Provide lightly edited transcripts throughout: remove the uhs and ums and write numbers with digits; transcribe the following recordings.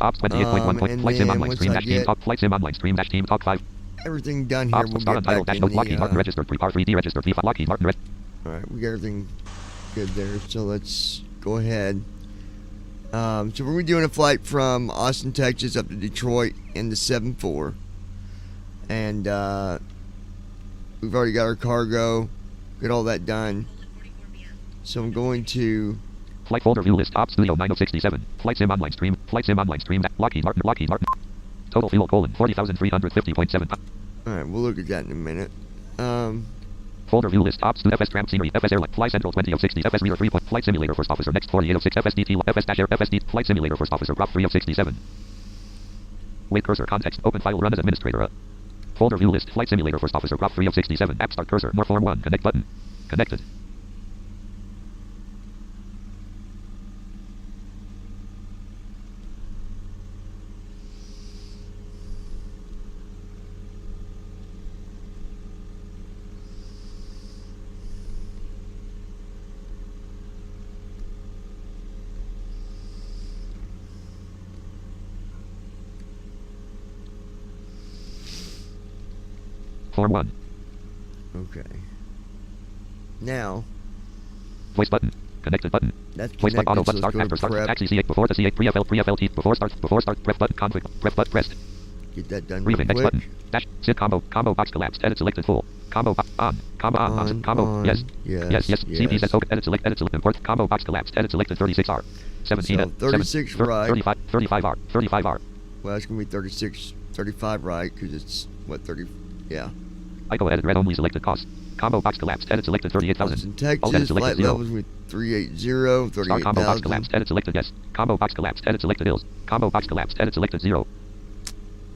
Ops 28.1 point. And Flight Sim then Online once Stream I dash Team get Talk. Flight Sim Online Stream dash Team Talk 5. everything done here, Ops we'll Star get Untitled back dash in Note. Lockheed Martin the... registered. R3D registered. Lockheed Martin registered. Alright, we got everything good there, so let's go ahead. So we're going to be doing a flight from Austin, Texas up to Detroit in the 7-4. And we've already got our cargo, get all that done. So I'm going to... Flight folder view list. Ops Studio 9067. Flight Sim Online Stream. Flight Sim Online Stream. Lockheed Martin. Lockheed Martin. Total fuel colon 40,350.7. Alright, we'll look at that in a minute. Folder view list. Ops FS Tram Scenery. FS Airline. Fly Central 2060. FS Reader 3. Flight Simulator First Officer. Next 4806. FSDT. FS Dash Air. FSD. Flight Simulator First Officer. Prop 3067. Wait cursor. Context. Open file. Run as administrator. Folder view list. Flight Simulator First Officer. Prop 3067. App start cursor. More form 1. Connect button. Connected. Form 1. Okay. Now, voice button. Connected button. that's Voice button. Auto connected, button. so Start let's after go to start. prep. Taxi C8 before the C8. Pre-FL. Pre-FLT. Before start. Before start. Pref button. Pref button. Pressed. Get that done real Briefing. Next quick. button. Dash. Sit combo. Combo box collapsed. Edit selected full. Combo on. Combo on. Combo. On. Yes. Yes. Yes. CP says open. Edit select. Edit select. Import. Combo box collapsed. Edit selected. 36R. 17. So 36 7, right. 35. 35R. 35R. Well, it's going to be 36, 35 right, because it's, what, 30, yeah. ICO edit red only selected cost. Combo box collapsed. Edit selected 38,000. Austin, Alt edit Texas, selected flight 0. levels with 380, Star combo box 38,000. collapsed. Edit selected yes. Combo box collapsed. Edit selected hills. Combo box collapsed. Edit selected 0.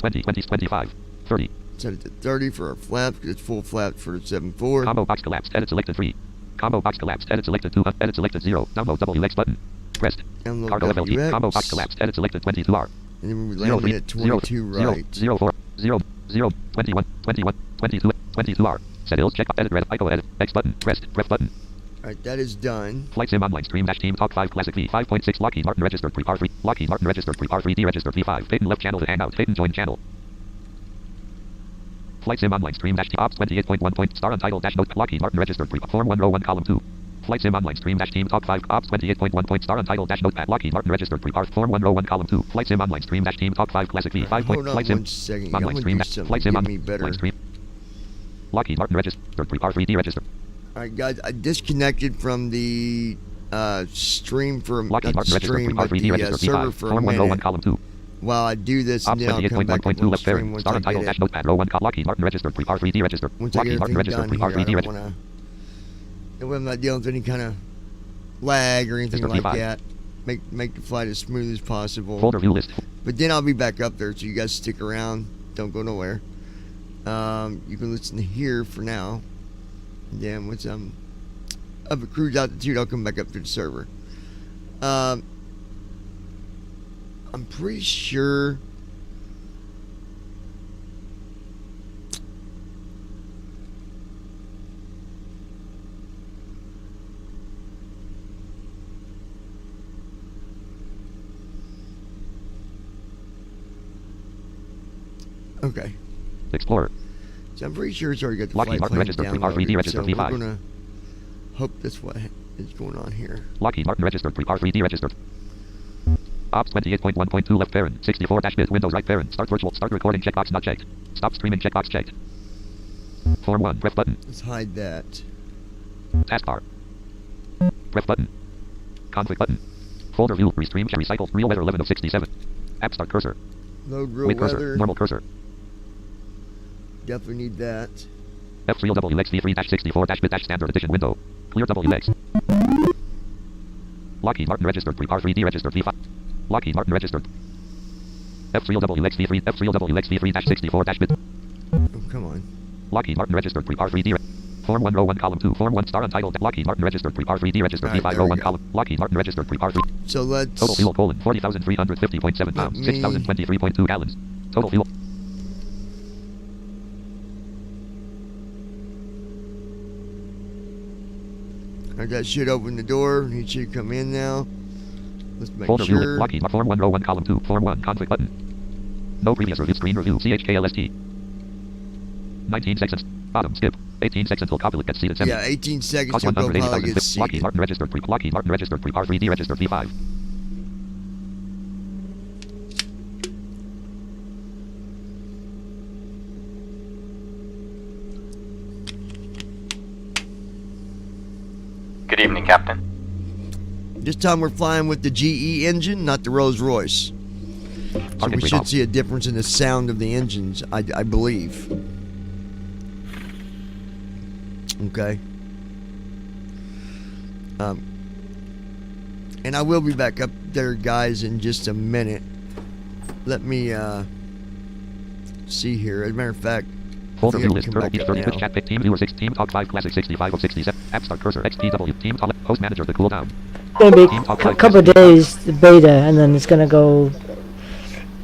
20. 20. 25. 30. Set it to 30 for our flaps, because it's full flaps for the 7-4. Combo box collapsed. Edit selected 3. Combo box collapsed. Edit selected 2. Edit selected 0. Download WX button. Pressed. Download Cargo FLT. WX. Combo box collapsed. Edit selected 22R. And then we 0 landed 3 at 0 22 right. 0 4 0 0 21 21 22 22R. Set hills. Check. Edit red. ICO edit. X button. Pressed. Pref button. Alright, that is done. Flight Sim Online Stream dash Team Talk 5 Classic V 5.6 Lockheed Martin registered pre R3. Lockheed Martin registered pre R3D registered V5. Peyton left channel to hangout. Peyton join channel. Flight Sim Online Stream dash Ops 28.1 point Star Untitled dash Note Lockheed Martin registered pre Form 1 row 1 column 2. Flight Sim Online Stream dash Team Talk 5 Ops 28.1 point Star Untitled dash Notepad Lockheed Martin registered pre Form 1 row 1 column 2. Flight Sim Online Stream dash Team Talk 5 Classic V 5 point Hold on Flight Sim one second. I'm Online going to Stream do dash something Flight to Sim get me better. Online Stream Lockheed Martin registered pre R3D registered. Alright, guys, I disconnected from the stream from Lockheed not the Martin registered stream, pre but R3D the registered server V5. for a Form 1 row 1 minute column 2. while I do this, and Ops then I'll come back and 28.1.2 we'll left stream parent. once Star I Untitled get dash it. Notepad row 1 Lockheed Martin registered pre R3D registered. Once I get Lockheed Martin everything registered done pre here, I R3D don't registered. want to... I'm not dealing with any kind of lag or anything Mr. like P5. that. Make the flight as smooth as possible. Folder view list. But then I'll be back up there, so you guys stick around. Don't go nowhere. You can listen to here for now. And then once I'm up at cruise altitude, I'll come back up to the server. I'm pretty sure... Okay. Explorer. So I'm pretty sure it's already got the Lockheed flight Martin plans registered pre downloaded. R3D registered So we're V5. gonna hope that's what is going on here. Lockheed Martin registered pre R3D registered. Ops 28.1.2 left parent. 64 dash bit Windows right parent. Start virtual. Start recording checkbox not checked. Stop streaming checkbox checked. Form 1. Pref button. Let's hide that. Taskbar. Pref button. Conflict button. Folder view. Restream. Recycle. Real weather 11 of 67. App start cursor. Load real With weather. cursor. Normal cursor. Definitely need that. F3 WX V3-64 dash bit dash standard edition window. Clear WX. Lockheed Martin registered pre R3D registered V5. Lockheed Martin registered. F3 WX V3 F3 WX V3-64 dash bit. Oh, come on. Lockheed Martin registered pre R3D. Form 1 row 1 column 2. Form 1 Star Untitled. Lockheed Martin registered pre R3D registered Alright, V5 there row we 1 go. column. Lockheed Martin registered pre R3. So let's... Total fuel colon 40,350.7 pounds. 6,023.2 gallons. Total fuel. I got shit open the door. He should come in now. Let's make Folder view list. sure. Lockheed. Form 1 row 1 column 2. Form 1 conflict button. No previous review. Screen review. CHKLST. 19 seconds. Bottom skip. 18 seconds until Copilot gets seated. Yeah, 18 seconds Cost till Copilot 180,000. gets Lockheed seated. Martin registered. Lockheed Martin registered. R3D registered. V5. Good evening, Captain. This time we're flying with the GE engine, not the Rolls Royce. So we should see a difference in the sound of the engines, I believe. Okay. And I will be back up there, guys, in just a minute. Let me see here. As a matter of fact, Folder I view think I list. can Turtle come Beach back 30 up Twitch now. chat pick team viewer 6 team talk 5 classic 65 of 67 app start cursor XTW team talk host manager the cooldown. Gonna be a couple of days the beta, and then it's gonna go.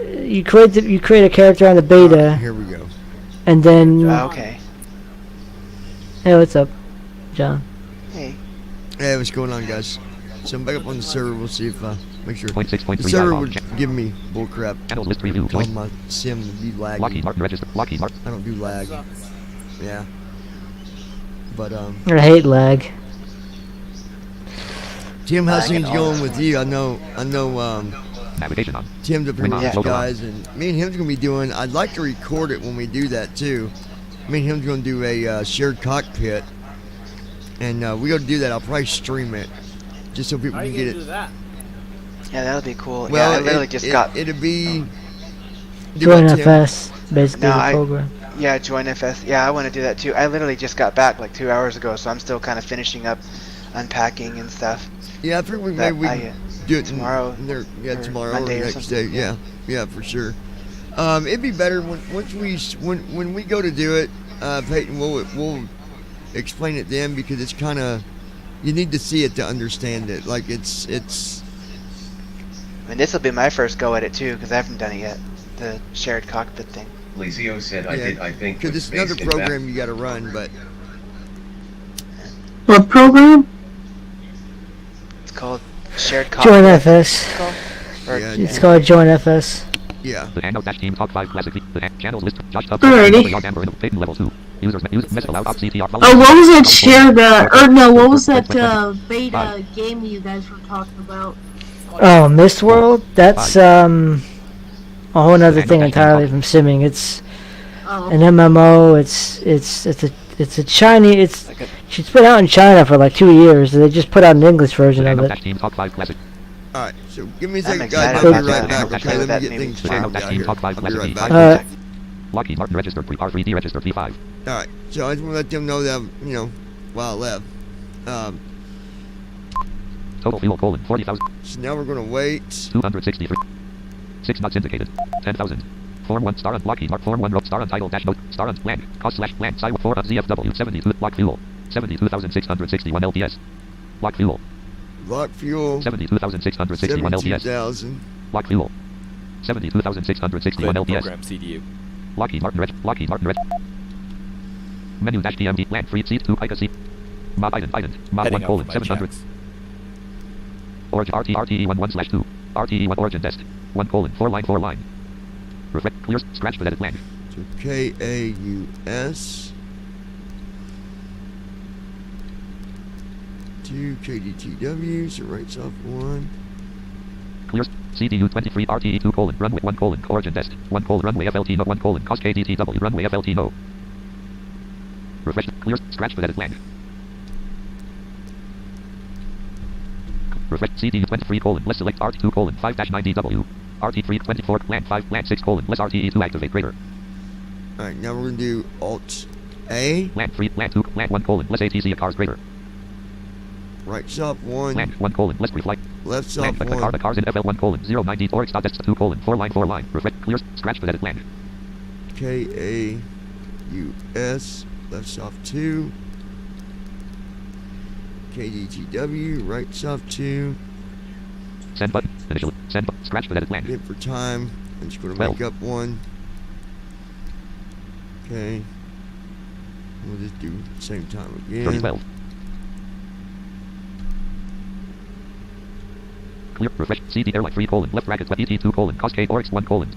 You create a character on the beta, Here we go. and then Okay. hey, what's up, John? Hey. Hey, what's going on, guys? So I'm back up on the server. We'll see if make sure. 0.6.3 The server dialogue. would give me bullcrap. Channels list preview. Tell Join. my sim to be laggy. Lockheed Martin registered. Lockheed Martin. I don't do lag. Yeah. But I hate lag. Tim, how's Lag things and all going that. with you? I know. Navigation on. Tim's up here with Yeah. these guys, and me and him's gonna be doing. I'd like to record it when we do that too. Me and him's gonna do a shared cockpit, and we gotta do that. I'll probably stream it, just so people How are can you get gonna it. do that? Yeah, that'll be cool. Well, yeah, I literally just got. It'd be. Do Join what, Tim? FS, basically No, the I- program. Yeah, join FS. Yeah, I want to do that too. I literally just got back like 2 hours ago, so I'm still kind of finishing up unpacking and stuff. Yeah, I think maybe That we I, can do it tomorrow Yeah, or tomorrow Monday or or next day. something, Yeah, yeah, for sure. It'd be better when we go to do it. Peyton, we'll explain it then, because it's kind of, you need to see it to understand it. Like it's I mean, this will be my first go at it too, because I haven't done it yet. The shared cockpit thing. Lazio said, I think. because it's another program you got to run, but What program? It's called shared Join cockpit. FS. It's called. Or, Yeah, It's called Join FS. yeah. The hangout dash team talk 5 classic. The channels list. Josh Tubb. Alrighty. Yard Amber in Peyton level 2. Users message allowed op CTR. Oh, what was that shared, or no, what was that beta game you guys were talking about? Oh, Mistworld? That's a whole other thing entirely from simming. It's Oh, an MMO. It's a Chinese. It's been out in China for like 2 years. They just put out an English version The of hangout it. dash team talk 5 classic. All right, so give me a I'm second, guys. excited I'll about be right that. back. I'm Okay, excited let that me get maybe things The hangout straightened dash out team here. talk 5 I'll be right classic. back. Lockheed Martin registered. R3D registered. V5. All right, so I just want to let them know that while I left. Total fuel colon 40,000. So now we're gonna wait. 263. 6 knots indicated. 10,000. Form 1 star on Lockheed Mark. Form 1 rope star on title dash note. Star on blank. Cost slash blank. Side 4 on ZFW. 72. Lock fuel. 72,661 LPS. Lock fuel. Lock fuel. 72,661 LPS. 72,000. Lock fuel. 72,661 LPS. Program CDU. Lockheed Martin reg. Lockheed Martin reg. Menu dash DMD land free seat 2 Pika seat. Mod Iden. Mod 1 colon 700. Origin RTE 11/2. RTE 1 origin test. 1 colon 4 line. Reflect clear scratch for edit land. So KAUS. 2 KDTW. So writes off 1. Clear CDU 23 RTE 2 colon runway 1 colon origin test 1 colon runway FLT no 1 colon cos KDTW runway FLT no. Refresh clear scratch for edit land. Refresh CDU 23 colon let's select RT2 colon 5-9DW. RT3 24 land 5 land 6 colon less RTE2 activate greater. Alright, now we're gonna do Alt A. Land 3 land 2 land 1 colon less ATC cars greater. Right stop 1. Land 1 colon less reflect. Left stop Land 1. the cars in FL 1 colon 090 Oryx dot 2 colon 4 line. Refresh clear scratch for edit land. KAUS. Left stop 2. KDTW. Right stop 2. Send button. Initial. Send button. Scratch for edit land. Hit for time. I'm just gonna 12. make up 1. Okay. We'll just do same time again. 3012. Clear. Refresh. CD airline 3 colon. Left bracket. ET 2 colon. Cos K Oryx 1 colon.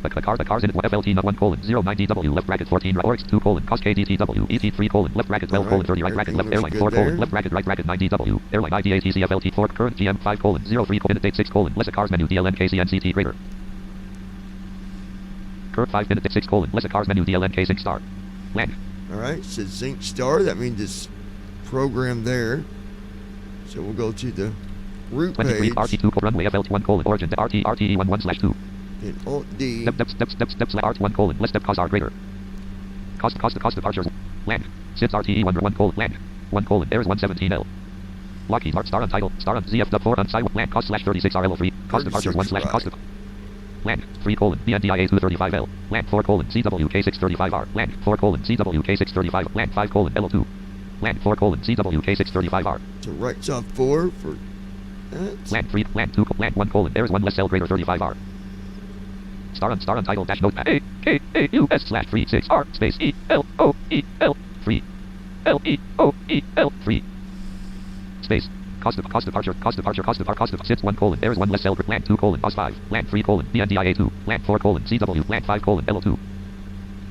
The cars in FLT not 1 colon 090W left bracket 14 Oryx 2 colon Cos K DTW ET 3 colon left bracket 12 colon 30 right bracket left airline 4 colon left bracket right bracket 9DW airline IDATC FLT 4 current GM 5 colon 03 minute date 6 colon Lessa cars menu DLNKCNCT greater current 5 minute date 6 colon Lessa cars menu DLNK sync star land. Alright, it says sync star. That means it's programmed there. So we'll go to the route 23 page. RT2 runway FLT 1 colon origin RTE 11/2 Hit Alt D. Step art 1 colon less step cos R greater cost departures land since RTE 1 colon land 1 colon airs 117L Lockheed Mark star untitled star on ZF 4 on side land cost /36 RLO 3 cost departures 1 / cost land 3 colon BNDIA 235L land 4 colon CWK 635R land 4 colon CWK 635 land 5 colon LO2 land 4 colon CWK 635R So right off 4 for that. land 3 land 2 land 1 colon airs 1 less L greater 35R star untitled dash notepad AKAUS/36R space ELOEL 3 LEOEL 3 space cost departure sits 1 colon airs 1 less L land 2 colon OS 5 land 3 colon BNDIA 2 land 4 colon CW land 5 colon LO2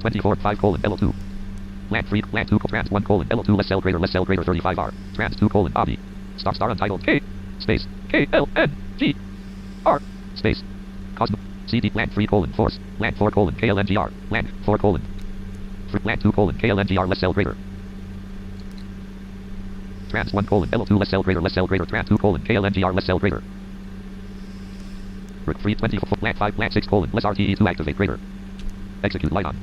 24 5 colon LO2 land 3 land 2 trans 1 colon LO2 less L greater 35R trans 2 colon OBI star untitled K space KLNG R space cost CD land 3 colon force land 4 colon KLNGR land 4 colon land 2 colon KLNGR less L greater trans 1 colon L2 less L greater trans 2 colon KLNGR less L greater 324 land 5 land 6 colon less RTE 2 activate greater execute light on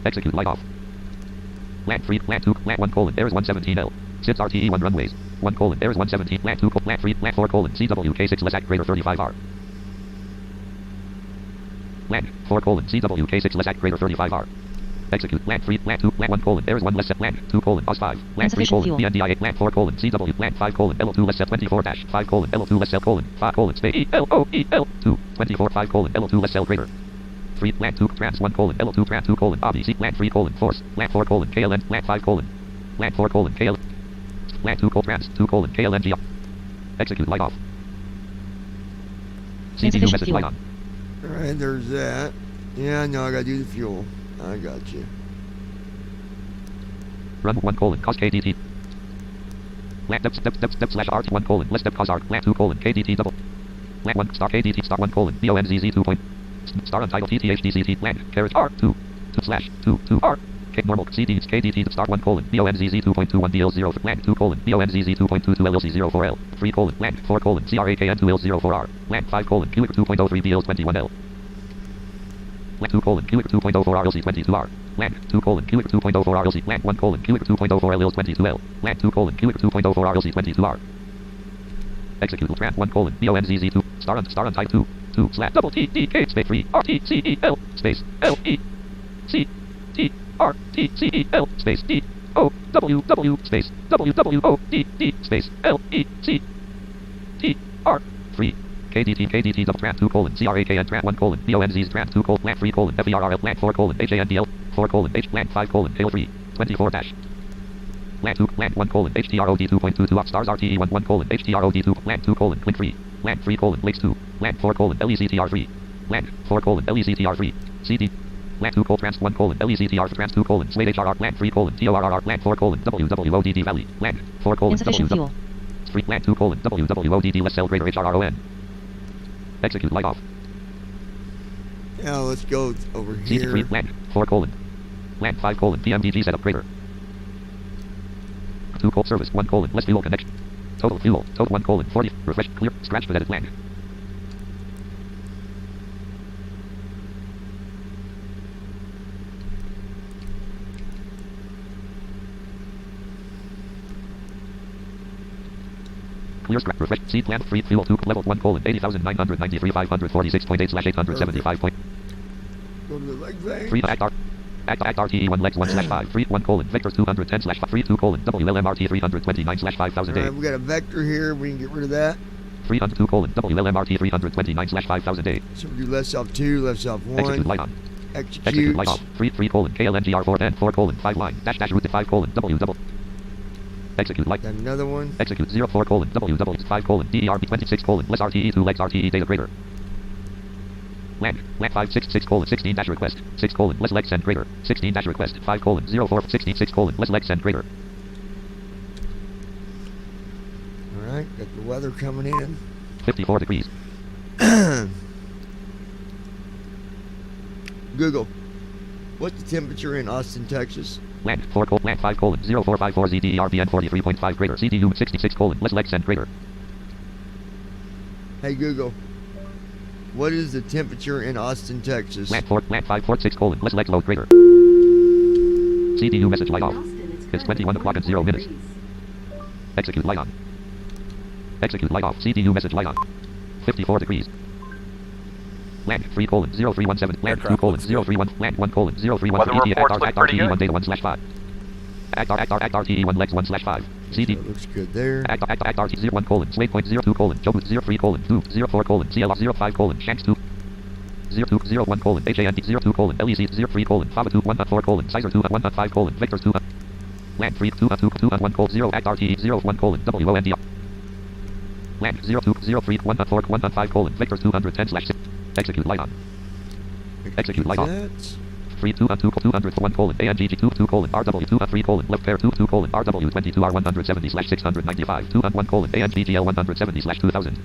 execute light off land 3 land 2 land 1 colon airs 117L since RTE 1 runways 1 colon airs 117 land 2 land 3 land 4 colon CWK 6 less act greater 35R land 4 colon CWK 6 less act greater 35R execute land 3 land 2 land 1 colon airs 1 less set land 2 colon OS 5 land 3 colon BNDIA land 4 colon CW land 5 colon LO2 less set 24 dash 5 colon LO2 less L colon 5 colon space ELOEL 2 24 5 colon LO2 less L greater 3 land 2 trans 1 colon LO2 trans 2 colon OBC land 3 colon force land 4 colon KLN land 5 colon land 4 colon KL land 2 colon trans 2 colon KLNG execute light off CPU message light on Alright, there's that. Yeah, no, I gotta do the fuel. I got you. run 1 colon cos KDT land step slash art 1 colon less step cos art land 2 colon KDT double land 1 star KDT star 1 colon BONZZ 2 point star untitled TTHDCT land carrot R 2 slash 2 R K normal CD KDT star 1 colon BONZZ 2.21 DL0 land 2 colon BONZZ 2.22 LLC04L 3 colon land 4 colon CRAKN 2L04R land 5 colon QX 2.03 BL21L land 2 colon QX 2.04 RLC22R land 2 colon QX 2.04 RLC land 1 colon QX 2.04 LL22L land 2 colon QX 2.04 RLC22R execute trans 1 colon BONZZ 2 star untype 2 slash double TDK space 3 RTCEL space LE C T R T C E L space D O W W space W W O D D space L E C T R 3 KDT double trans 2 colon CRAKN trans 1 colon BONZZ trans 2 colon land 3 colon FERRL land 4 colon HANDL 4 colon H land 5 colon tail 3 24 dash land 2 land 1 colon HTROD 2.22 up stars RTE 1 colon HTROD 2 land 2 colon click 3 land 3 colon lakes 2 land 4 colon LECTR 3 land 4 colon LECTR 3 CD land 2 colon trans 1 colon LECTR trans 2 colon slate HRR land 3 colon TORRR land 4 colon WWODD valley land 4 colon WW 3 land 2 colon WWODD less L greater HRRON execute light off Now let's go over CD here. 3 land 4 colon land 5 colon PMDG setup greater 2 colon service 1 colon less fuel connection total fuel total 1 colon 40 refresh clear scratch presented land clear scratch refresh seed plant free fuel 2 level 1 colon 80,993 546.8 slash 875 point Go to the leg thing. 3 act RTE 1 legs 1 slash 5 3 1 colon vectors 210 slash 3 2 colon WLMRT 329 slash 5000 Alright, we got a vector here. We can get rid of that. 302 colon WLMRT 329 slash 5000 A So we do left off 2, left off 1. execute light on Execute. execute light off 3 colon KLNGR 4 and 4 colon 5 line dash route 5 colon W double Execute light. Got another one. Execute 04 colon WW 5 colon DERB 26 colon less RTE 2 legs RTE data greater. Land 566 colon 16 dash request 6 colon less legs send greater 16 dash request 5 colon 04 66 colon less legs send greater. Alright, got the weather coming in. 54 degrees. Google, what's the temperature in Austin, Texas? Land 4 colon land 5 colon 0454 ZDERBN 43.5 greater CDU 66 colon less legs send greater. Hey Google, what is the temperature in Austin, Texas? Land 546 colon less legs load greater. CDU message light off. It's 21 o'clock and 0 minutes. Execute light on. Execute light off. CDU message light on. 54 degrees. Land 3 colon 0317. Land 2 colon 031. Land 1 colon 031. Weather reports look pretty RTE1 good. data 1 slash 5. Act RTE1 legs 1 slash 5. CD. That looks good there. Act RT 01 colon Sway point 02 colon Jobu 03 colon 2 04 colon CLR 05 colon Shanks 2 02 01 colon HAND 02 colon LEC 03 colon Fava 2 1 colon Sizer 2 1 5 colon Victor 2 Land 3 2 1 colon 0 Act RTE 01 colon WOND Land 02 03 1 5 colon Victor 210 slash 6. Execute light on. Execute light off. That. 3 2 201 colon ANGG 2 colon RW 2 3 colon left pair 2 colon RW 22 R 170 slash 695 2 1 colon ANGGL 170 slash 2000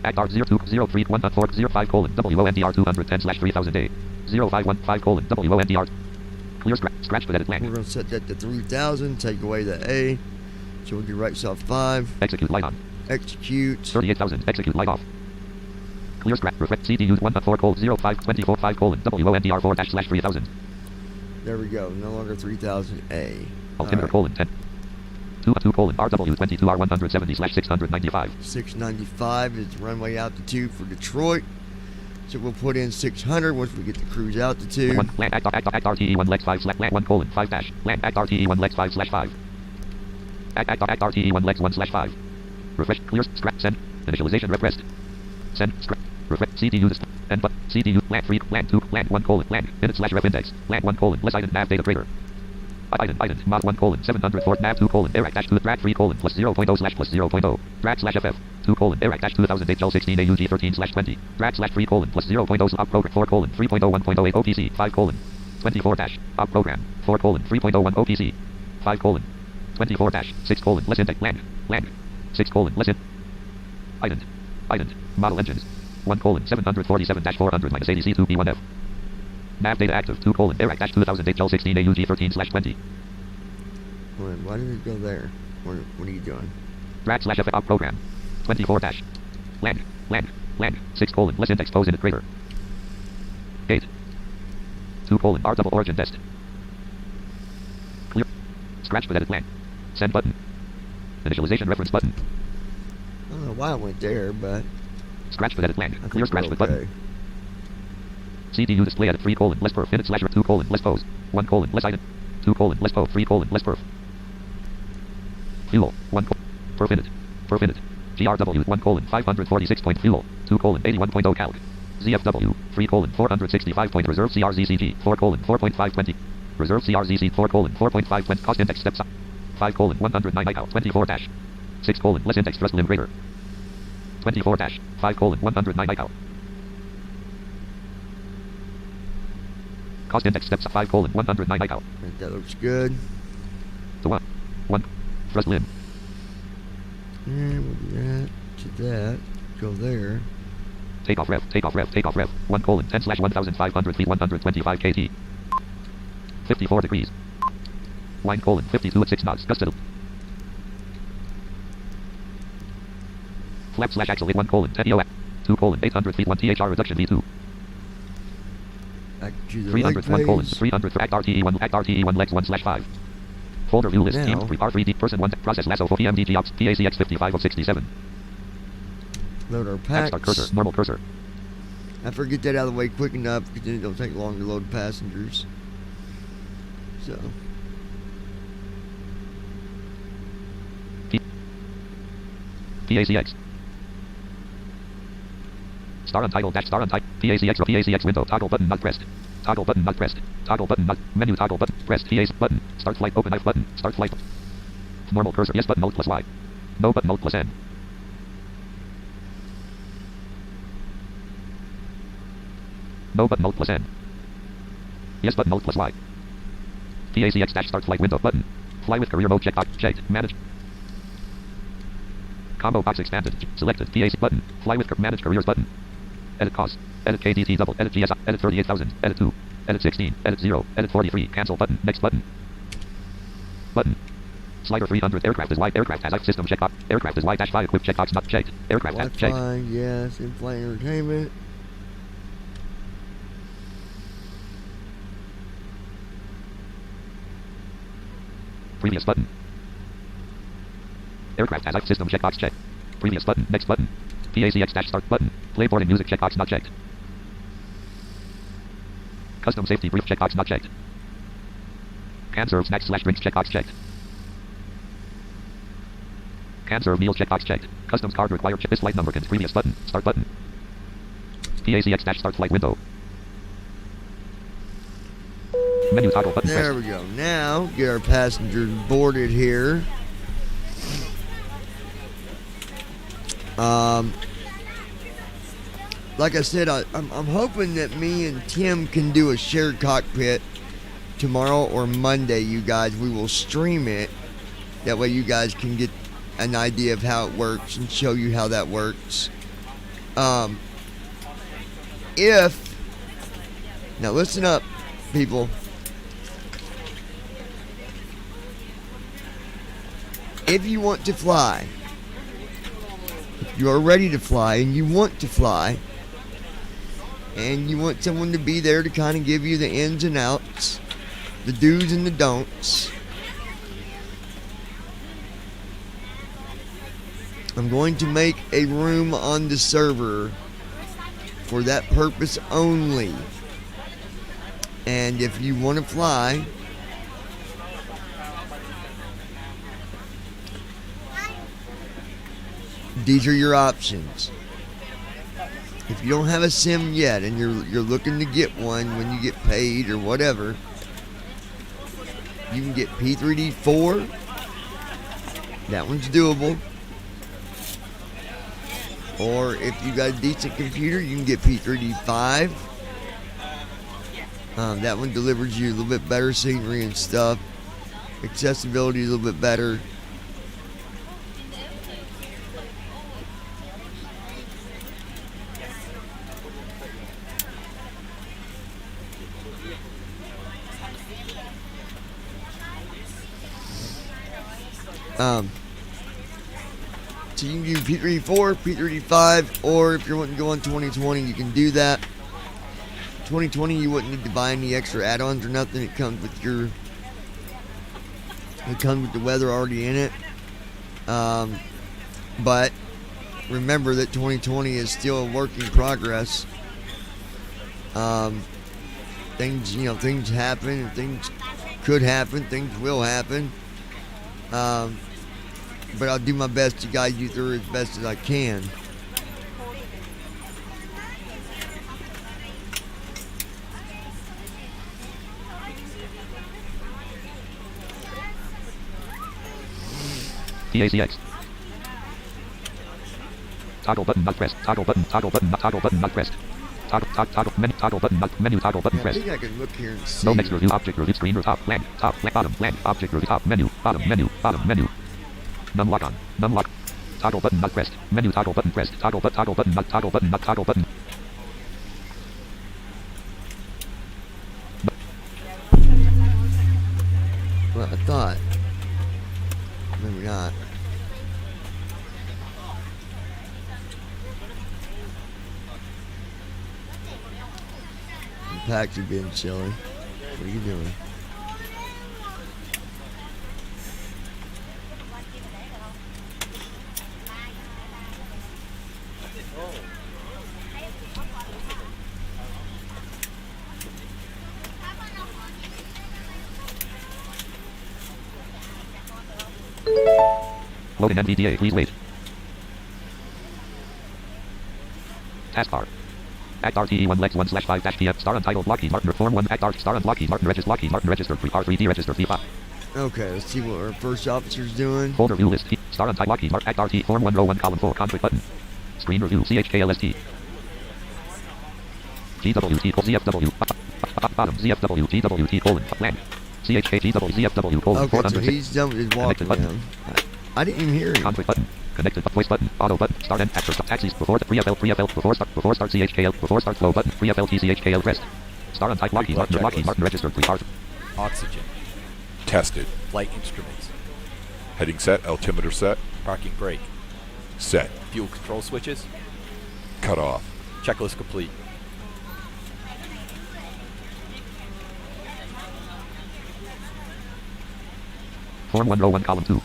Act R 02 03 05 colon WONDR 210 slash 3000 A 0515 colon WONDR clear scratch but edit We're blank. going to set that to 3,000. Take away the A. So we'll do right self 5. Execute light on. Execute. 38,000 execute light off. Clear scratch reflect CDU 1 colon 05 24 5 colon WONDR 4 dash slash 3000 There we go. No longer 3,000 A. altimeter colon 10 2 colon RW 22 R 170 slash 695 695 is runway altitude for Detroit. So we'll put in 600 once we get the cruise altitude. 1 land act RTE 1 legs 5 slash land 1 colon 5 dash land act RTE 1 legs 5 slash 5 act RTE 1 legs 1 slash 5 refresh clear scratch send initialization request send scratch refresh CDU and but CDU land 3 land 2 land 1 colon land minute slash ref index land 1 colon less item nav data greater item mod 1 colon 704 nav 2 colon air dash 2 drag 3 colon plus 0.0 slash plus 0.0 drag slash ff 2 colon air dash 2008 L 16 AUG 13 slash 20 drag slash 3 colon plus 0.0 op program 4 colon 3.0 1.08 OPC 5 colon 24 dash op program 4 colon 3.01 OPC 5 colon 24 dash 6 colon less index land 6 colon less in item model engines 1 colon 747 dash 400 minus 80 C2 P1F nav data active 2 colon air dash 2008 L 16 AUG 13 slash 20 Why did it go there? What are you doing? drag slash ff op program 24 dash land 6 colon less index pose in the crater gate 2 colon R double origin test clear scratch but edit land send button initialization reference button I don't know why I went there, but scratch but edit land I clear think scratch we're but button CDU display at 3 colon less perf minute slash 2 colon less pose 1 colon less item 2 colon less pose 3 colon less perf fuel 1 perf minute GRW 1 colon 546 point fuel 2 colon 81.0 calc ZFW 3 colon 465 point reserve CRZCG 4 colon 4.520 reserve CRZC 4 colon 4.520 cost index steps up 5 colon 109 ICAL 24 dash 6 colon less index thrust limb greater 24 dash 5 colon 109 ICAL cost index steps 5 colon 109 ICAL that looks good. to 1 thrust limb And we'll do that to that. Go there. takeoff rev 1 colon 10 slash 1500 feet 125 KT 54 degrees wind colon 52 at 6 knots gusted flap slash axle 1 colon 10 EO 2 colon 800 feet 1 THR reduction V2 Back to the 300 leg 1 colon phase. 300 for act RTE1 legs 1 slash 5 folder view list Now- team 3 R3D person 1 process lasso for PMDG ops PACX 55 of 67 Load our act packs. start cursor normal cursor I forget that out of the way quick enough because then it don't take long to load passengers. So PACX star untitled dash star untitled PACX window toggle button not pressed toggle button not pressed toggle button not menu toggle button pressed PAC button start flight open knife button start flight Normal cursor. Yes button. Alt plus Y. No button. Alt plus N. No button. Alt plus N. Yes button. Alt plus Y. PACX dash start flight window button. Fly with career mode checkbox checked. Manage. Combo box expanded. Selected. PAC button. Fly with manage careers button. Edit cost. Edit KDT double. Edit GSI. Edit 38,000. Edit 2. Edit 16. Edit 0. Edit 43. Cancel button. Next button. Button. Slider 300. Aircraft is wide. Aircraft has life system checkbox. Aircraft is wide dash 5 equipped checkbox not checked. Aircraft has checked. Wi-Fi, yes. In-flight entertainment. Previous button. Aircraft has life system checkbox checked. Previous button. Next button. PACX dash start button. Play boarding music checkbox not checked. Custom safety brief checkbox not checked. Can serve snacks slash drinks checkbox checked. Can serve meals checkbox checked. Customs card required check. This flight number can previous button. Start button. PACX dash start flight window. Menu toggle button. There Press. we go. Now, get our passengers boarded here. Like I said, I'm hoping that me and Tim can do a shared cockpit tomorrow or Monday, you guys. We will stream it. That way you guys can get an idea of how it works and show you how that works. Now listen up, people. If you want to fly, if you are ready to fly and you want to fly, and you want someone to be there to kind of give you the ins and outs, the do's and the don'ts, I'm going to make a room on the server for that purpose only. And if you want to fly, these are your options. If you don't have a sim yet and you're looking to get one when you get paid or whatever, you can get P3D4. That one's doable. Or if you got a decent computer, you can get P3D5. That one delivers you a little bit better scenery and stuff. Accessibility is a little bit better. So you can do P3D4, P3D5, or if you're wanting to go on 2020, you can do that. 2020, you wouldn't need to buy any extra add-ons or nothing. It comes with the weather already in it. But remember that 2020 is still a work in progress. Things happen, and things could happen, things will happen. But I'll do my best to guide you through as best as I can. PACX. Toggle button not pressed. Toggle button not pressed. Toggle menu toggle button not menu toggle button I pressed. think I can look here and see. No next review object review screen or top blank bottom blank object review top menu bottom menu. None lock on. None lock. Toggle button not pressed. Menu toggle button pressed. Toggle button not toggle button not toggle button. Well, I thought. Maybe not. The packs are being silly. What are you doing? Loading NVDA, please wait. Taskbar. Act RTE1 Lex 1/5-PM star untitled Lockheed Martin Reform 1 Act Art star Lockheed Martin registered Lockheed Martin registered 3R 3D registered V5. Okay, let's see what our first officer's doing. Folder view list. Star on type Lockheed Mark Act RT Form 1 row 1 column 4 conflict button. Screen review CHKLST. GWT ZFW. Bottom ZFW GWT colon blank. CHKGW ZFW colon Okay, so 406. he's done with his walk Connected button. down. I didn't even hear him. Conflict button. Connected voice button. Auto button. Start and actor stop taxis before the free FL before start CHKL before start flow button. Free FLT CHKL rest. Star on type Lockheed Martin registered please. Oxygen. Tested. Flight instruments. Heading set. Altimeter set. Parking brake. Set. Fuel control switches. Cut off. Checklist complete. Form 1 row 1 column 2.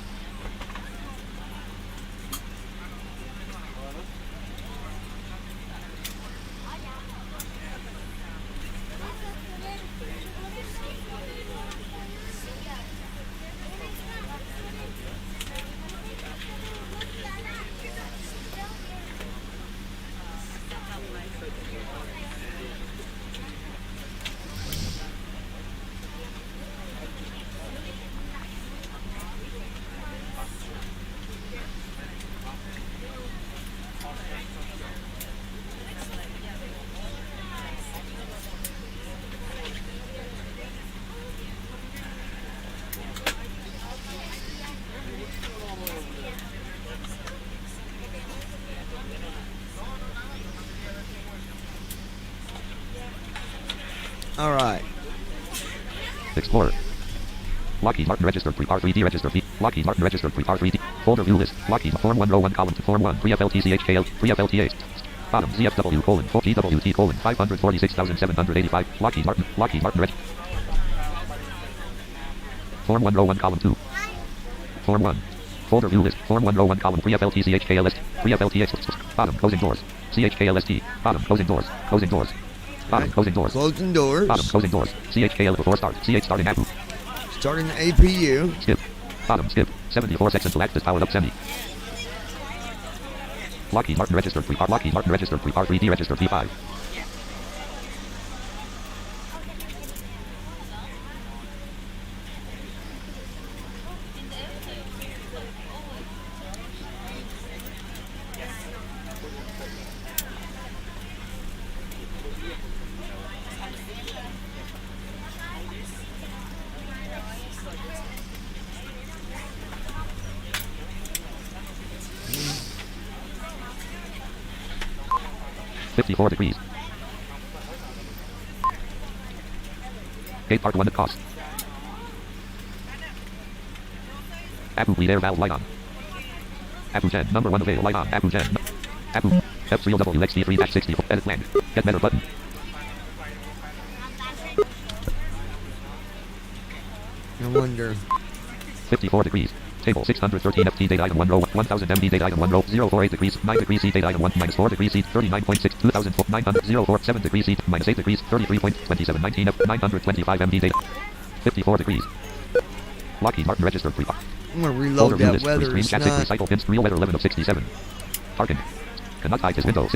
All right. Explorer. Lockheed Martin registered pre-R3D registered V. Lockheed Martin registered pre-R3D. Folder view list. Lockheed Form 1 row 1 column 2 Form 1 3FLTCHKL 3FLTA. Bottom ZFW colon 4 GWT colon 546,785. Lockheed Martin reg. Form 1 row 1 column 2. Form 1. Folder view list. Form 1 row 1 column 3FLTCHKLS 3FLTX. Bottom closing doors. CHKLST. Bottom closing doors. Closing doors. Bottom closing doors. Closing doors. Bottom closing doors. CHKL before start. CH starting APU. Starting the APU. Skip. Bottom skip. 74 seconds until active powered up semi. Lockheed Martin registered pre-R. Lockheed Martin registered pre-R3D registered P5. $54. Gate part 1 at cost. Apu bleed air valve light on. Apu gen number 1 avail light on. Apu gen. Apu F3WXT3-64 edit blank. Get better button. I wonder. 54°. Table 613 FT date item 1 row 1000 MD date item 1 row 048 degrees 9 degrees C date item 1 minus 4 degrees C 39.6 2004 900 047 degrees C minus 8 degrees 33.27 19 F 925 MD date 54°. Lockheed Martin registered pre. I'm gonna reload that weather. Screen It's chat not. recycle pins real weather 11 of 67. Tarkin. Cannot hide his window.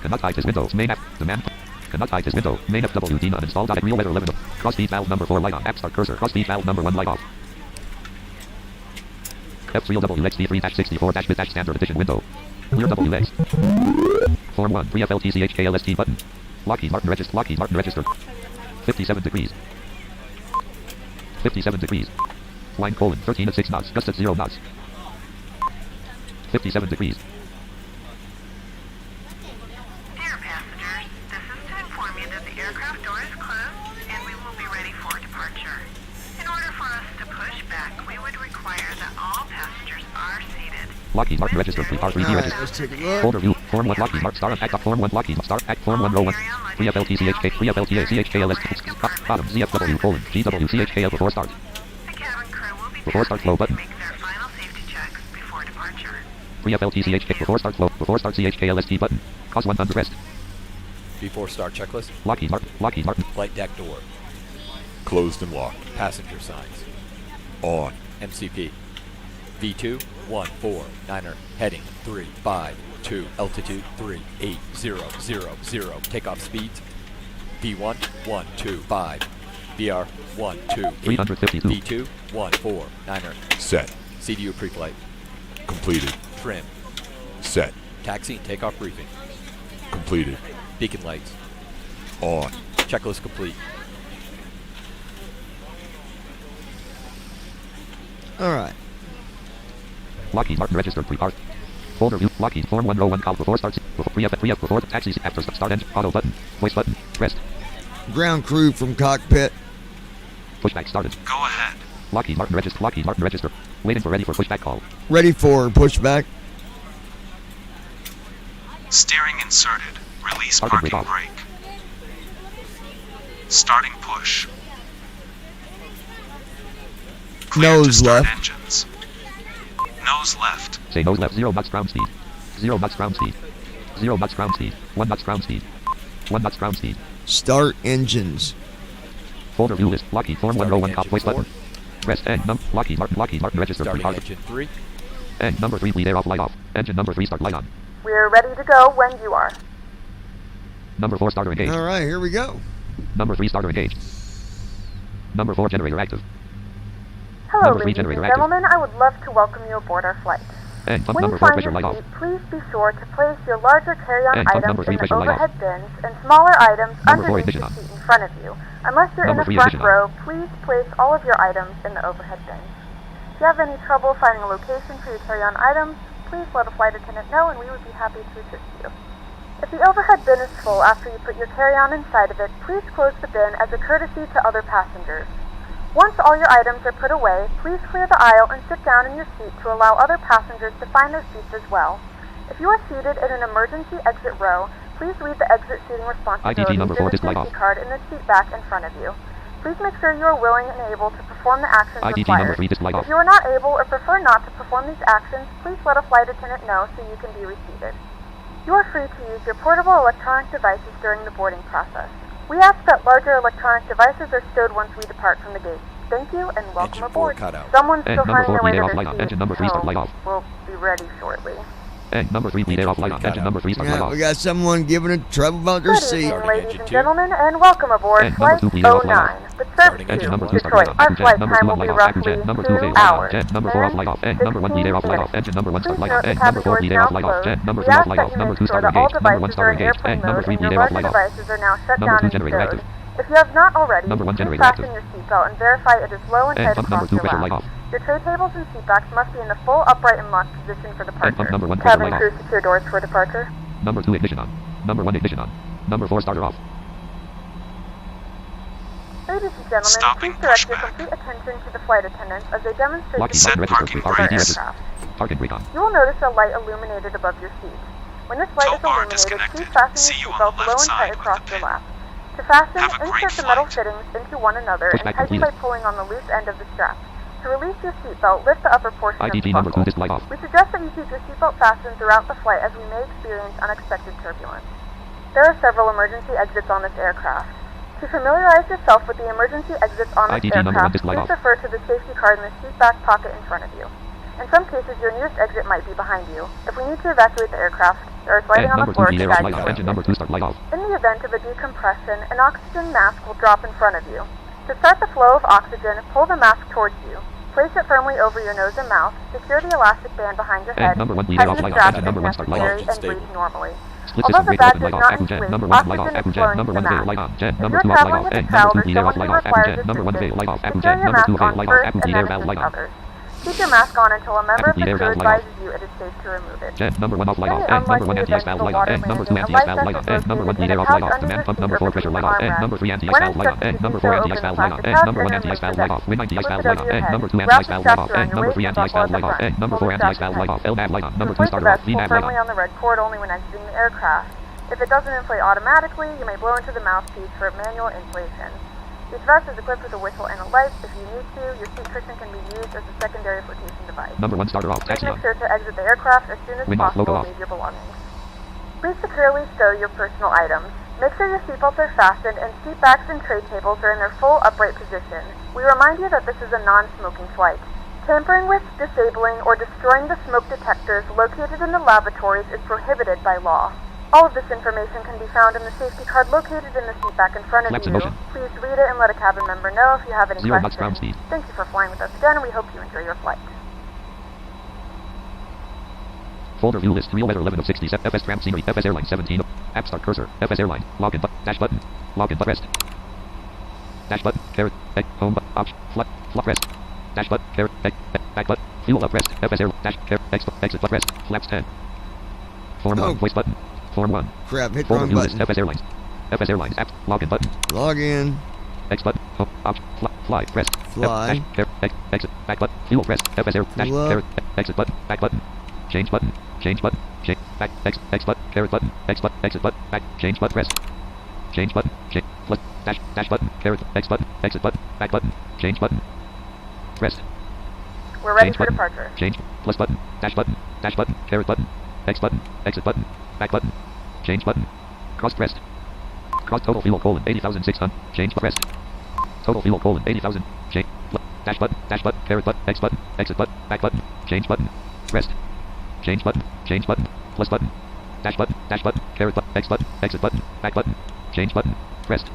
Cannot hide his windows. Main app. Demand. Cannot hide his window. Main FWD not installed. Real weather 11 of. Crossfeed valve number 4 light on. App start cursor. Crossfeed valve number 1 light off. F3WXT3-64- with standard edition window. Clear WX. Form 1 3FLTCHKLST button. Lockheed Martin registered. 57°. 57°. Line colon 13 at 6 knots. Gust at 0 knots. 57°. Dear passengers, this is to inform you that the aircraft door is closed and we will be ready for departure. In order for us to push back, we would require that all passengers are seated. Lockheed Martin registered. R3D Alright, registered. let's take a look. Folder view. Form 1 Lockheed Martin Star Act Form 1 Lockheed Star Act Form 1 row 1 3FLTCHK 3FLTA CHKLS bottom ZFW colon GWCHKL before start. The cabin crew will be Before start flow button. make their final safety checks before departure. 3FLTCHK before start flow before start CHKLST button. Cause 100 rest. Before start checklist. Lockheed Martin. Flight deck door. Closed and locked. Passenger signs. On. MCP. V2 149er. Heading 352. Altitude 3800. Takeoff speeds. V1 125. VR 1-2 352. V2 1-4 9er. Set. CDU pre-flight. Completed. Trim. Set. Taxi and takeoff briefing. Completed. Beacon lights. On. Checklist complete. All right. Lockheed Martin registered pre-park. Folder view. Lockheed Form 1 row 1 call before starts. Before pre-F before taxi after start engine. Auto button. Voice button. Pressed. Ground crew from cockpit. Pushback started. Go ahead. Lockheed Martin register. Lockheed Martin register. Waiting for ready for pushback call. Ready for pushback. Steering inserted. Release Parking parking brake brake. Starting push. Clear to Nose start left. engines. Nose left. Say nose left. 0 knots ground speed. 0 knots ground speed. 0 knots ground speed. 1 knots ground speed. 1 knots ground speed. Start engines. Folder view list. Lockheed Form 1 row 1 call. Starting Voice engine button. Press N. Lockheed Martin register Starting pre-park. engine 3. And number 3 bleed air off light off. Engine number 3 start light on. We're ready to go when you are. Number 4 starter engaged. All right, here we go. Number 3 starter engaged. Number 4 generator active. Hello, Number 3 ladies and generator active. gentlemen. I would love to welcome you aboard our flight. And pump When number you 4 find pressure your light off. seat, please be sure to place your larger carry-on And pump items number 3 in the pressure light off. overhead bins and smaller items Number 4 underneath the ignition on. seat in front of you. Unless you're Number in the 3 front ignition on. row, please place all of your items in the overhead bins. If you have any trouble finding a location for your carry-on items, please let a flight attendant know and we would be happy to assist you. If the overhead bin is full after you put your carry-on inside of it, please close the bin as a courtesy to other passengers. Once all your items are put away, please clear the aisle and sit down in your seat to allow other passengers to find their seats as well. If you are seated in an emergency exit row, please read the exit seating responsibilities IDT number 4 in the display safety off. card in the seat back in front of you. Please make sure you are willing and able to perform the actions IDT number required. 3 display off. If you are not able or prefer not to perform these actions, please let a flight attendant know so you can be reseated. You are free to use your portable electronic devices during the boarding process. We ask that larger electronic devices are stowed once we depart from the gate. Thank you and welcome Engine 4 aboard. cutout. Someone's And still number finding 4 their way bleed to air off their light on. seat, Engine number 3 start so light off. we'll be ready shortly. And number 3 bleed air off light on. Engine number 3 start light Yeah, off. we got someone giving a trouble about their Good seat. evening, Starting ladies engine and 2. gentlemen, and welcome aboard And Flight number 2 bleed air off light 09, off. but Starting service Engine to number 2 start Detroit. light off. Our flight Number time 2 will off be light off. roughly Jet number 2 2 available. hours. Jet number 4 off light off. And number 1 bleed air off light off. Engine number 1 start light off. And number 4 bleed air off light off. Jet number 3 off light off. Number 2 starter engaged. Number 1 starter engaged. And number 3 bleed air off light off. Devices are now shut Number down 2 and generator stowed. active. If you have not already, Number 1 please generator fasten active. your seatbelt and verify it is low and And tight pump across number 2 your pressure lap. light off. Your tray tables and seat backs must be in the full upright and locked position for departure. pump number 1 pressure Cabin light crew off. secure doors for departure. Number 2 ignition on. Number 1 ignition on. Number 4 starter off. Ladies and gentlemen, Stopping please direct your pushback. complete attention to the flight attendants as they demonstrate Lockheed the Martin register parking pre-park. brakes. aircraft. Parking brake on. You will notice a light illuminated above your seat. When this light Tow is bar illuminated, disconnected. please fasten See your you on the seatbelt left low and tight side with across the your pin. lap. To fasten, Have a great insert the metal flight. fittings into one another and Pushback tighten by completed. pulling on the loose end of the strap. To release your seatbelt, lift the upper portion of the IDT number 2 buckle. display off. We suggest that you keep your seatbelt fastened throughout the flight as we may experience unexpected turbulence. There are several emergency exits on this aircraft. To familiarize yourself with the emergency exits on this IDT number 1 aircraft, display please off. refer to the safety card in the seat back pocket in front of you. In some cases, your nearest exit might be behind you. If we need to evacuate the aircraft, there is lighting And on number the 2 floor to bleed air off guide light you. off. Engine number 2 start light off. In the event of a decompression, an oxygen mask will drop in front of you. To start the flow of oxygen, pull the mask towards you. Place it firmly over your nose and mouth, secure the elastic band behind your And head, number 1 bleed air tighten off the light off. straps Engine if number 1 start light necessary, off. and breathe normally. Split Although system the brake bag open does light not off. Jet inflate, number 1 light off. oxygen is Jet flowing number to 1 the veil mask. light on. Jet If number you're 2 off light traveling off. with a And child number or 2 bleed air off someone light who off. requires Jet number 1 veil light off. secure Jet your number 2 mask veil on light off. first and Bleed then air valve assist light on. others. Keep your mask on until a member of bleed the air crew valve light off. advises you it is safe to remove it. Jet number 1 off light In off. the And number 1 unlikely anti-ice event valve of light a off. water And number 2 landing, a anti-ice life valve light vest off. is And number 1 located bleed in air the off light pouch off. Demand under pump the number 4 seat pressure light between off. the And armrests. number 3 anti-ice When valve light off. instructed And to number do 4 so, anti-ice open the valve light off. plastic And pouch number 1 and anti-ice remove valve the light off. Wing anti-ice Slip valve it light over off. your And head. number 2 Wrap anti-ice the valve strap light off. around And your number waist 3 and anti-ice buckle at valve the light off. front. And number Pull 4 the strap anti-ice valve tight. light off. LNAV light on. Number 2 Inflate the starter off. vest will VNAV light firmly on. on the red cord only when exiting the aircraft. If it doesn't inflate automatically, you may blow into the mouthpiece for manual inflation. Each vest is equipped with a whistle and a light. If you need to, your seat cushion can be used as a secondary flotation device. Number 1 starter off. Please Taxi make on. sure to exit the aircraft as soon as Wind off, logo possible off. and leave your belongings. Please securely stow your personal items. Make sure your seatbelts are fastened and seat backs and tray tables are in their full upright position. We remind you that this is a non-smoking flight. Tampering with, disabling, or destroying the smoke detectors located in the lavatories is prohibited by law. All of this information can be found in the safety card located in the seat back in front of Flaps in you. motion. Please read it and let a cabin member know if you have any 0 knots ground questions. speed. Thank you for flying with us again, and we hope you enjoy your flight. Folder view list. Real weather 11 of 67. FS tram scenery. FS airline 17. App start cursor. FS airline. Login but dash button. Login but rest. Dash button. Carrot. Egg. Home but option. Flat. Flop rest. Dash button. Carrot. Egg. Back button. Fuel up rest. FS airline. Dash. Carrot. Exit but rest. Flaps 10. Form 1. Voice button. Form 1. Crap, hit Folder wrong view list. button. FS airlines. FS airlines. App. Login button. Log in. X button. Home. Option. Fly. Rest. Fly. Dash. Carrot. Egg. Exit. Back button. Fuel rest. FS air. Dash. Fuel up. Carrot. Exit button. Back button. Change button. Change button. Change. Back. X button. Carrot button. X button. Exit button. Back. Change button. Rest. Change button. Change. Plus. Dash button. Carrot. X button. Exit button. Back button. Change button. Rest. We're ready Change for button. departure. Change. Plus button. Dash button. Dash button. Carrot button. X button. Exit button. Back button. Change button. Cross rest. Cross total fuel colon 80,600. Change rest. Total fuel colon 80,000. Change. Dash button. Dash button. Carrot button. X button. Exit button. Back button. Change button. Rest. Change button. Change button. Plus button. Dash button. Dash button. Carrot button. X button. Exit button. Back button. Change button. Rest.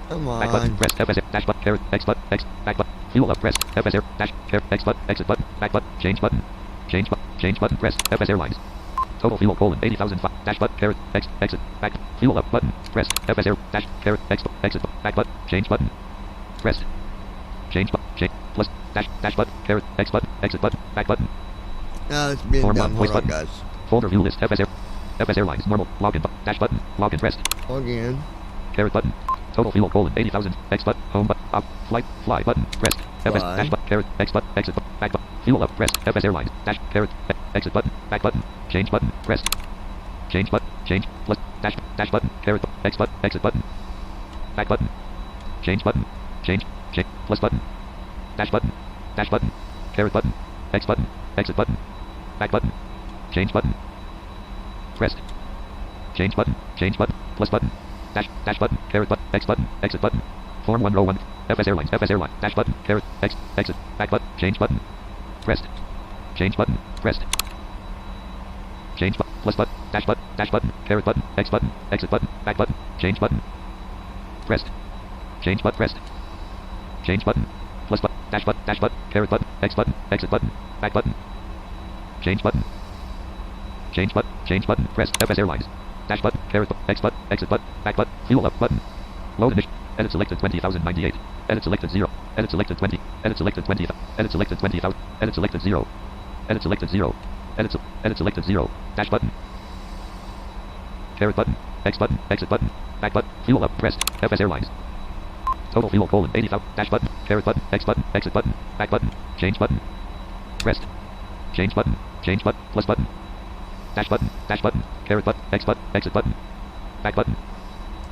Come Back button. on. Rest. FS. Dash button. Carrot. X button. X. Back button. Fuel up. Rest. FS air. Dash. Carrot. X button. Exit button. Back button. Change button. Change button. Change button. Rest. FS airlines. Total fuel colon 80,000. Dash button. Carrot. X. Exit. Back. Fuel up. Button. Rest. FS air. Dash. Carrot. X. Exit. Back button. Change button. Rest. Change button. Change. Plus. Dash button. Carrot. X button. Exit button. Back button. Now it's being Form dumb. 1. Hold Voice on, button. guys. Folder view list. FS air. FS airlines. Normal. Login. Dash button. Login. Rest. Log in. Carrot button. Total fuel colon 80,000. X button. Home button. Up. Fly button. Rest. FS. Fly. Dash button. Carrot. X button. Exit button. Back button. Fuel up. Rest. FS airlines. Dash. Carrot. Exit button. Back button. Change button. Rest. Change button. Change. Plus. Dash button. Carrot. X button. Exit button. Back button. Change button. Change. Change. Plus button. Dash button. Dash button. Carrot button. X button. Exit button. Back button. Change button. Rest. Change button. Change button. Plus button. Dash button. Carrot button. X button. Exit button. Form 1 row 1. FS airlines. FS airline. Dash button. Carrot. X. Exit. Back button. Change button. Rest. Change button. Rest. Change button. Plus button. Dash button. Dash button. Carrot button. X button. Exit button. Back button. Change button. Rest. Change button. Rest. Change button. Plus button. Dash button. Dash button. Carrot button. X button. Exit button. Back button. Change button. Change button. Change button. Rest. FS airlines. Dash button. Carrot button. X button. Exit button. Back button. Fuel up button. Load initial. Edit selected 20,098. Edit selected 0. Edit selected 20. Edit selected 20. Edit selected 20,000. Edit selected 0. Edit selected 0. Edit selected 0. Dash button. Carrot button. X button. Exit button. Back button. Fuel up. Rest. FS airlines. Total fuel colon 80,000. Dash button. Carrot button. X button. Exit button. Back button. Change button. Rest. Change button. Change button. Plus button. Dash button. Dash button. Carrot button. X button. Exit button. Back button.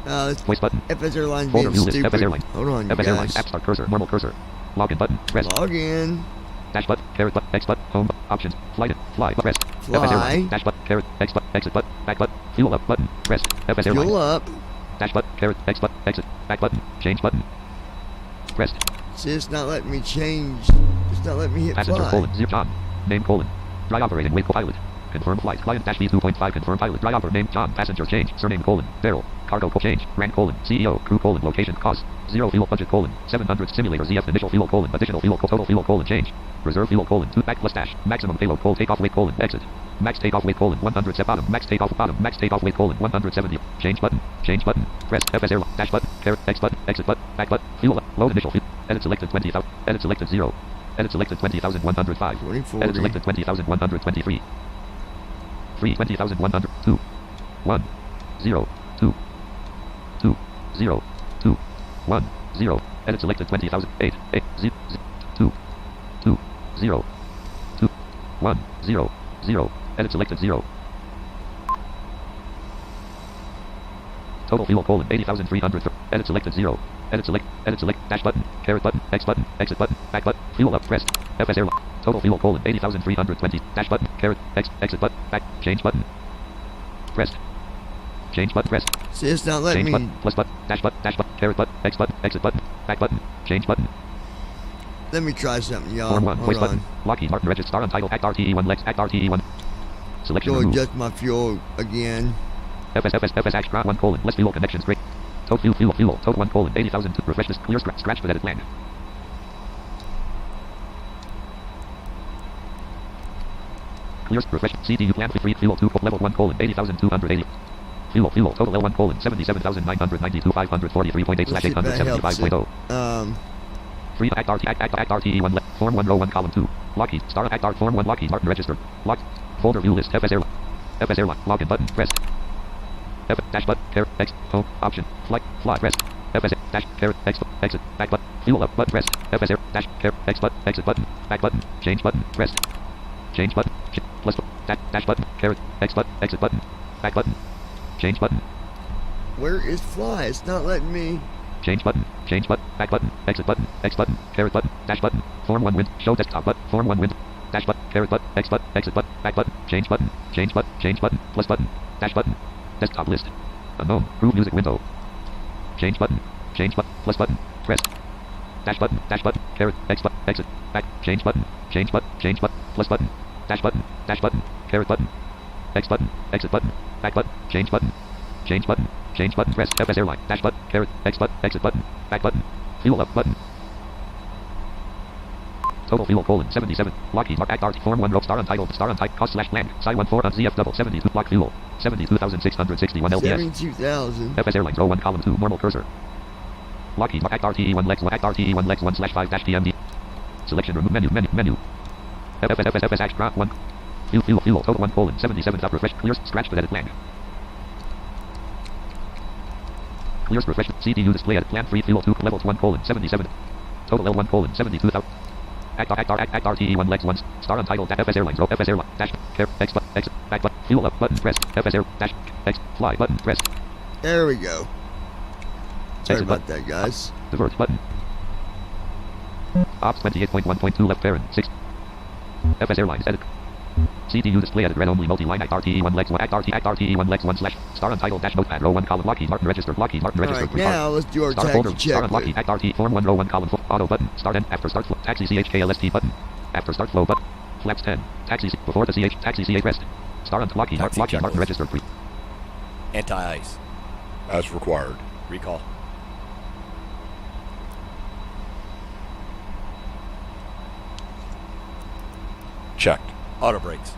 This Voice button. FS Airlines Folder being view list. FS stupid. airline. Hold on, you FS airline. guys. App start cursor. Normal cursor. Login button. Rest. Log in. Dash button. Carrot button. X button. Home button. Options. Fly. Fly. Rest. Fly. FS airline. Dash button. Carrot. X button. Exit button. Back button. Fuel up button. Rest. FS airline. Fuel up. Dash button. Carrot. X button. Exit. Back button. Change button. Rest. See, it's not letting me change. It's not letting me hit Passenger fly. colon. Zero John. Name colon. Dry operating with co-pilot. Confirm flight. Client dash B2.5. Confirm pilot. Dry operator name John. Passenger change. Surname colon. Barrel. Cargo change. Rank colon. CEO. Crew colon. Location cost. Zero fuel budget colon. 700 simulator ZF initial fuel colon. Additional fuel total fuel colon change. Reserve fuel colon. 2 back plus dash. Maximum payload pole takeoff weight colon. Exit. Max takeoff weight colon. 100 set bottom. Max takeoff bottom. Max takeoff weight colon. 170. Change button. Change button. Rest. FS airline. Dash button. Carrot. X button. Exit button. Back button. Fuel up. Load initial fuel. Edit selected 20,000. Edit selected 0. Edit selected 20,105. 2040. Edit selected 20,123. 20,100. 2. 1. 0. 2. 2. 0. 2. 1. 0. Edit selected 20,000. 8. 8. 0. 2. 2. 0. 2. 1. 0. 0. Edit selected 0. Total fuel colon 80,300. Edit selected 0. Edit select, dash button, carrot button, X button, exit button, back button, fuel up, rest, FS airline, total fuel colon 80,320, dash button, carrot, X, exit button, back, change button, rest, change button, rest, See, it's not letting change me. button, plus button, dash button, carrot button, X button, exit button, back button, change button, Let me try something, y'all. form 1, Hold voice on. button, Lockheed Martin register untitled Act RTE1 Lex, Act RTE1, selection Go removed, adjust my fuel again. FS Ashcra 1 colon, less fuel connections, great. Tote fuel, tote 1 colon, 80,000, refresh this, clear scratch but edit land. Clear, refresh, CTU plan free fuel 2, level 1 colon, 80,280. Fuel, total L1 colon, 77,992, 543.8 slash Let's see if that helps 875.0. it. Free act RTE 1 form 1 row 1 column 2. Lockheed, star act art form 1 Lockheed Martin registered. Lock, folder view list, FS airline, login button, press. F dash button, care, X, home, option, fly, press. FS dash, care, X, exit, back button, fuel up button, press. FS air, dash, care, X button, exit button, back button, change button, press. Change button, plus, dash button, care, X button, exit button, back button, change button. Where is fly? It's not letting me. Change button, back button, exit button, X button, caret button, dash button, form 1 wind, show desktop button, form 1 wind, dash button, caret button, X button, exit button, back button, change button, plus button, dash button, desktop list, unknown, prove music window, change button, plus button, press, dash button, caret, X button, exit, back, change button, plus button, dash button, caret button, X button, exit button, back button, change button, press, FS airline, dash button, caret, X button, exit button, back button, fuel up button. Total fuel colon, 77, Lockheed Mark act art, form 1 row, star untitled, cost slash land, Psi 1 4 on ZF double, 72, block fuel, 72,661 LPS. 72,000. FS airlines, row 1 column 2, normal cursor. Lockheed Mark act RTE 1 lex 1, act RTE 1 lex 1 slash 5 dash TMD. Selection remove menu. FS act drop 1. Fuel, total 1 colon, 77, top refresh, clears, scratch but edit land. Clears refresh, CTU display edit plan free fuel 2, levels 1 colon, 77. Total L1 colon, 72,000. Act RTE 1 legs 1, star untitled, FS airlines, row, FS airline, dash, care, X button, exit, back button, fuel up button, press, FS air, dash, X, fly button, press. There we go. Sorry Exit about button. that, guys. Divert button. Ops 28.1.2 left parent, 6. FS airlines, edit. CTU display edit read only multi-line act RTE 1 legs 1 act RTE 1 legs 1 slash star untitled dash notepad row 1 column Lockheed Martin registered Alright, now let's do our star taxi folder star check. Lockheed act RTE form 1 row 1 column 4 auto button start end after start flow taxi CHKLST button after start flow button flaps 10 taxi before the CH taxi CH rest star on Lockheed Martin registered free Anti-ice. As required. Recall. Checked. Auto brakes.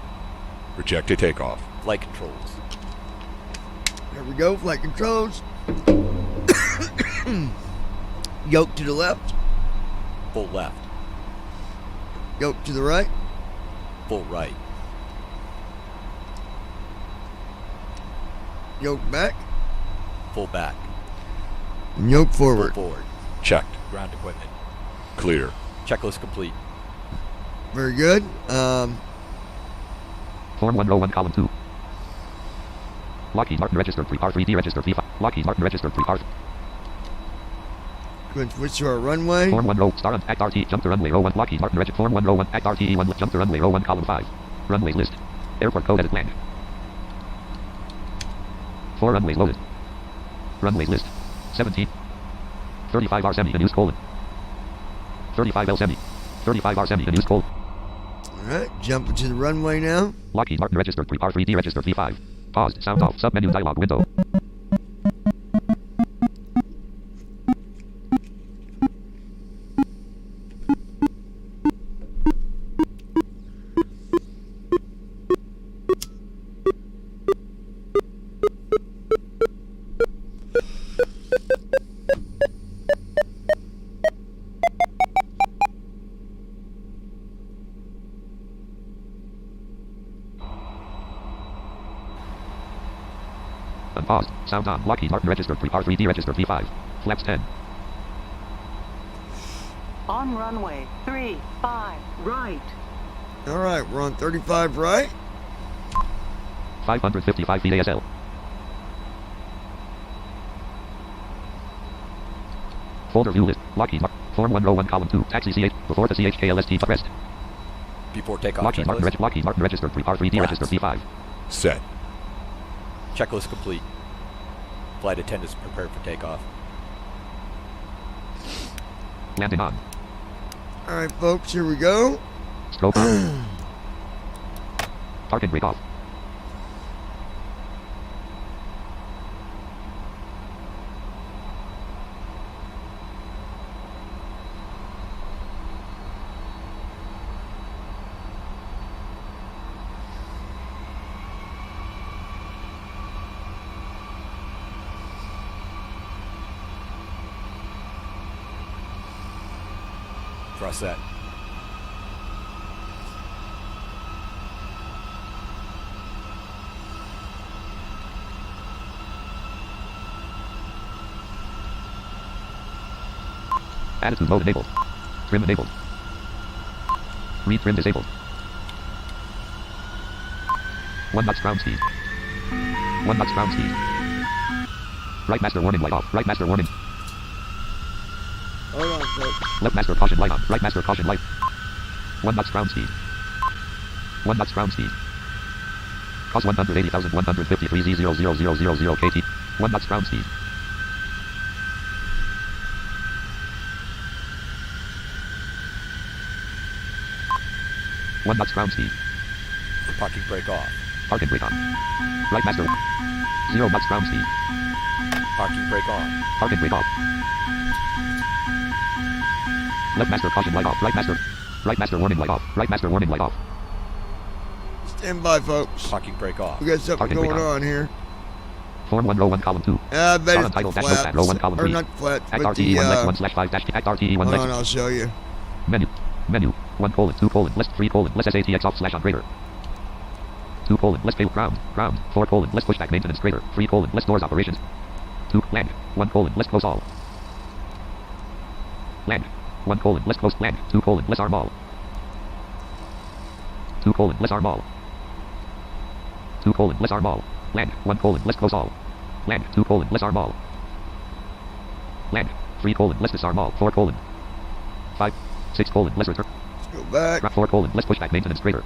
Rejected takeoff. Flight controls. There we go, flight controls. Yoke to the left, Full left. yoke to the right, Full right. yoke back, Full back. and yoke Full forward. forward. Checked. Ground equipment. Clear. Checklist complete. Very good. form 1 row 1 column 2 Lockheed Martin registered free R3D registered V5 Lockheed Martin registered free R Going to switch to our runway. form 1 row star on act RT jump to runway row 1 Lockheed Martin registered form 1 row 1 act RTE 1 jump to runway row 1 column 5 runway list airport code edit land 4 runways loaded runways list 17 35 R semi unused colon 35 L semi 35 R semi unused colon Alright, jumping to the runway now. Lockheed Martin registered free R3D registered V5 paused sound off submenu dialog window Unpaused. Sound on. Lockheed Martin registered free R3D registered V5. Flaps 10. On runway 35 right. Alright, we're on 35 right. 555 feet ASL. Folder view list. Lockheed Martin. Form 1 row 1 column 2. Taxi CH. Before the CHKLST rest. Before takeoff. Lockheed Martin, checklist. Lockheed Martin registered free R3D registered V5. Set. Checklist complete. Flight attendants prepared for takeoff. Landing on. Alright, folks, here we go. Scope on. Parking brake off. Thrust set. Attitude mode enabled. Trim enabled. Read trim disabled. 1 knots ground speed. 1 knots ground speed. Right master warning light off. Right master warning. Hold on, folks. Left master caution light on. Right master caution light. 1 knots ground speed. 1 knots ground speed. Cause 180,153 Z00000 KT. 1 knots ground speed. One knots ground speed. Parking brake off. Parking brake on. Right master. 0 knots ground speed. Parking brake on. Parking brake off. Left master caution light off. Right master warning light off. Right master warning light off. Stand by, folks. Parking brake off. We got something Parking going brake on. on here. Form 1 row 1 column 2. I bet Star it's untitled dash no flaps. flat row 1 column Or 3. not flat, Act but RTE 1 the, lex 1 slash 5 dash act RTE 1 hold lex. on, I'll show you. Menu. Menu. 1 colon 2 colon list 3 colon list SATX off slash on grader. 2 colon list payload ground. 4 colon list pushback maintenance grader. 3 colon list doors operations. 2 land. 1 colon list close all. Land. 1 colon list close land. 2 colon list arm all. 2 colon list arm all. 2 colon list arm all. Land. 1 colon list close all. Land. 2 colon list arm all. Land. 3 colon list disarm all. 4 colon 5 6 colon list return. Let's go back. Drop 4 colon list pushback maintenance grader.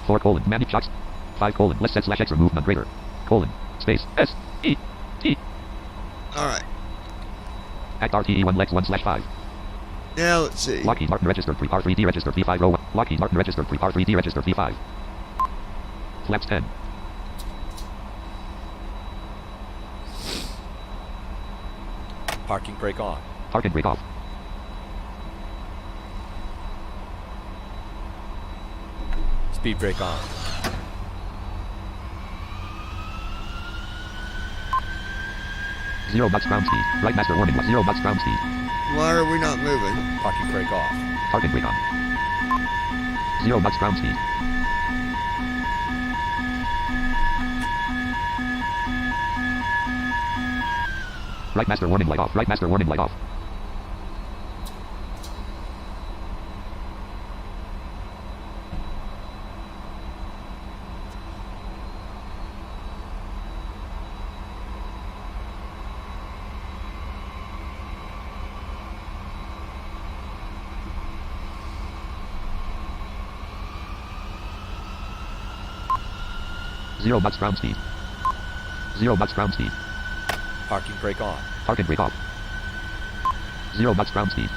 4 colon manage shots. 5 colon list set slash X remove non grader. Colon space S E T. Alright. Act RTE 1 lex 1 slash 5. Now let's see. Lockheed Martin registered 3 R3 D registered V5 row 1. Lockheed Martin registered 3 R3 D registered V5. Flaps 10. Parking brake on. Parking brake off. Speed brake on. Zero knots ground speed. Right master warning. 0 knots ground speed. Why are we not moving? Parking brake off. Parking brake on. 0 knots ground speed. Right master warning light off. Right master warning light off. Zero knots ground speed. 0 knots ground speed. Parking brake on. Parking brake off. 0 knots ground speed.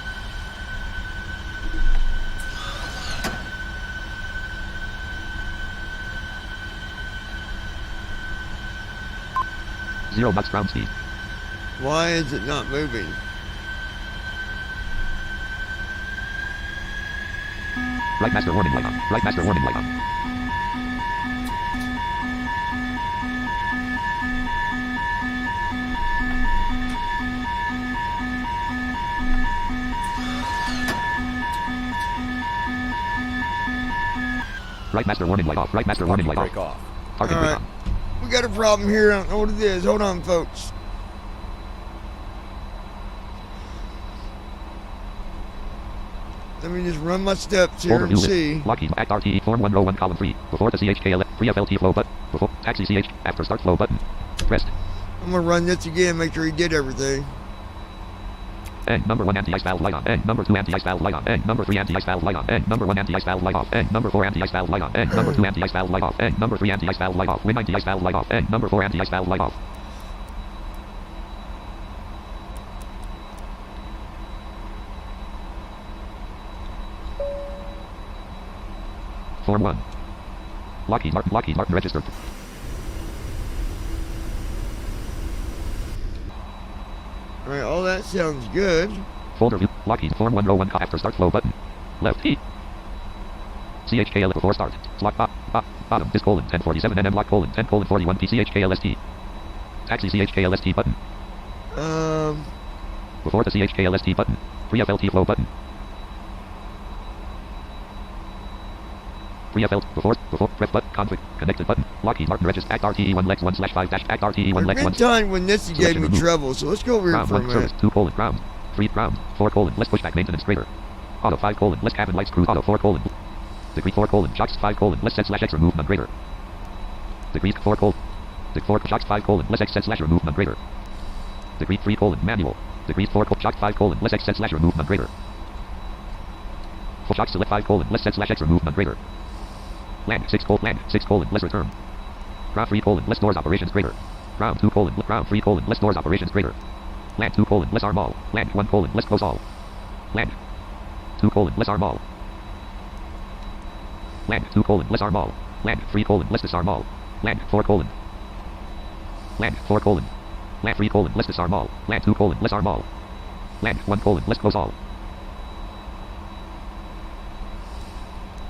Zero knots ground speed. Why is it not moving? Right master warning light on. Right master warning light on. Right master warning light off. Right master warning light Brake off. off. Parking brake Alright. on. We got a problem here. I don't know what it is. Hold on, folks. Let me just run my steps here Folder and view list. see. Lockheed Act RTE Form 1 row 1 column 3. Before the CHKL free FLT flow button. Before taxi CH after start flow button. Pressed. I'm gonna run this again, make sure he did everything. End number 1 anti-ice valve light on. End number 2 anti-ice valve light on. End number 3 anti-ice valve light on. End number 1 anti-ice valve light off. End number 4 anti-ice valve light on. End number 2 anti-ice valve light off. End number 3 anti-ice valve light off. Win anti-ice valve light off. End number 4 anti-ice valve light off. Form 1. Lockheed Martin registered. Alright, all that sounds good. Folder view. Lockheed Form 1 row 1 after start flow button. Left E. CHKL before start. Slot bottom. This colon 1047 NM lock colon 10 colon 41 P CHKLST. Taxi CHKLST button. Before the CHKLST button. Free FLT flow button. Free FL. Before. Prep button. Config. Connected button. Lockheed Martin register. Act RTE1 Lex 1/5 dash Act RTE1 There's Lex been 1. time when this gave Selection me removed. trouble, so let's go over here Ground for a 1 minute. service. 2 ground. 3 ground. 4 less pushback maintenance grader. Auto 5 less cabin lights crew. Auto 4 Degree 4 shocks 5 less set slash X remove non grader. Degree 4 Degree 4 shocks 5 less X set slash remove non grader. Degree 3 manual. Degree 4 shock 5 less X set slash remove non grader. Full shock select 5 less set slash X remove non grader. Land 6 less return. Ground 3 less doors operations grader. Ground 2 ground 3 less doors operations grader. Land 2 less arm all. Land 1 less close all. Land 2 less arm all. Land 2 less arm all. Land 3 less disarm all. Land 4 Land 4 Land 3 less disarm all. Land 2 less arm all. Land 1 less close all.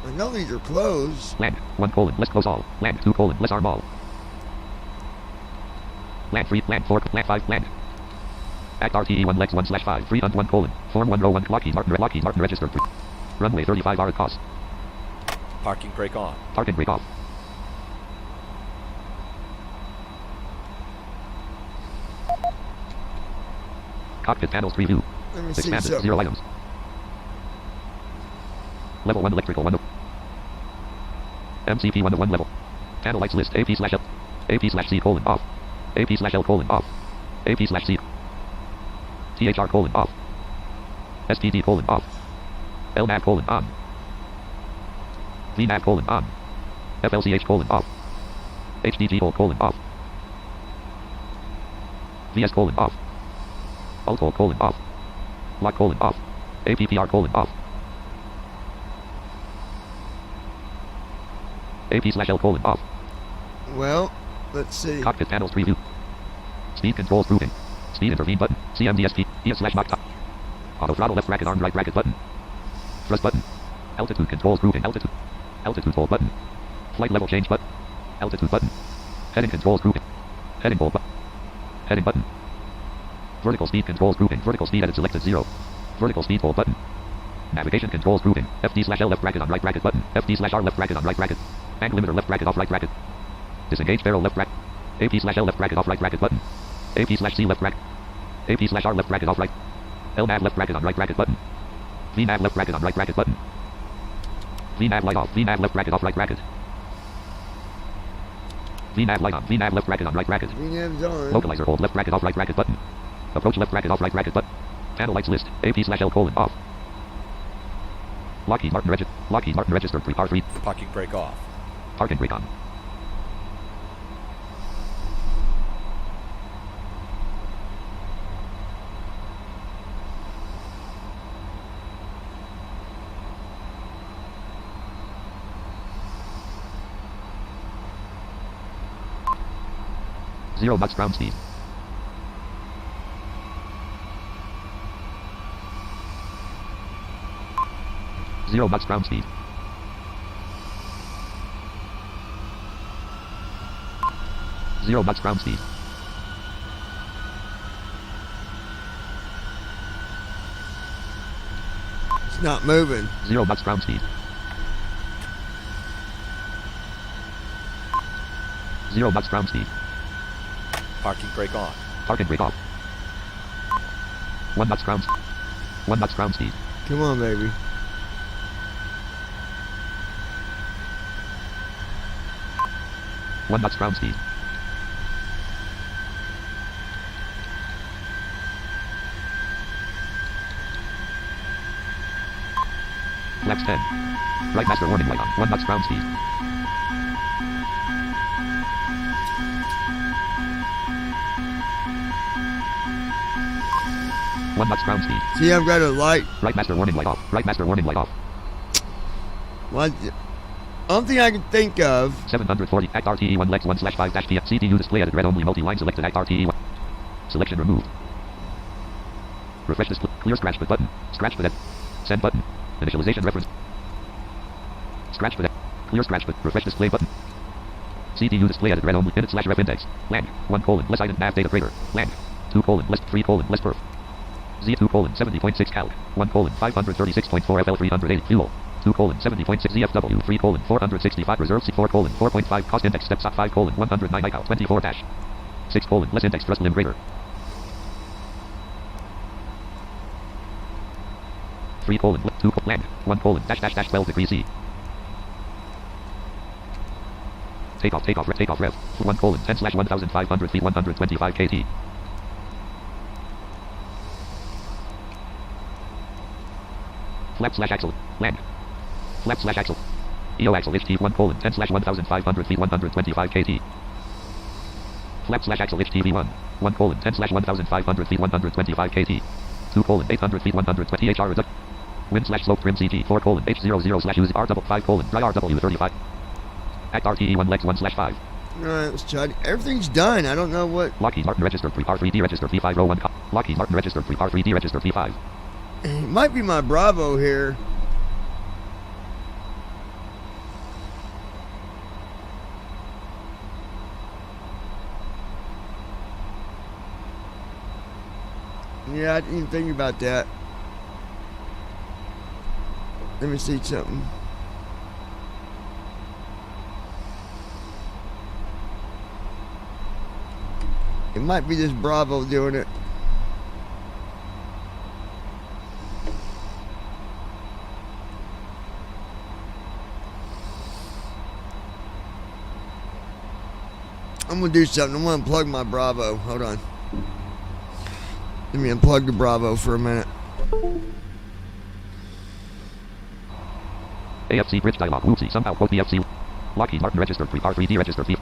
I know these are closed. Land 1 less close all. Land 2 less arm all. Land 3 Land 4 Land 5 Land. Act RTE1 Lex 1/5 3 1 Form 1 row 1 Lockheed Martin registered 3. Runway 35 hour cost. Parking brake on. Parking brake off. Cockpit panels preview. Let me see Expanded. something. 0 items. Level 1 electrical 1. MCP 101 level. Panel lights list AP/L. AP/C off. AP/L off. AP/C. THR off. STD off. LNAV on. VNAV on. FLCH off. HDG off. VS off. Alt off. Lock off. APPR off. AP/L off. Well, let's see. Cockpit panels preview. Speed controls proving. Speed intervene button. CMDSP. ES/knock top. Auto throttle left bracket arm right bracket button. Thrust button. Altitude controls proving. Altitude. Altitude hold button. Flight level change button. Altitude button. Heading controls proving. Heading hold button. Heading button. Vertical speed controls proving. Vertical speed edit selected 0. Vertical speed hold button. Navigation controls proving. FD/L left bracket on right bracket button. FD/R left bracket on right bracket. Bank limiter left bracket off right bracket. Disengage barrel left bracket. AP/L left bracket off right bracket button. AP/C left bracket. AP/R left bracket off right. LNAV left bracket on right bracket button. VNAV left bracket on right bracket button. VNAV light off. VNAV left bracket off right bracket. VNAV light on. VNAV left bracket on right bracket. VNAV's on. Localizer hold left bracket off right bracket button. Approach left bracket off right bracket button. Panel lights list. AP/L off. Lockheed Martin registered 3 par 3. Parking brake off. Parking brake on. Zero knots ground speed. Zero knots ground speed. Zero knots ground speed. It's not moving. 0 knots ground speed. 0 knots ground speed. Parking brake on. Parking brake off. 1 knots ground. 1 knots ground speed. Come on, baby. One knots ground speed. Flaps 10. Right master warning light on. 1 knots ground speed. One knots ground speed. See, I've got a light. Right master warning light off. Right master warning light off. What? Only thing I can think of. 740 Act RTE1 Lex 1/5-P. CPU display edit red only multi-line selected Act RTE1. Selection removed. Refresh display. Clear scratch put button. Scratch put. Send button. Initialization reference. Scratch put. Clear scratch put. Refresh display button. CPU display edit red only minute/ref index. Land 1: less item nav data freighter. Land 2: less 3: less perf. Z2: 70.6 calc. 1: 536.4 FL 380 fuel. 2:70.6 ZFW 3:465 reserves 4:4.5 cost index steps up 5:109 ICAO 24 dash 6: less index thrust limb greater 3: 2 land 1: dash 12 degrees C takeoff rev 1:10/1500 feet 125 kt flap/axle land flap/axle EO axle HT 1:10/1500 feet 125 kt flap/axle HTV1 1:10/1500 feet 125 kt 2:800 feet 120 HR reduct wind/slope trim CG 4:800/use R double 5: dry RW 35 act RTE1 legs 1/5 Alright, let's try. Everything's done. I don't know what. Lockheed Martin registered 3R3D registered P5 row 1 Lockheed Martin registered 3R3D registered P5 It might be my Bravo here. Yeah, I didn't even think about that. Let me see something. It might be this Bravo doing it. I'm gonna do something. I'm gonna unplug my Bravo. Hold on. Let me unplug the Bravo for a minute. AFC bridge dialog whoopsie somehow quote BFC Lockheed Martin registered 3R3D registered P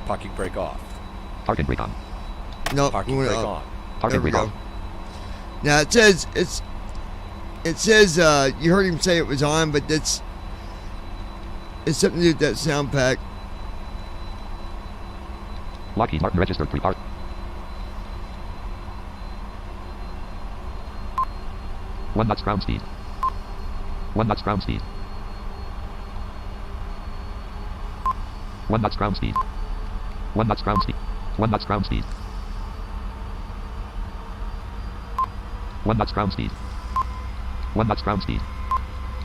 Parking brake off. parking brake on Nope. Parking brake on. parking There we brake go. off Now it says you heard him say it was on, but it's something to do with that sound pack. Lockheed Martin registered 3R 1 knots ground speed 1 knots ground speed 1 knots ground speed 1 knots ground speed 1 knots ground speed 1 knots ground speed 1 knots ground speed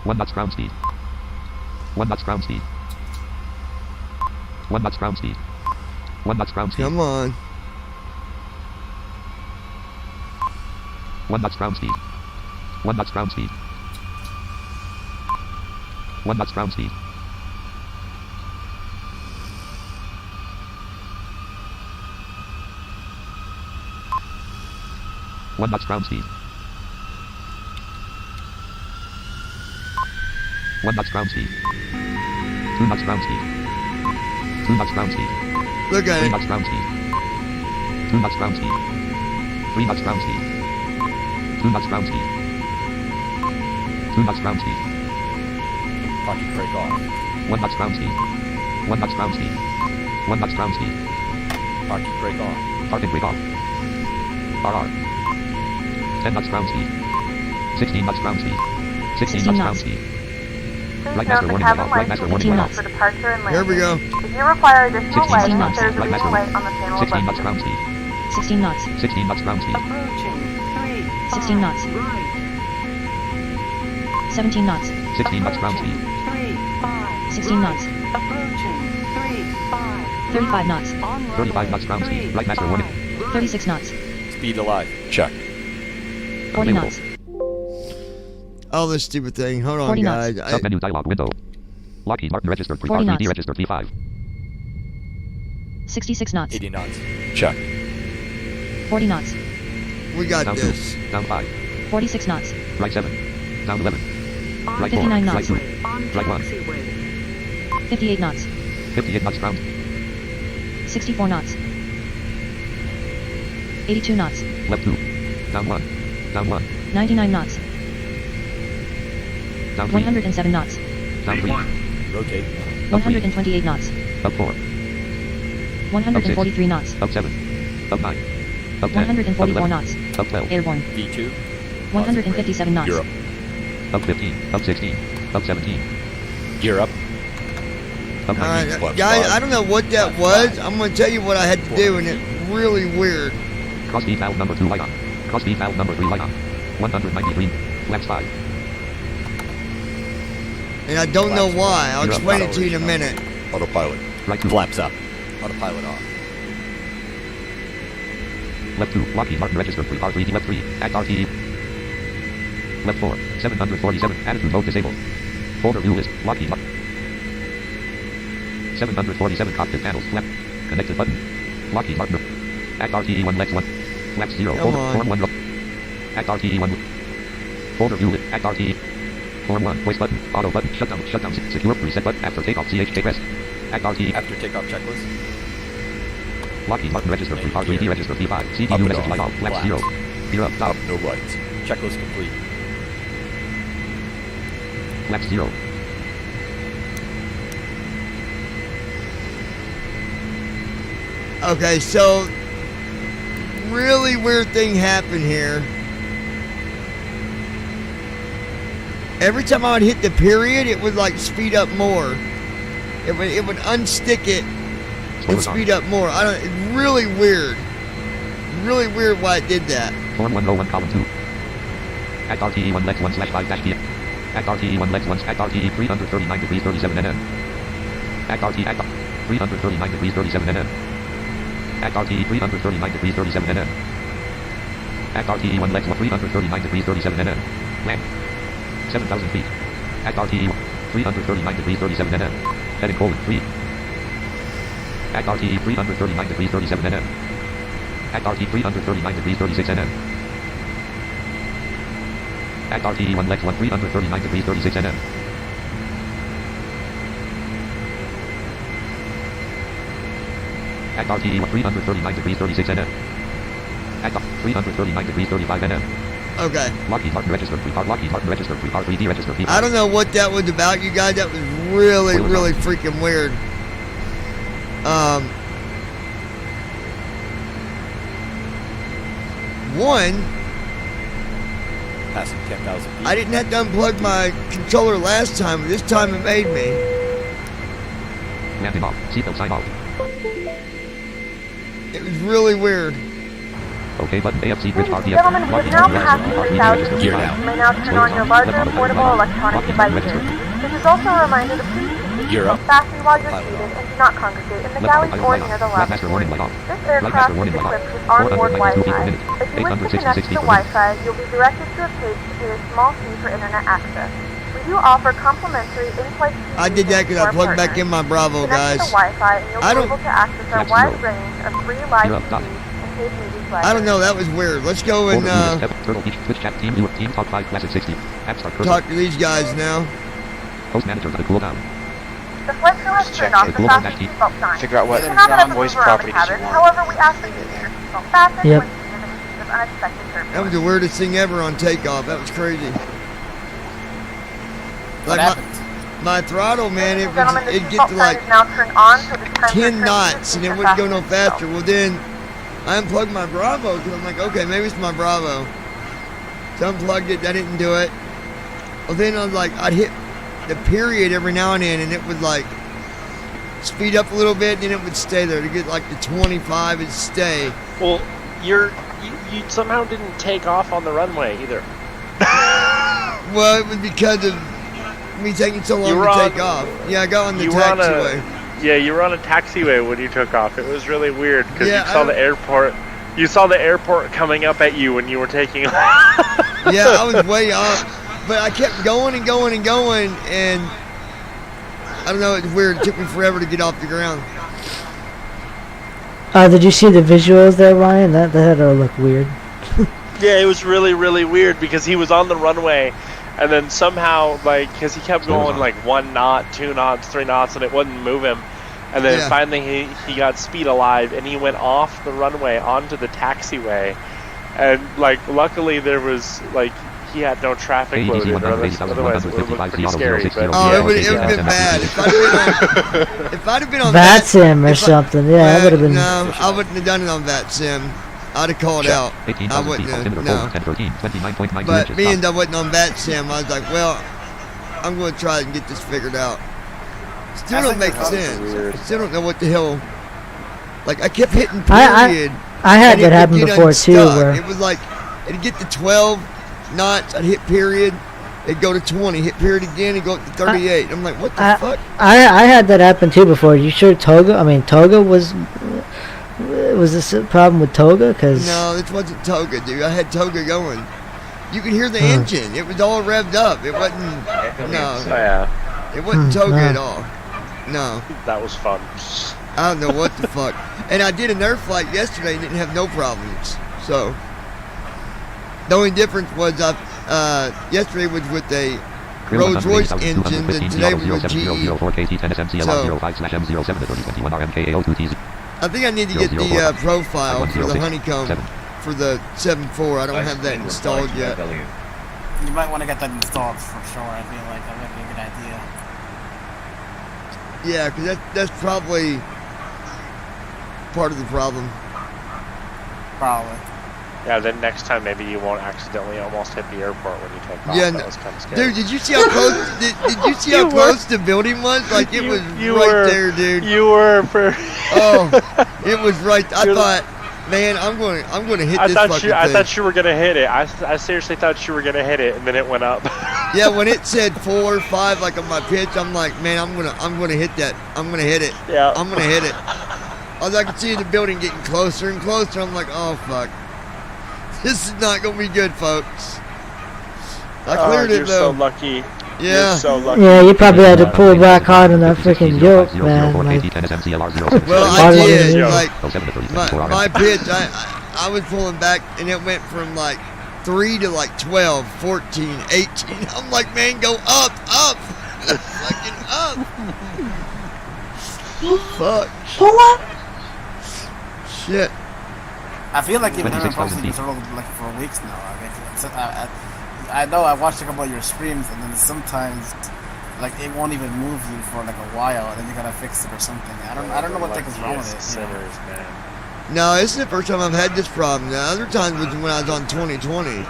1 knots ground speed 1 knots ground speed 1 knots ground speed 1 knots ground speed Come on. 1 knots ground speed 1 knots ground speed 1 knots ground speed 1 knots ground speed 1 knots ground speed 2 knots ground speed 2 knots ground speed Look at 3 it. knots ground speed 2 knots ground speed 3 knots ground speed 2 knots ground speed 2 knots ground speed Parking brake off. 1 knots ground speed 1 knots ground speed 1 knots ground speed Parking brake on. parking brake off RR 10 knots ground speed 16 knots ground speed 16 knots ground speed Please Right note master the warning cabin light lights master will warning be light on for departure and Here we landing. go. If you require additional 16 lighting, knots. there is a Light reading master light on the panel 16 above knots you. ground speed 16 knots. 16 knots ground speed Approaching. 3. 16 knots. Right. 17 knots. 16 knots ground speed 3. 5. 16 knots. Approaching. 3. 5. 35 knots. On 35 knots ground speed right master warning 36 knots. Speed alive. Check. 40 knots. Oh, this stupid thing. Hold on, 40 knots. guys. submenu dialog window Lockheed Martin registered 40 knots. 3R3D registered P5 66 knots. 80 knots. Check. 40 knots. We got down this. 2 down 5 46 knots. right 7 down 11 On right 4 59 right knots. 2 On right 1 taxiway. 58 knots. 58 knots ground 64 knots. 82 knots. left 2 down 1 down 1 99 knots. down 3 107 knots. down 3 Rotate. up 3 128 knots. up 4 143 knots. up 7 up 9 up 10 144 up 11 knots. up 12 Airborne. V2. 157 knots. Gear up. up 15 up 16 up 17 Gear up. up 19 Alright, Left guys, five. I don't know what that was. I'm going to tell you what I had to do, and it's really weird. cross speed valve number 2 light on cross speed valve number 3 light on 193 Flaps 5. And I don't know why. I'll You're up. explain it to you in a minute. Autopilot. Right 2. Flaps up. Autopilot off. Left 2. Lockheed Martin registered 3. R3D left 3. Act RTE. Left 4. 747. Attitude mode disabled. Folder view list. Lockheed Martin. 747 cockpit panels. Flap. Connected button. Lockheed Martin. Act RTE 1 Lex 1. Flaps 0. Come Folder. on. Form 1. Act RTE 1. Folder view list. Act RTE. Form 1. Voice button. Auto button. Shutdown. Shutdown. Secure. Reset button. After takeoff. CHK rest. Act RTE. After takeoff checklist. Lockheed Martin register 3. R3D register 5. Up CPU and message off. light off. Flaps Flaps. 0. Gear up. Up, Stop. no lights. Checklist complete. Flaps 0. Okay, so really weird thing happened here. Every time I would hit the period, it would like speed up more. It would unstick it and speed up more. I don't. It's really weird. Really weird why it did that. Form 101 column 2. Act RTE 1 Lex 1 slash 5 dash P. Act RTE 1 Lex 1. Act RTE 339 degrees 37 NM. Act RTE 339 degrees 37 NM. Act RTE 339 degrees 37 NM. Act RTE 1 Lex 1 339 degrees 37 NM. Land. 7,000 feet. Act RTE 339 degrees 37 NM. Heading colon 3. Act RTE 339 degrees 37 NM. Act RTE 339 degrees 36 NM. Act RTE 1 Lex 1 339 degrees 36 NM. Act RTE 1 339 degrees 36 NM. Act 339 degrees 35 NM. Okay. Lockheed Martin registered 3. Lockheed Martin registered 3. R3D registered 3. I don't know what that was about, you guys. That was really, really freaking weird. One, Passing 10,000 feet. I didn't have to unplug my controller last time, but this time it made me. Landing off. Seatbelt sign off. It was really weird. OK button. AFC bridge RPF. Gentlemen, we have Lockheed now Martin passed registered the 3. 1,000 R3D feet. registered You 3. may now turn on your larger portable electronic devices. This is also a reminder to please keep Gear your up. seatbelt fastened while you're Pilot seated off. and do not congregate in the Left galleys pilot or light near off. the Right master warning lavatory. light off. This Right aircraft master is warning light off. equipped with onboard 492 feet per Wi-Fi. minute. If you wish to 866 connect to feet the per minute. Wi-Fi, you'll be directed to a page to pay a small fee for internet access. We do offer complimentary in-flight TV I did that because I for plugged back partners. in my Bravo, Connect guys. to the Wi-Fi and you'll I be don't- able to access our Flaps wide 0. range of free live Gear up. Stop. TVs and paid movies I don't know. That was weird. Let's go and Folder view list. Turtle Beach. Twitch chat. Team viewer. Team talk 5 classic 60. App start cursor. talk to these guys now. Host manager got to cool down. The flight crew has turned off the Cool fasten down. seatbelt sign. Figure out what You cannot have non-voice maneuver around the properties you cabin. want. However, we ask that you keep your seatbelt fastened Yep. when seated in case of unexpected turbulence. That was the weirdest thing ever on takeoff. That was crazy. Like my throttle, man, Ladies and gentlemen, the it'd get seatbelt to sign like is now turned on, so it is time for 10 turn knots to and it your wouldn't go no fasten faster. seatbelt. Well, then I unplugged my Bravo because I'm like, okay, maybe it's my Bravo. So I unplugged it. That didn't do it. Well, then I was like, I'd hit the period every now and then, and it would like speed up a little bit, and then it would stay there to get like the 25 and stay. Well, you somehow didn't take off on the runway either. Well, it was because of me taking so long You to were take on- off. Yeah, I got on the you were on taxiway. Yeah, you were on a taxiway when you took off. It was really weird because Yeah, you saw I the airport. You saw the airport coming up at you when you were taking off. Yeah, I was way off, but I kept going and going and going, and I don't know, it's weird. It took me forever to get off the ground. Did you see the visuals there, Ryan? That had to look weird. Yeah, it was really, really weird because he was on the runway, and then somehow, like, because he kept going like 1 knot, 2 knots, 3 knots, and it wouldn't move him. And then Yeah. finally he got speed alive, and he went off the runway onto the taxiway. And, like, luckily there was, like, he had no traffic AEDC loaded, or 180,000 otherwise it would have looked pretty scary. But Oh, it would have been bad. If I'd have been on VATSIM or something. Yeah, that would have been. No, I wouldn't have done it on VATSIM. I'd have called out. I 18,000 wouldn't feet. have. Altimeter No. forward 1013. 29.92 But inches. being Stop. that I wasn't on VATSIM, I was like, well, I'm going to try and get this figured out. Still don't make sense. Still don't know what the hell. Like, I kept hitting period. I had and that it happen would get before too, unstuck. where It was like, it'd get to 12, knots, I'd hit period, it'd go to 20, hit period again, it'd go up to 38. I'm like, what the fuck? I had that happen too before. You sure Toga was this a problem with Toga? Cause No, this wasn't Toga, dude. I had Toga going. You could hear the engine. It was all revved up. It wasn't. No. Oh, yeah. It wasn't Toga at all. No. That was fun. I don't know what the fuck. And I did an air flight yesterday and didn't have no problems. So the only difference was yesterday was with a Rolls Royce engine, and today was with GE. So I think I need to get the profile for the honeycomb for the 7.4. I don't have that installed yet. You might want to get that installed for sure. I feel like that would be a good idea. Yeah, because that's probably part of the problem. Probably. Yeah, then next time maybe you won't accidentally almost hit the airport when you take off. Yeah, That was kind of scary. dude, did you see how close? Did you see how close the building was? Like it was right there, dude. You were for. Oh, it was right. I thought, man, I'm going to hit this fucking thing. I thought you were gonna hit it. I seriously thought you were gonna hit it, and then it went up. Yeah, when it said 4 or 5, like on my pitch, I'm like, man, I'm gonna hit that. I'm gonna hit it. Yeah. I'm gonna hit it. As I could see the building getting closer and closer, I'm like, oh fuck, this is not gonna be good, folks. I cleared it you're though. so lucky. Yeah. You're so lucky. yeah, you probably had to pull back hard on that freaking yoke, man. Like, Well, I harder than did. it is. Like my pitch, I was pulling back, and it went from like 3 to like 12, 14, 18. I'm like, man, go up, fucking up. Fuck. Pull up. Shit. I feel like you've been posting this role like for weeks now. I mean, I know I watched a couple of your streams, and then sometimes like it won't even move you for like a while, and then you gotta fix it or something. I don't know what the heck is wrong with it. Sinners, man. No, this is the first time I've had this problem. The other time was when I was on 2020.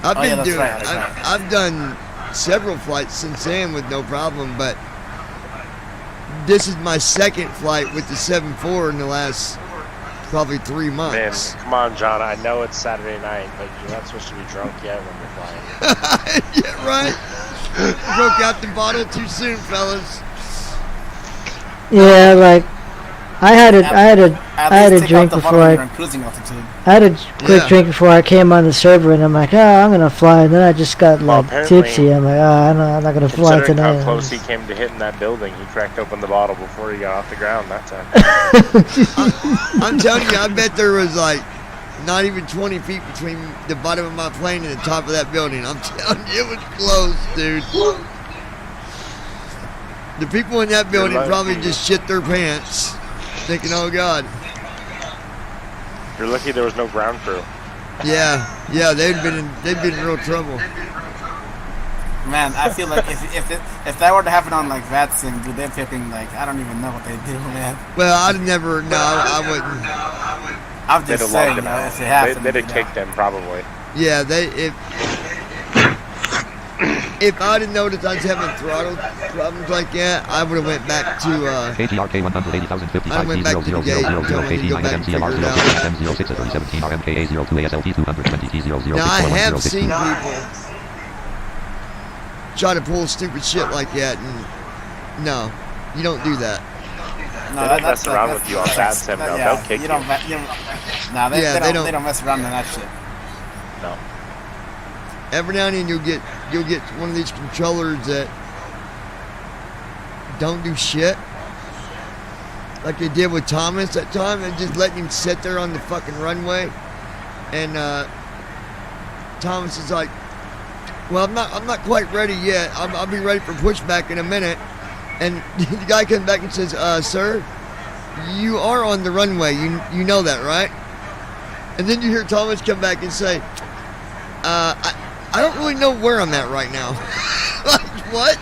I've done several flights since then with no problem, but this is my second flight with the 7.4 in the last probably 3 months. Man, come on, John. I know it's Saturday night, but you're not supposed to be drunk yet when you're flying. Yeah, right. Broke out the bottle too soon, fellas. yeah, like I had a drink before I had a quick drink before I came on the server, and I'm like, oh, I'm gonna fly, and then I just got like tipsy. I'm like, oh, I'm not gonna fly Considering tonight. how close he came to hitting that building, he cracked open the bottle before he got off the ground that time. I'm telling you, I bet there was like not even 20 feet between the bottom of my plane and the top of that building. I'm telling you, it was close, dude. The people in that building probably just shit their pants, thinking, oh God. You're lucky there was no ground crew. Yeah, they'd been in real trouble. Man, I feel like if that were to happen on like VATSIM, dude, they're flipping like I don't even know what they do, man. Well, I wouldn't. I'm just saying, if it happened, they'd have kicked them probably. Yeah, if I'd have noticed I was having throttle problems like that, I would have went back to KTRK 180,055 I went back to the gate and told me to go back and figure it out. Now I have seen people try to pull stupid shit like that, and no, you don't do that. No, they don't mess around with you on VATSIM, no. They'll kick you. They don't mess around in that shit. No. Every now and then you'll get one of these controllers that don't do shit, like they did with Thomas that time, and just letting him sit there on the fucking runway, and Thomas is like, well, I'm not quite ready yet. I'll be ready for pushback in a minute. And the guy comes back and says, sir, you are on the runway. You know that, right? And then you hear Thomas come back and say, I don't really know where I'm at right now. Like, what?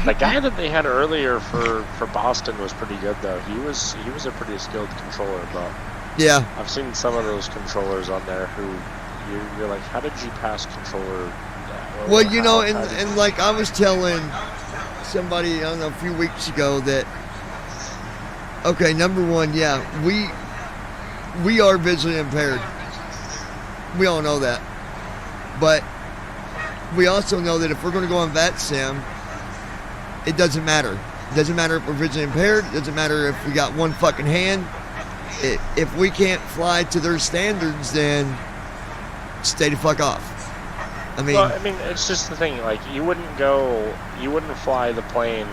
The guy that they had earlier for Boston was pretty good, though. He was a pretty skilled controller, but yeah, I've seen some of those controllers on there who you're like, how did you pass controller? Well, you know, and like I was telling somebody, I don't know, a few weeks ago that, okay, number one, yeah, we are visually impaired. We all know that. But we also know that if we're going to go on VATSIM, it doesn't matter. It doesn't matter if we're visually impaired. It doesn't matter if we got one fucking hand. If we can't fly to their standards, then stay the fuck off. I mean, well, I mean, it's just the thing. Like, you wouldn't fly the plane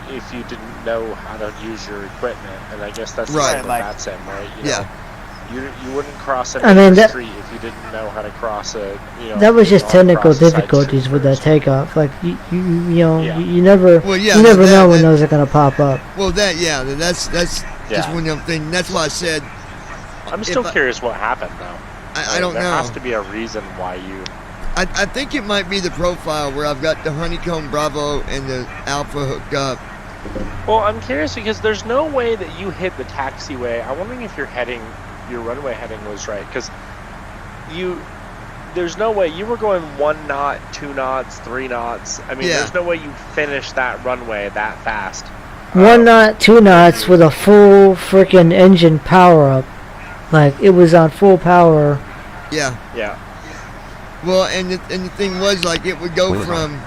if you didn't know how to use your equipment, and I guess that's right. the VATSIM, right? You know, you wouldn't cross a street if you didn't know how to cross a. You know, that was just technical difficulties with that takeoff. Like you never you never know when those are gonna pop up. Well, that's just one of them things. That's why I said. I'm still curious what happened though. I don't know. There has to be a reason why you. I think it might be the profile where I've got the Honeycomb Bravo and the Alpha hooked up. Well, I'm curious because there's no way that you hit the taxiway. I'm wondering if your runway heading was right, because there's no way you were going 1 knot, 2 knots, 3 knots. I mean, there's no way you finished that runway that fast. 1 knot, 2 knots with a full freaking engine power up. Like, it was on full power. Yeah. Yeah. Well, and the thing was, like, it would go from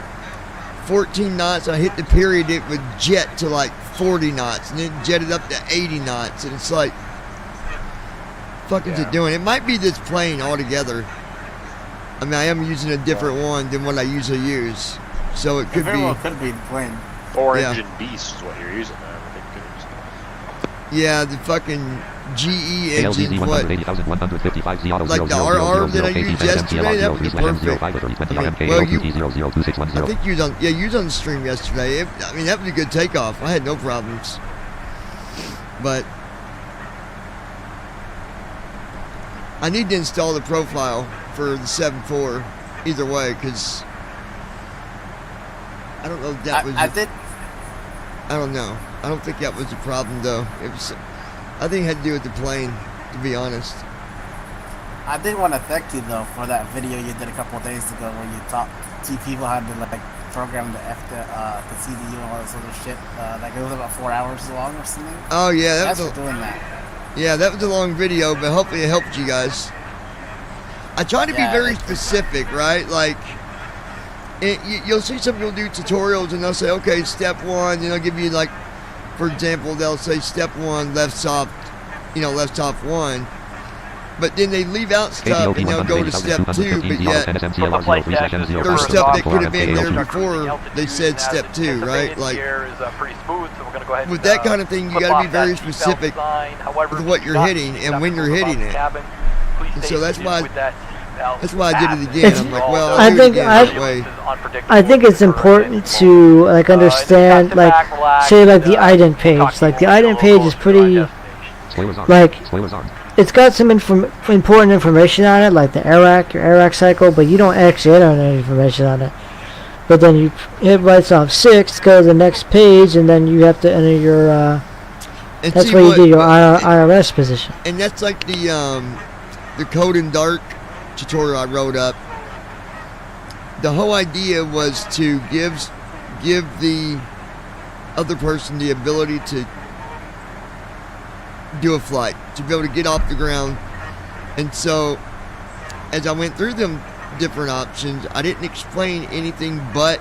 14 knots. I hit the period, it would jet to like 40 knots, and then jetted up to 80 knots, and it's like, fuck is it doing? It might be this plane altogether. I mean, I am using a different one than what I usually use, so it could be. Well, could be the plane. Or engine beast is what you're using, man. Yeah, the fucking GE engine, what? Like the RR that I used yesterday, that was perfect. Well, I think you was on the stream yesterday. I mean, that was a good takeoff. I had no problems. But I need to install the profile for the 7.4 either way, because I don't know if that was. I don't know. I don't think that was the problem, though. It was. I think it had to do with the plane, to be honest. I did want to thank you, though, for that video you did a couple of days ago where you taught people how to like program the CDU and all that sort of shit. Like it was about 4 hours long or something. Oh yeah, Thanks for doing that. Yeah, that was a long video, but hopefully it helped you guys. I try to be very specific, right? Like, you'll see some people do tutorials and they'll say, okay, step 1, and they'll give you like, for example, they'll say step 1, left soft 1. But then they leave out stuff and they'll go to step 2, but yet there's stuff that could have been there before they said step 2, right? Like, with that kind of thing, you got to be very specific with what you're hitting and when you're hitting it. And so that's why I did it again. I'm like, well, I'll do it again that way. I think it's important to like understand, like, say, like the ident page. Like the ident page is pretty, like, it's got some important information on it, like the AIRAC, your AIRAC cycle, but you don't actually enter any information on it. But then you hit right off 6, go to the next page, and then you have to enter your. That's where you do your IRS position. And that's like the Code in Dark tutorial I wrote up. The whole idea was to give the other person the ability to do a flight, to be able to get off the ground. And so as I went through them different options, I didn't explain anything but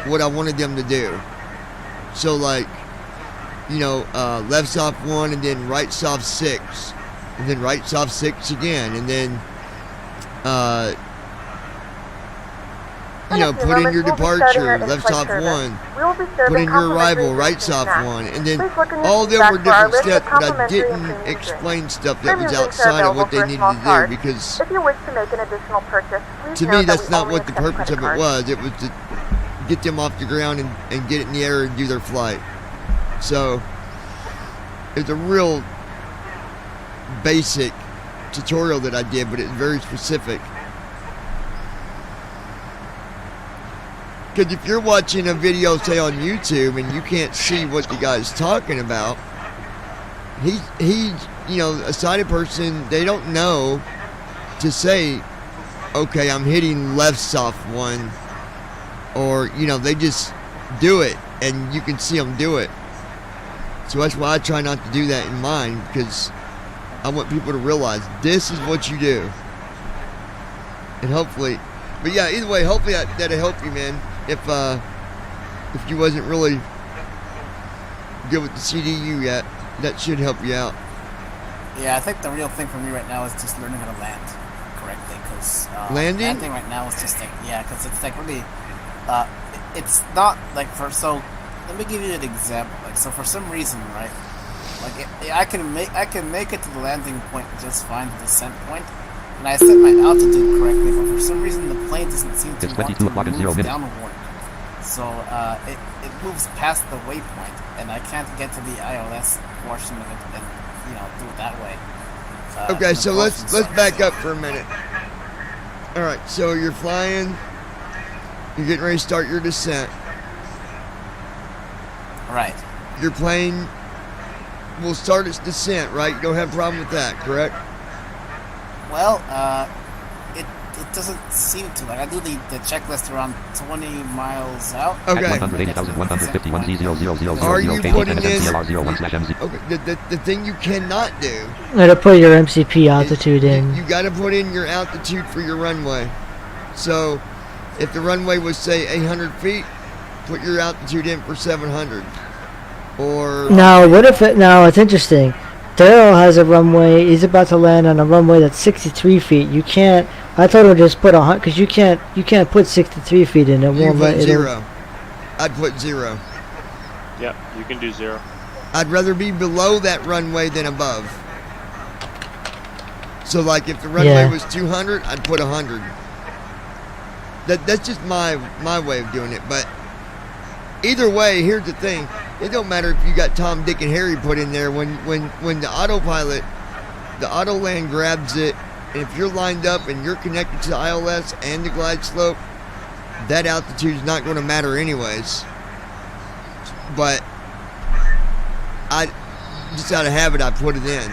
what I wanted them to do. So like, you know, left soft 1 and then right soft 6 and then right soft 6 again, and then you know, put in your departure, left soft 1, put in your arrival, right soft 1, and then all of them were different steps, but I didn't explain stuff that was outside of what they needed to do, because to me that's not what the purpose of it was. It was to get them off the ground and get it in the air and do their flight. So it's a real basic tutorial that I did, but it's very specific. Because if you're watching a video, say on YouTube, and you can't see what the guy's talking about, he's you know, a sighted person, they don't know to say, okay, I'm hitting left soft 1, or, you know, they just do it, and you can see them do it. So that's why I try not to do that in mine, because I want people to realize this is what you do. And hopefully, but yeah, either way, hopefully that'll help you, man. If you wasn't really good with the CDU yet, that should help you out. Yeah, I think the real thing for me right now is just learning how to land correctly. Because landing right now is just like, yeah, because it's like really, it's not like so. Let me give you an example. Like, so for some reason, right? Like, I can make it to the landing point just fine, the descent point, and I set my altitude correctly. But for some reason, the plane doesn't seem to want to move downward. So it moves past the waypoint, and I can't get to the ILS portion of it and do it that way. Okay, so let's back up for a minute. All right, so you're flying. You're getting ready to start your descent. Right. Your plane will start its descent, right? You don't have a problem with that, correct? Well, it doesn't seem to. Like, I do the checklist around 20 miles out. Okay. At 180,151 Z000. Are you putting in? Okay. The thing you cannot do. You gotta put your MCP altitude in. You gotta put in your altitude for your runway. So, if the runway was say 800 feet, put your altitude in for 700. Or now, what if it? Now it's interesting. Daryl has a runway. He's about to land on a runway that's 63 feet. You can't. I told him just put 100 because you can't put 63 feet in. It won't let it. 0. I'd put 0. Yep, you can do 0. I'd rather be below that runway than above. So, like, if the runway was 200, I'd put 100. That's just my way of doing it. But either way, here's the thing. It don't matter if you got Tom, Dick, and Harry put in there. When the autopilot, the auto land grabs it, and if you're lined up and you're connected to the ILS and the glide slope, that altitude is not going to matter anyways. But I just out of habit, I put it in.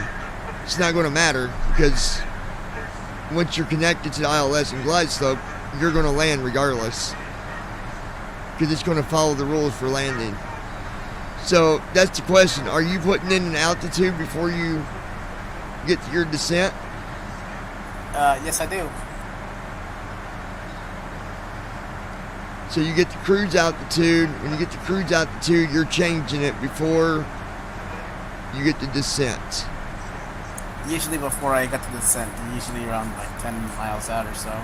It's not going to matter because once you're connected to the ILS and glide slope, you're going to land regardless because it's going to follow the rules for landing. So that's the question. Are you putting in an altitude before you get to your descent? Yes, I do. So you get the cruise altitude. When you get the cruise altitude, you're changing it before you get the descent. Usually before I get to the descent, usually around like 10 miles out or so.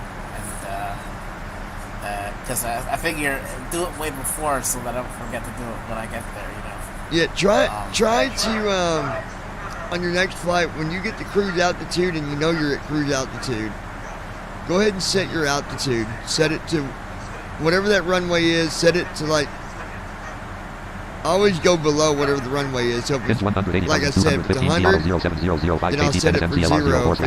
And because I figure do it way before so that I don't forget to do it when I get there, Yeah, try to on your next flight when you get to cruise altitude and you know you're at cruise altitude, go ahead and set your altitude. Set it to whatever that runway is. Set it to like always go below whatever the runway is. So if, like I said, if it's 100, then I'll set it for 0. If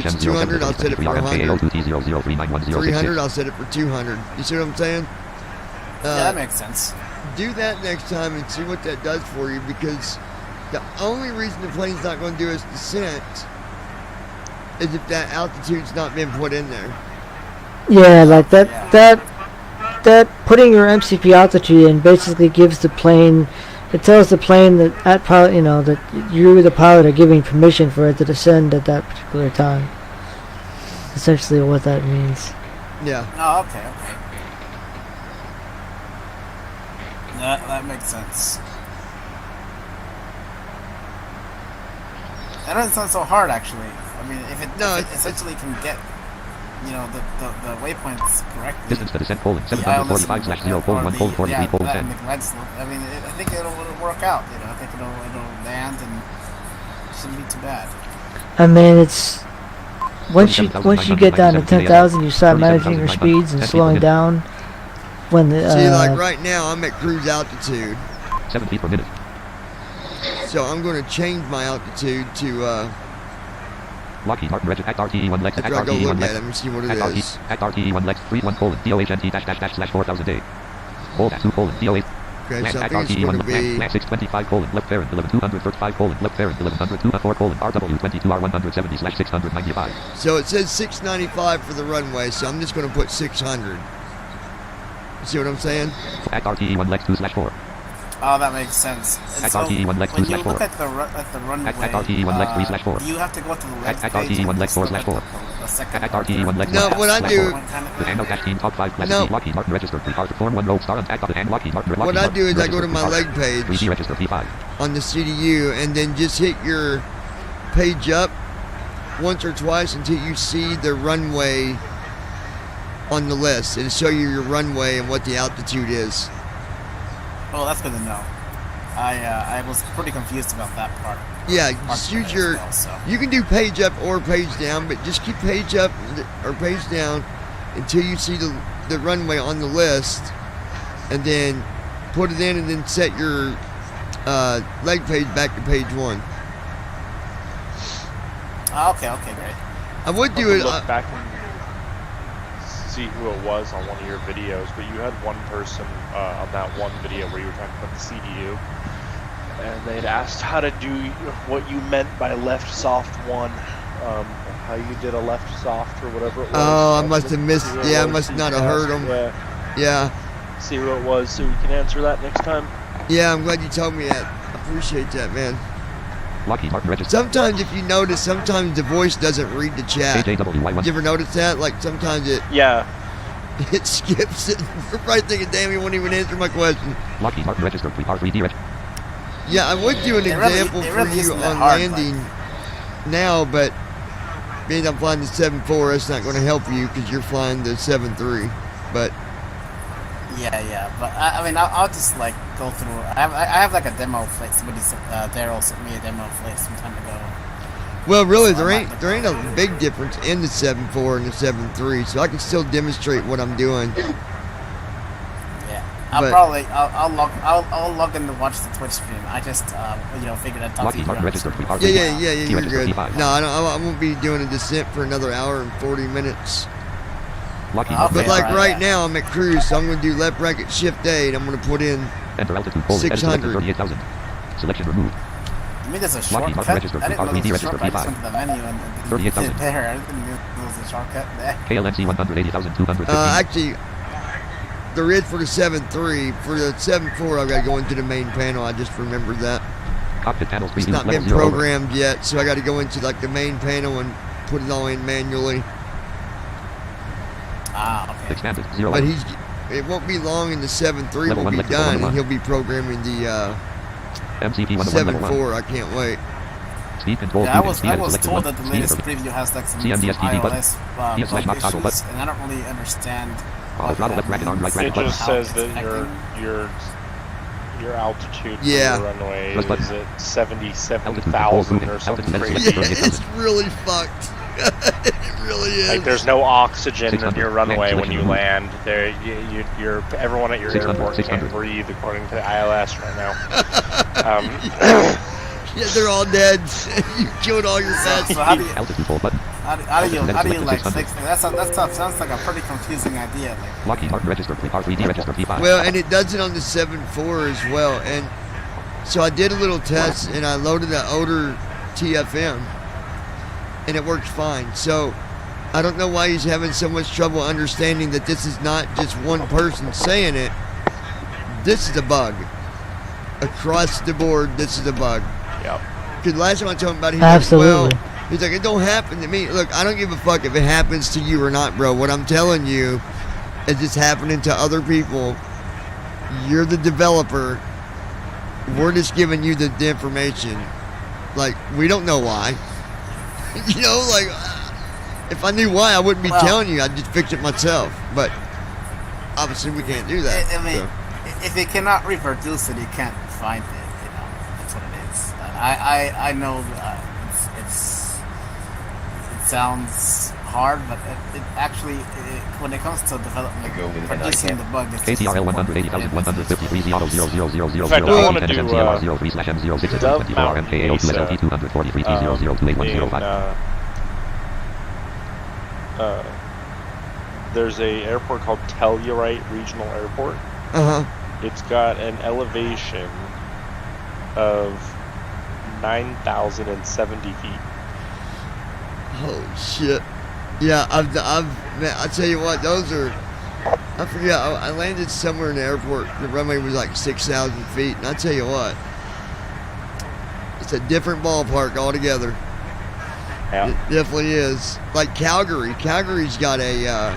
it's 200, I'll set it for 100. 300, I'll set it for 200. You see what I'm saying? Yeah, that makes sense. Do that next time and see what that does for you, because the only reason the plane's not going to do its descent is if that altitude's not been put in there. Yeah, like that putting your MCP altitude in basically gives the plane, it tells the plane that at pilot, that you, the pilot, are giving permission for it to descend at that particular time. Essentially what that means. Yeah. Oh, okay. That makes sense. That doesn't sound so hard, actually. I mean, if it essentially can get, the waypoints correctly. Distance to descent colon 745/0 colon 43 colon 10. I mean, I think it'll work out. I think it'll land and it shouldn't be too bad. I mean, it's once you get down to 10,000, you start managing your speeds and slowing down. When the see, like right now, I'm at cruise altitude. 7 feet per minute. So I'm going to change my altitude to. Lockheed Martin Regiment Act RTE1 Lex Act I'll go RTE1 look Lex at it and see what it Act is. Act RTE1 Lex 31 colon DOHNT //4000A. Bold at 2 colon DOH. Okay, so I Act think it's going RTE1 to be. Max 625 colon left parent 11235 colon left parent 1102 colon RW22R170/695. So it says 695 for the runway, so I'm just going to put 600. You see what I'm saying? Act RTE1 Lex 2/4. Oh, that makes sense. And At so RTE1 Lex when 2 you slash look 4. at the runway, At RTE1 Lex 3 slash 4. do you have to go to the At next page RTE1 and Lex just 4 look slash at 4. the second At part? RTE1 Lex No, 1 what I slash do- 4. Kind of The Anno Dash Team Top 5 Class No. C Lockheed Martin registered P5 Form 1 Rogue Star and Act and Lockheed Martin. What I do is I go to my leg page 3D register P5. on the CDU and then just hit your page up once or twice until you see the runway on the list. It'll show you your runway and what the altitude is. Oh, that's good to know. I was pretty confused about that part. Yeah, Part just of it use as your. well, so. You can do page up or page down, but just keep page up or page down until you see the runway on the list, and then put it in, and then set your leg page back to page 1. Oh, okay, great. I would do I'll it. Look back and see who it was on one of your videos, but you had one person on that one video where you were talking about the CDU, and they'd asked how to do what you meant by left soft 1, how you did a left soft or whatever it was. Oh, I must have missed. Yeah, I must not have heard them. Yeah. Yeah, See who it was so we can answer that next time. yeah. I'm glad you told me that. I appreciate that, man. Lockheed Martin registered. Sometimes, if you notice, sometimes the voice doesn't read the chat. AJWY1. You ever notice that? Like sometimes it Yeah. skips it. You're probably thinking, damn, he won't even answer my question. Lockheed Martin registered R3D register. Yeah, I would do an example it for really you isn't that on hard, landing now, but being I'm flying the 7.4, that's not going to help you because you're flying the 7.3. But Yeah, but I mean, I'll just like go through. I have like a demo flick. Somebody Daryl sent me a demo flick some time ago. well, really, So there ain't a big difference in the 7.4 and the 7.3, so I can still demonstrate what I'm doing. Yeah, But- I'll log in to watch the Twitch stream. I just figured I'd talk to you. Lockheed Martin registered on R3D. Yeah, you're good. P5. No, I won't be doing a descent for another hour and 40 minutes. Lockheed Okay. But like alright, right yeah. now, I'm at cruise, so I'm going to do left bracket shift A, and I'm going to put in. Enter altitude full. 600. 38,000. Selection removed. I mean, there's a Lockheed shortcut. Martin registered I didn't know R3D there was a registered shortcut. I just P5. went to the menu and 38,000. did there. I didn't know there was a shortcut there. KLMC 180,215. Actually, there is for the 7.3. For the 7.4, I've got to go into the main panel. I just remembered that. Cockpit panels It's preview not level been 0 over. programmed yet, so I got to go into like the main panel and put it all in manually. Ah, okay. Expanded 0 But over. it won't be long, and the 7.3 Level will one, be electrical done, level and one. he'll be programming the MCP 101 level 1. 7.4. I can't wait. Speed control. Yeah, I speed, was speed I and was selected told one. that the Speed latest input. preview has like some CMDS-PD button. iOS Yes, slash not toggle issues, button. and I don't really understand. Auto throttle left bracket arm right bracket It button. just says that your altitude for Yeah. your runway Press button. is at 77,000 Altitude or something control, crazy. moving. Yeah, it's really fucked. It really is. Like there's no oxygen in 600. your runway Yeah, when you selection land. There, you're everyone at your 600, airport 600. can't breathe according to ILS right now. Yeah, they're all dead. You killed all your fast. So how do you Altitude full button. how do you like Selected fix that? That sounds like a pretty confusing idea. Like, Lockheed Martin registered R3D registered P5. Well, and it does it on the 7.4 as well. And so I did a little test, and I loaded the Oder TFM, and it works fine. So I don't know why he's having so much trouble understanding that this is not just one person saying it. This is a bug. Across the board, this is a bug. Yep. Because last time I told him about it, Absolutely. he's like, it don't happen to me. Look, I don't give a fuck if it happens to you or not, bro. What I'm telling you is it's happening to other people. You're the developer. We're just giving you the information. Like, we don't know why. You know, like, if I knew why, I wouldn't be telling you. I'd just fix it myself. But obviously, we can't do that. I mean, so. if you cannot reproduce it, you can't find it. You know, that's what it is. I know it sounds hard, but it actually when it comes to development, producing the bug, it's KTRL 180,153 auto 00000 In fact, I want to do MCLR03/M06 Dove 24 Mountain MKAO Mesa, 2SLT 243 T0028105. There's a airport called Telluride Regional Airport. It's got an elevation of 9,070 feet. Holy shit. Yeah, man, I tell you what, those are I forget. I landed somewhere in the airport. The runway was like 6,000 feet, and I tell you what, it's a different ballpark altogether. Yeah. It definitely is. Like Calgary. Calgary's got a.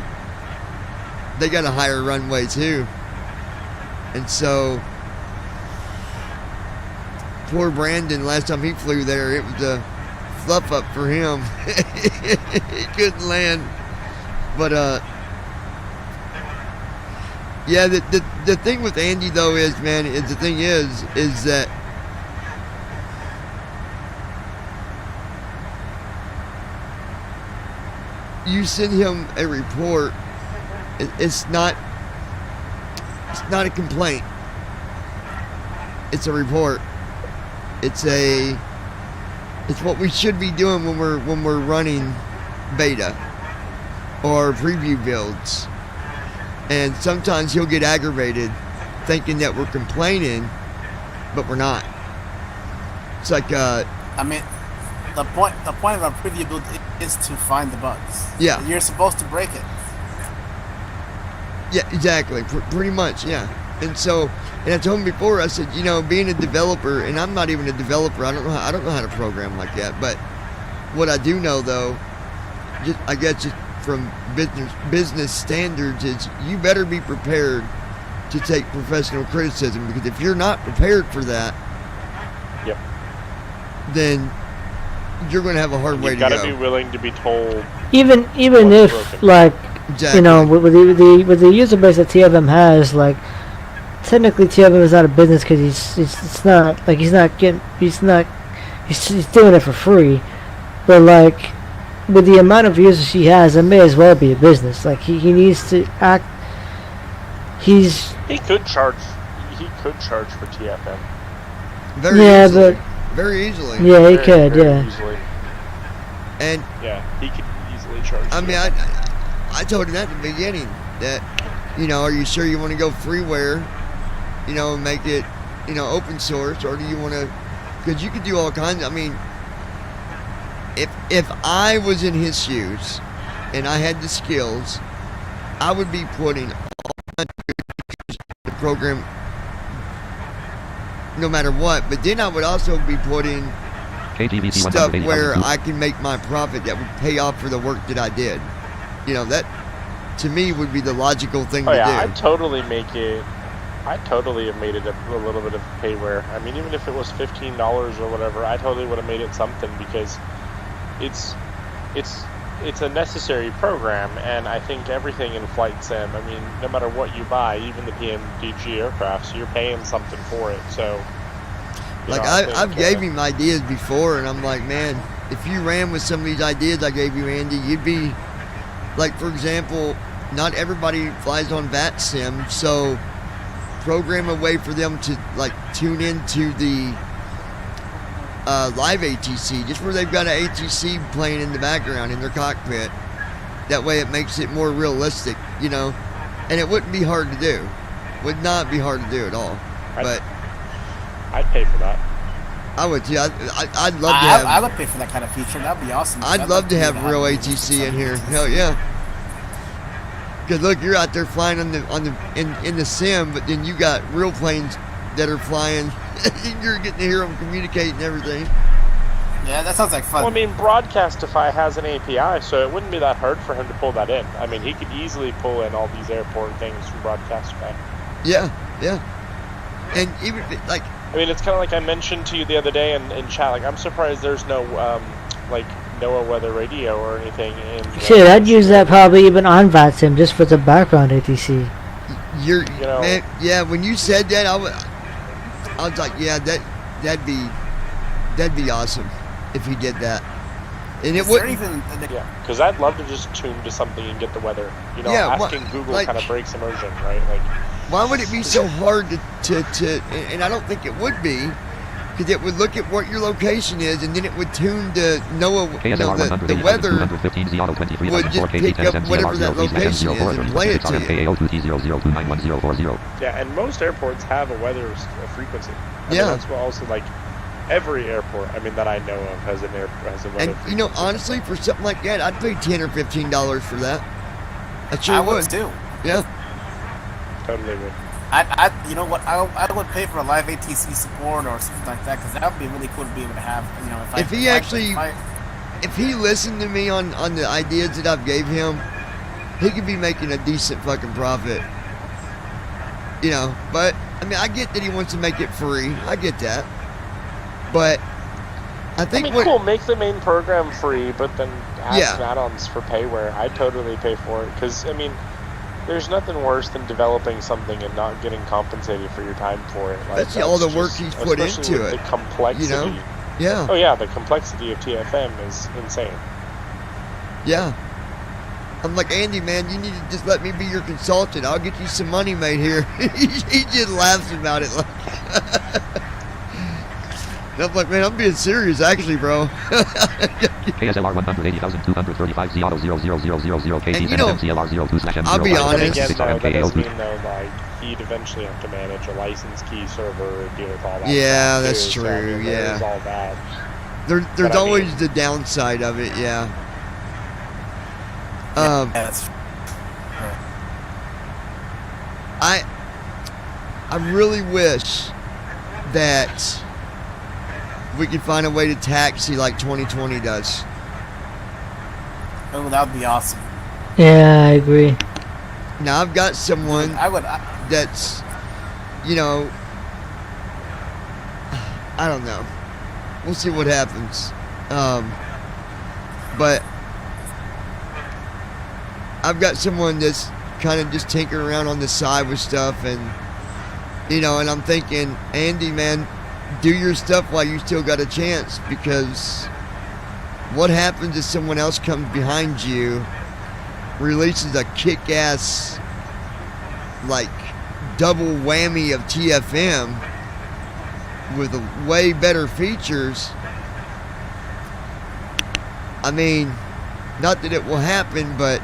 They got a higher runway too, and so poor Brandon. Last time he flew there, it was a fluff up for him. He couldn't land, but yeah. The thing with Andy though is, man, the thing is that. You send him a report. It's not a complaint. It's a report. It's what we should be doing when we're running beta or preview builds. And sometimes he'll get aggravated thinking that we're complaining, but we're not. It's like I mean, the point of a preview build is to find the bugs. Yeah. You're supposed to break it. Yeah, exactly. Pretty much, yeah. And so, and I told him before, I said, being a developer, and I'm not even a developer. I don't know how to program like that. But what I do know, though, I guess just from business standards, is you better be prepared to take professional criticism, because if you're not prepared for that, yep, then you're going to have a hard way to go. You got to be willing to be told. Even if broken. like. Exactly. With the user base that TFM has, like, technically TFM is not a business because he's doing it for free, but like with the amount of users he has, it may as well be a business. Like he needs to act. He could charge for TFM. Very easily. Yeah, he could. Yeah. Easily. And yeah, he could easily charge. I mean, I told him that in the beginning, that, are you sure you want to go freeware, and make it, open source, or do you want to, because you could do all kinds. I mean, if I was in his shoes and I had the skills, I would be putting all kinds of the program no matter what, but then I would also be putting stuff where I can make my profit that would pay off for the work that I did. That to me would be the logical thing to do. I totally have made it a little bit of payware. I mean, even if it was $15 or whatever, I totally would have made it something, because it's a necessary program, and I think everything in Flight Sim, I mean, no matter what you buy, even the PMDG aircrafts, you're paying something for it. So, I've gave him ideas before, and I'm like, man, if you ran with some of these ideas I gave you, Andy, you'd be. Like, for example, not everybody flies on VATSIM, so program a way for them to, like, tune into the live ATC, just where they've got an ATC playing in the background in their cockpit. That way it makes it more realistic, and it wouldn't be hard to do. Would not be hard to do at all. But I'd pay for that. I would too. I'd love to have. I would pay for that kind of feature. That'd be awesome. I'd love to have real ATC in here. Hell yeah. Because look, you're out there flying in the sim, but then you got real planes that are flying. You're getting to hear them communicate and everything. Yeah, that sounds like fun. Well, I mean, Broadcastify has an API, so it wouldn't be that hard for him to pull that in. I mean, he could easily pull in all these airport things from Broadcastify. Yeah. And even like. I mean, it's kind of like I mentioned to you the other day in chat. Like, I'm surprised there's no NOAA weather radio or anything. Shit, I'd use that probably even on VATSIM just for the background ATC. Man, yeah. When you said that, I was like, yeah, that'd be awesome if he did that. And it wouldn't even. Yeah, because I'd love to just tune to something and get the weather. Asking Google kind of breaks immersion, right? Like. Why would it be so hard to and I don't think it would be, because it would look at what your location is, and then it would tune to NOAA, the weather would just pick up whatever that location is and play it to you. Yeah, and most airports have a weather frequency. I mean, that's what also, like, every airport, I mean, that I know of has a weather frequency. And, honestly, for something like that, I'd pay $10 or $15 for that. I sure would. Too. Yeah. totally would. You know what? I would pay for a live ATC support or something like that because that would be really cool to be able to have. You know, if he listened to me on the ideas that I've gave him, he could be making a decent fucking profit. You know, but I mean, I get that he wants to make it free. I get that, but I think cool. Make the main program free, but then have some add-ons for payware. I totally pay for it because I mean, there's nothing worse than developing something and not getting compensated for your time for it. Like, that's all the work he's put into it. The complexity. You know? Yeah. Oh yeah, the complexity of TFM is insane. Yeah. I'm like, Andy, man, you need to just let me be your consultant. I'll get you some money made here. He just laughs about it. Like, and I'm like, man, I'm being serious, actually, bro. KSLR 180,235 Z Auto 00000 KT CLR 02/M0. I'll be honest. That does mean though, like, he'd eventually have to manage a license key server and deal with all that. Yeah, that's too, true. So, I mean, yeah. There's all that. There's always the downside of it. Yeah. I really wish that we could find a way to taxi like 2020 does. Oh, that would be awesome. Yeah, I agree. Now I've got someone that's, you know, I don't know. We'll see what happens. But I've got someone that's kind of just tinkering around on the side with stuff, and you know, and I'm thinking, Andy, man, do your stuff while you still got a chance, because what happens if someone else comes behind you, releases a kick-ass, like, double whammy of TFM with way better features? I mean, not that it will happen, but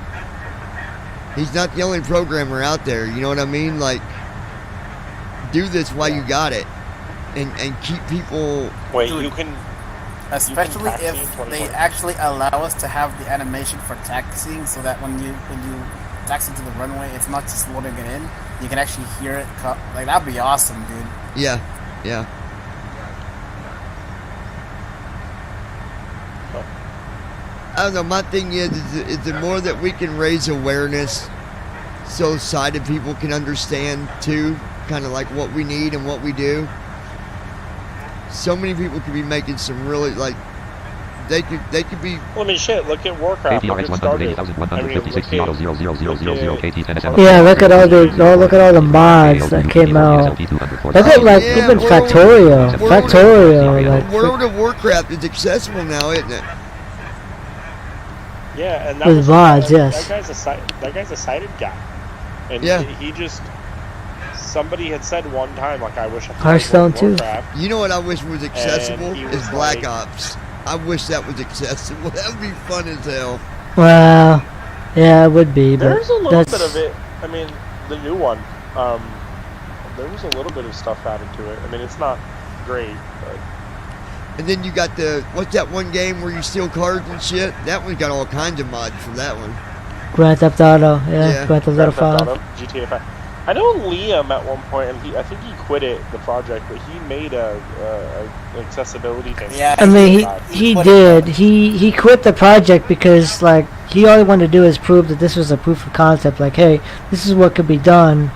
he's not the only programmer out there, you know what I mean? Like, do this while you got it, and keep people... Wait, you can... Especially if they actually allow us to have the animation for taxiing, so that when you taxi to the runway, it's not just loading it in. You can actually hear it. Like, that'd be awesome, dude. Yeah, yeah. I don't know, my thing is the more that we can raise awareness so sighted people can understand too, kind of like what we need and what we do. So many people could be making some really, like, they could be... Well, I mean, shit, look at Warcraft. KTRX 180,156 Z Auto 00000 KT 10 Yeah, look at all the mods that came out. Look at, like, even Factorio. Like, World of Warcraft is accessible now, isn't it? Yeah, and that with was mods, that yes. That guy's a sighted guy, and yeah, he just, somebody had said one time, like, I wish I could Hearthstone too. Warcraft. You know what I wish was accessible was is Black like, Ops. I wish that was accessible. That would be fun as hell. Well, yeah, it would be, but there's a little bit of it. I mean, the new one, there was a little bit of stuff added to it. I mean, it's not great, but... And then you got what's that one game where you steal cards and shit? That one got all kinds of mods for that one. Grand Theft Auto, yeah. Grand Theft Auto 5. GTA 5. I know Liam at one point, and I think he quit the project, but he made a accessibility thing. Yeah, I mean, he did. He quit the project because, like, he all he wanted to do is prove that this was a proof of concept. Like, hey, this is what could be done.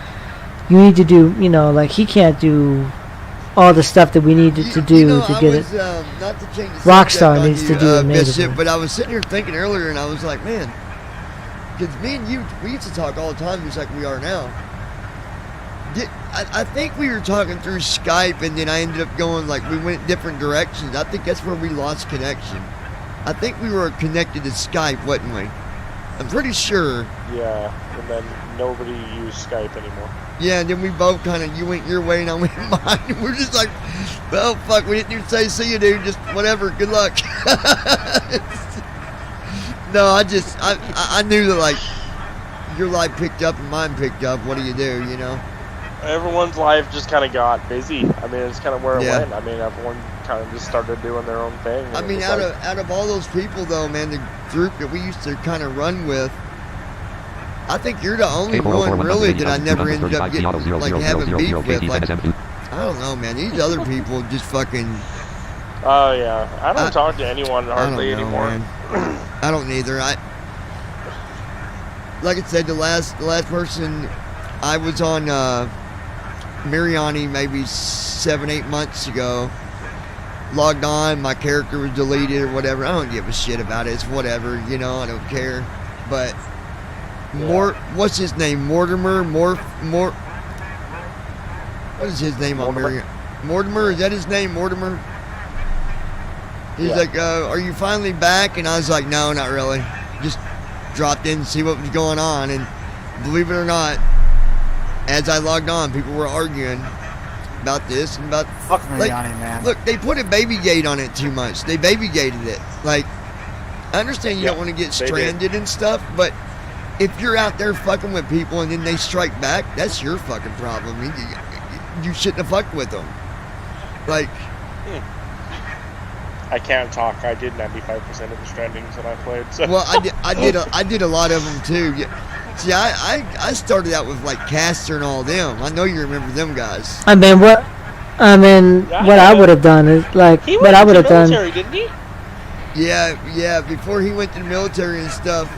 You need to do, you know, like, he can't do all the stuff that we needed to do to get it. Not to change the Rockstar needs to do it natively. But I was sitting here thinking earlier, and I was like, man, because me and you, we used to talk all the time just like we are now. I think we were talking through Skype, and then I ended up going, like, we went different directions. I think that's where we lost connection. I think we were connected to Skype, wasn't we? I'm pretty sure. Yeah, and then nobody used Skype anymore. Yeah, and then we both kind of, you went your way and I went mine. We're just like, well, fuck, we didn't even say see you, dude. Just whatever, good luck. No, I knew that, like, your life picked up and mine picked up. What do, you know? Everyone's life just kind of got busy. I mean, it's kind of where it Yeah. went. I mean, everyone kind of just started doing their own thing. I mean, out of all those people, though, man, the group that we used to kind of run with, I think you're the only one really that I never ended up getting, like, having beef with. Like, I don't know, man. These other people just fucking. Oh yeah, I don't talk to anyone hardly I don't know, anymore. Man. I don't either. Like I said, the last person I was on Mariani maybe 7-8 months ago. Logged on, my character was deleted or whatever. I don't give a shit about it. It's whatever, you know. I don't care. But what's his name? Mortimer. What is his name on Mariani? Mortimer, is that his name? Mortimer. He's like, are you finally back? And I was like, no, not really. Just dropped in to see what was going on. And believe it or not, as I logged on, people were arguing about this and about... Fuck Mariani, man. Look, they put a baby gate on it too much. They baby gated it. Like, I understand you don't want to get stranded and stuff, but if you're out there fucking with people and then they strike back, that's your fucking problem. You shouldn't have fucked with them. Like... I can't talk. I did 95% of the strandings that I played. So. Well, I did a lot of them too. See, I started out with like Caster and all them. I know you remember them guys. I mean, what I would have done is like what I would have done. Didn't he? Yeah. Before he went to the military and stuff,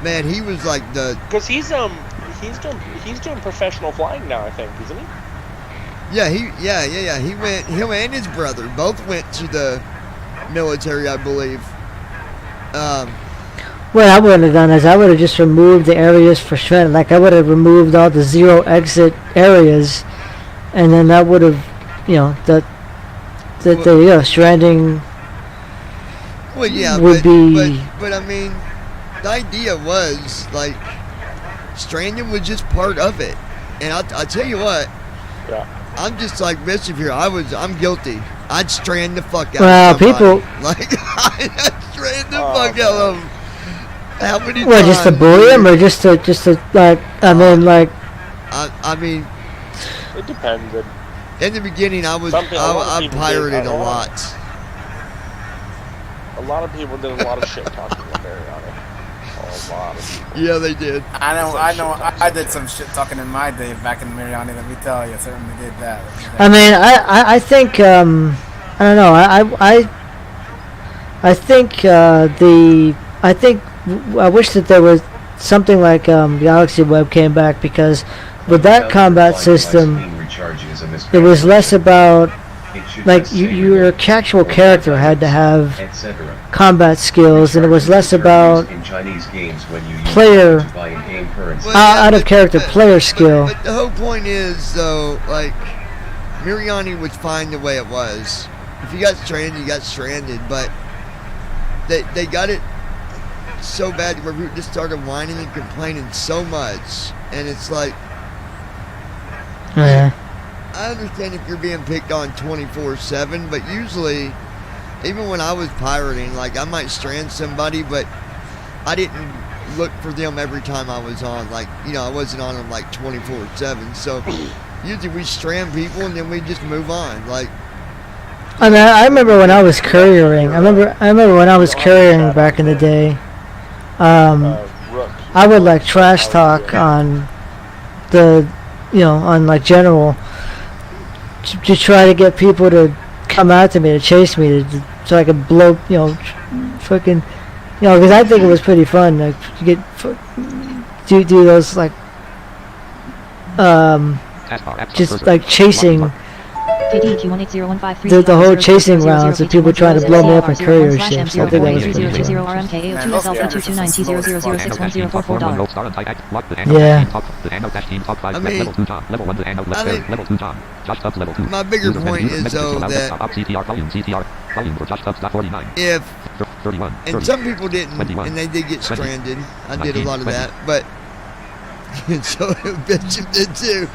man, he was like the. Because he's doing professional flying now, I think, isn't he? Yeah, he went. Him and his brother both went to the military, I believe. What I would have done is I would have just removed the areas for stranding. Like I would have removed all the 0 exit areas, and then that would have, the stranding. Well, yeah, would be. But I mean, the idea was like stranding was just part of it, and I tell you what. Yeah. I'm just like Mischief here. I'm guilty. I'd strand the fuck out of somebody. People. Like, I'd strand the fuck out of them. How many times? What, just to bully them or just to like, I mean. It depends. In the beginning, I pirated a lot. A lot of people did a lot of shit talking about Mariani. A lot of people. Yeah, they did. I know. I did some shit talking in my day back in Mariani. Let me tell you, I certainly did that. I mean, I think I don't know. I wish that there was something like Galaxy Web came back, because with that combat system, it was less about like your actual character had to have combat skills, and it was less about player out of character player skill. But the whole point is, though, like Mariani was fine the way it was. If you got stranded, you got stranded. But they got it so bad where people just started whining and complaining so much, and it's like, yeah. I understand if you're being picked on 24/7, but usually, even when I was pirating, like I might strand somebody, but I didn't look for them every time I was on. Like, I wasn't on them like 24/7. So usually we strand people and then we just move on. Like, I mean, I remember when I was couriering. I remember when I was couriering back in the day. I would like trash talk on the, on like general. To try to get people to come out to me, to chase me, so I could blow, fucking, because I think it was pretty fun, like, to do those, like, just, like, chasing, the whole chasing rounds of people trying to blow me up in courier ships. I think that was pretty fun. Yeah. My bigger point is, though, that if, and some people didn't, and they did get stranded. I did a lot of that, but, and so Bishop did too,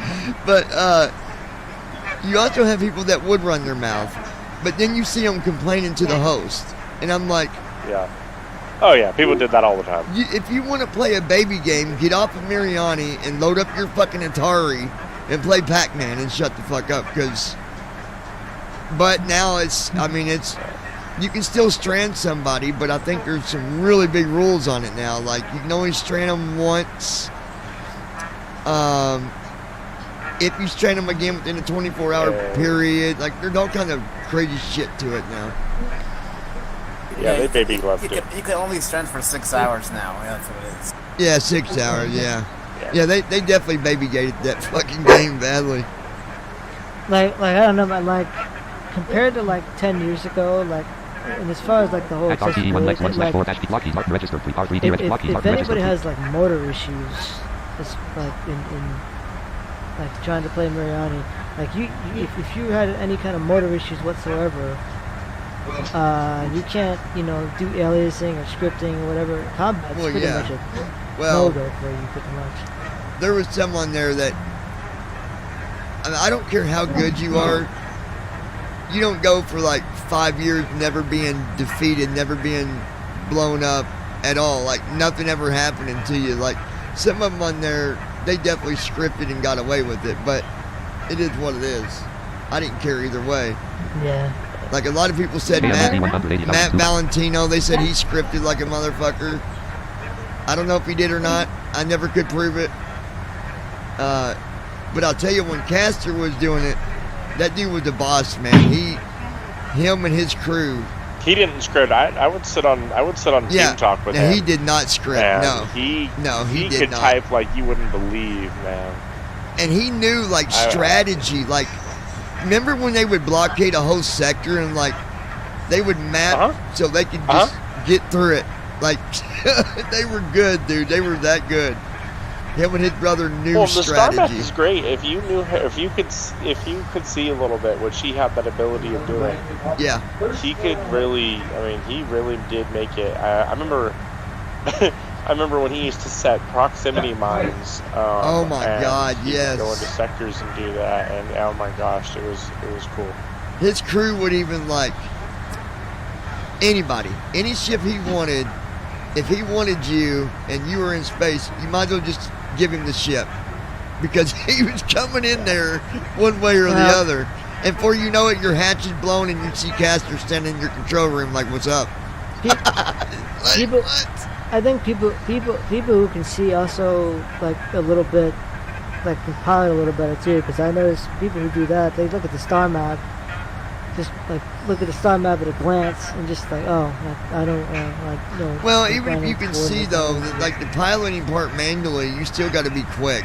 but, you also have people that would run their mouth, but then you see them complaining to the host, and I'm like, yeah. Oh yeah, people did that all the time. If you want to play a baby game, get off of Mariani and load up your fucking Atari and play Pac-Man and shut the fuck up, but now you can still strand somebody, but I think there's some really big rules on it now. Like, you can only strand them once, if you strain them again within a 24-hour period, like there's all kind of crazy shit to it now. Yeah, they baby left you it. Can, you can only strand for 6 hours now. Yeah, that's what it is. Yeah, 6 hours. Yeah, they definitely baby gated that fucking game badly. Like I don't know, man, like compared to like 10 years ago, like, and as far as like the whole At RTE 1 Lex 1 slash 4 dash Lockheed Martin registered 3 R3 D if Lockheed Martin anybody registered has like motor issues, it's like in like trying to play Mariani, like if you had any kind of motor issues whatsoever, you can't, you know, do aliasing or scripting or whatever. Combat's pretty much a no-go for you, pretty much. There was someone there that, I mean, I don't care how good you are, you don't go for like 5 years never being defeated, never being blown up at all. Like nothing ever happening to you. Like some of them on there, they definitely scripted and got away with it, but it is what it is. I didn't care either way. Yeah. Like a lot of people said Matt Valentino, they said he scripted like a motherfucker. I don't know if he did or not. I never could prove it. But I'll tell you, when Caster was doing it, that dude was the boss, man. Him and his crew. He didn't script. I would sit on Team Talk with him. He did not script. And he could not. type like you wouldn't believe, man. And he knew like strategy. Like, remember when they would blockade a whole sector and like they would map so they could just get through it. Like they were good, dude. They were that good. Him and his brother knew strategy. Well, the star map is great if you knew her, if you could see a little bit, which he had that ability of doing. Yeah. He could really. I mean, he really did make it. I remember. I remember when he used to set proximity mines. Oh my God! He Yes. would go into sectors and do that, and oh my gosh, it was cool. His crew would even like anybody, any ship he wanted. If he wanted you and you were in space, you might as well just give him the ship, because he was coming in there one way or the other. And before you know it, your hatch is blown and you see Caster standing in your control room like, "What's up?" People, I think people who can see also like a little bit, like can pilot a little better too. Because I notice people who do that, they look at the star map, just like look at the star map at a glance and just like, oh, like, I don't like no. Well, even if you can see though, that, like the piloting part manually, you still got to be quick.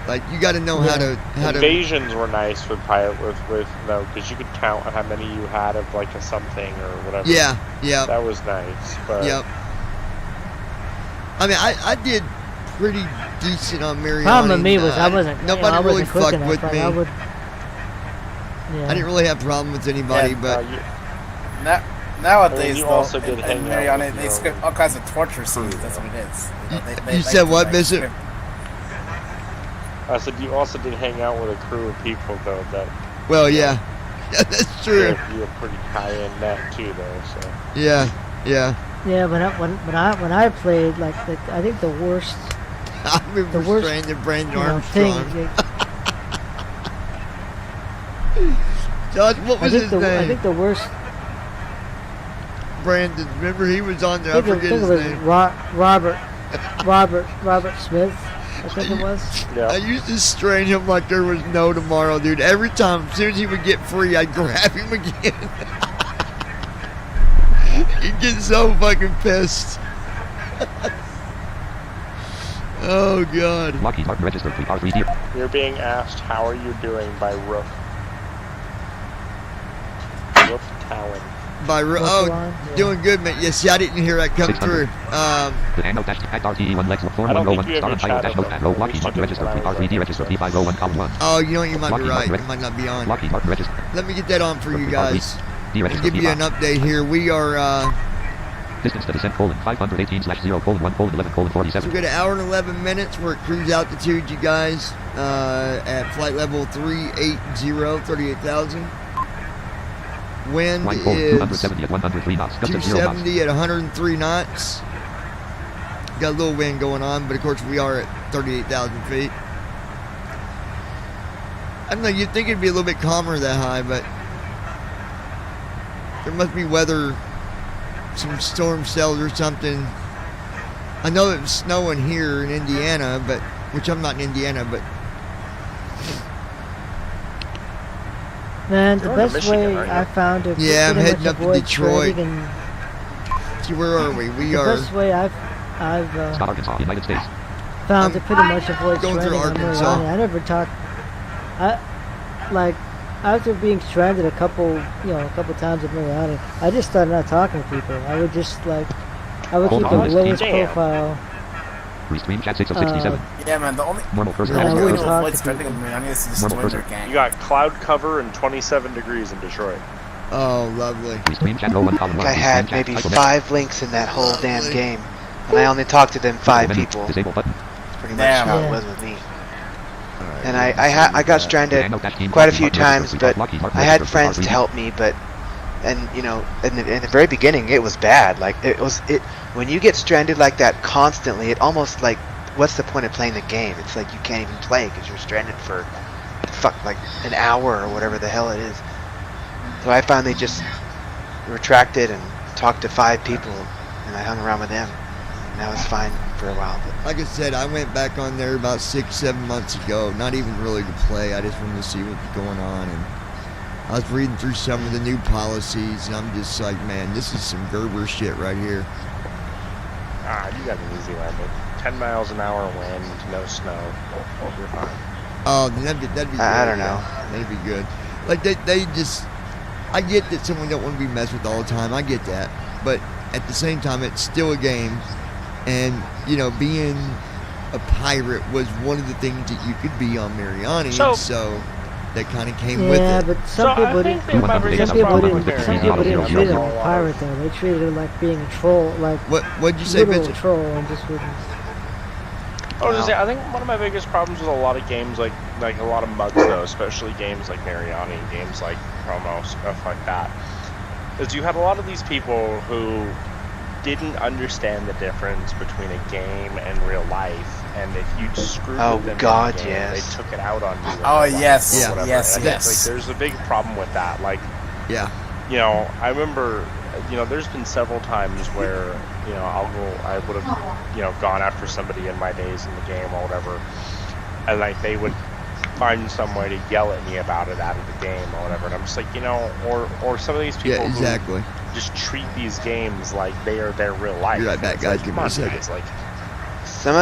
Like you got to know how to Invasions were nice with pilot with no, because you could count how many you had of like a something or whatever. Yeah. That was nice. But Yep. I mean, I did pretty decent on Mariani. Problem with me was I wasn't. Nobody really fucked with me. I would. I didn't really have a problem with anybody, but Nowadays, you though, also did hang in out Mariani, with they your script all kinds of torture scenes. That's what it is. You know, they you like said to, what, like, Bishop? script. I said you also did hang out with a crew of people though that. Well, yeah, that's true. You were pretty high in that too, though. So. Yeah. Yeah, when I played, like I think the worst. I remember the worst Brandon thing. Armstrong. Josh, what was his name? I think the worst. Brandon. Remember he was on there. I forget his name. Robert Smith. I think it was. Yeah. I used to strain him like there was no tomorrow, dude. Every time, as soon as he would get free, I'd grab him again. He'd get so fucking pissed. Oh, God. Lockheed Martin registered 3 R3D. You're being asked, how are you doing by Roof? Roof Talon. Doing good, man. Yeah, see, I didn't hear that come through. The anno dash at RTE 1 Lex 4101 start pilot dash note at row Lockheed Martin registered 3 R3D registered 3501 column 1. Oh, you know what? You might be Lockheed right. Martin It might not be on. Lockheed Martin registered. Let me get that on for you guys. D I'll registered give you an update here. We are, distance to descent colon 518/0 colon 1 colon 11 colon 47. we're good. An hour and 11 minutes. We're at cruise altitude, you guys, at flight level 380, 38,000. Wind Line colon is 270 at 103 knots. Gust of 0 knots. 270 at 103 knots. Got a little wind going on, but of course we are at 38,000 feet. I don't know, you'd think it'd be a little bit calmer that high, but there must be weather, some storm cells or something. I know it was snowing here in Indiana, but which I'm not in Indiana, but Man, the You're in best Michigan, way aren't you? I found to Yeah, I'm pretty heading much up to avoid Detroit. stranding and see, where are we? We the are best way I've Scott, Arkansas, United States. found to pretty much avoid going through stranding on Arkansas. Mariani. I never talked. After being stranded a couple times at Mariani, I just started not talking to people. I would just I would Hold keep on, the lowest damn. profile. Restream chat 6 of 67. Yeah, man. The only Normal cursor. Yeah, only we way to talk avoid to stranding people. in Miami is to Normal destroy their cursor. gang. You got cloud cover and 27 degrees in Detroit. Oh, lovely. Restream chat row 1 column 1. I had Restream chat, maybe typo net. 5 links in that whole damn game, and I only talked to them 5 Menu, people. Disable button. That's pretty much Damn. how it Yeah. was with me. Alright, And I got stranded quite a few times, but I had friends to help me. But in the very beginning, it was bad. Like it when you get stranded like that constantly, it almost like, what's the point of playing the game? It's like you can't even play because you're stranded for like an hour or whatever the hell it is. So I finally just retracted and talked to 5 people, and I hung around with them, and that was fine for a while. But like I said, I went back on there about 6-7 months ago. Not even really to play. I just wanted to see what was going on, and I was reading through some of the new policies, and I'm just like, man, this is some Gerber shit right here. You got an easy landing. 10 miles an hour wind, no snow. You're fine. Oh, that'd be good. I don't know. Yeah, that'd be good. Like they just, I get that someone don't want to be messed with all the time. I get that, but at the same time, it's still a game, and being a pirate was one of the things that you could be on Mariani, So- so that kind of came with Yeah, it. but So some I people think didn't. they might Some Some people people didn't- didn't. some Some people people didn't didn't treat it treat like a pirate though. They treated it like being a troll, like What'd you say, literal Vincent? troll, and just wouldn't. I was gonna say, I think one of my biggest problems with a lot of games, like a lot of mugs though, especially games like Mariani, games like Promo, stuff like that, is you had a lot of these people who didn't understand the difference between a game and real life, and if you screwed Oh, with them God, in the game, yes. they took it out on you. in Oh, real life yes, or yeah, whatever. yes, And yes. Like, there's a big problem with that. Like, Yeah. I remember, there's been several times where, I would have, gone after somebody in my days in the game or whatever, and like they would find some way to yell at me about it out of the game or whatever, and I'm just like, or some of these people Yeah, exactly. who just treat these games like they are their real life. Be right back, It's guys. like, Give come me a on, second. guys, like, some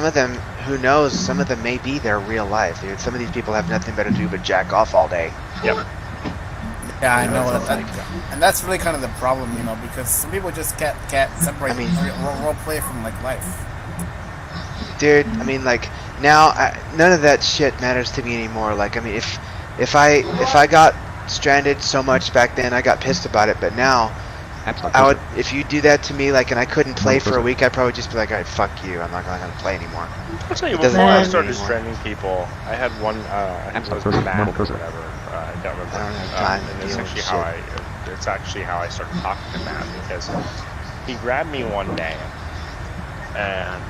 of them, who knows? Some of them may be their real life. Dude. Some of these people have nothing better to do but jack off all day. yep. Yeah, I know that, and that's really kind of the problem, because some people just can't separate role play from like life. Dude, I mean, like now, none of that shit matters to me anymore. Like, I mean, if I got stranded so much back then, I got pissed about it. But now, I would, if you do that to me, like, and I couldn't play for a week, I'd probably just be like, alright, fuck you. I'm not gonna play anymore. I'll tell you, It doesn't before I matter started anymore. stranding people, I had one, I think it was Cursor, Matt normal or cursor. whatever, I don't remember. I don't have time to and deal with it's actually how I started talking to Matt, because he grabbed me one day, and,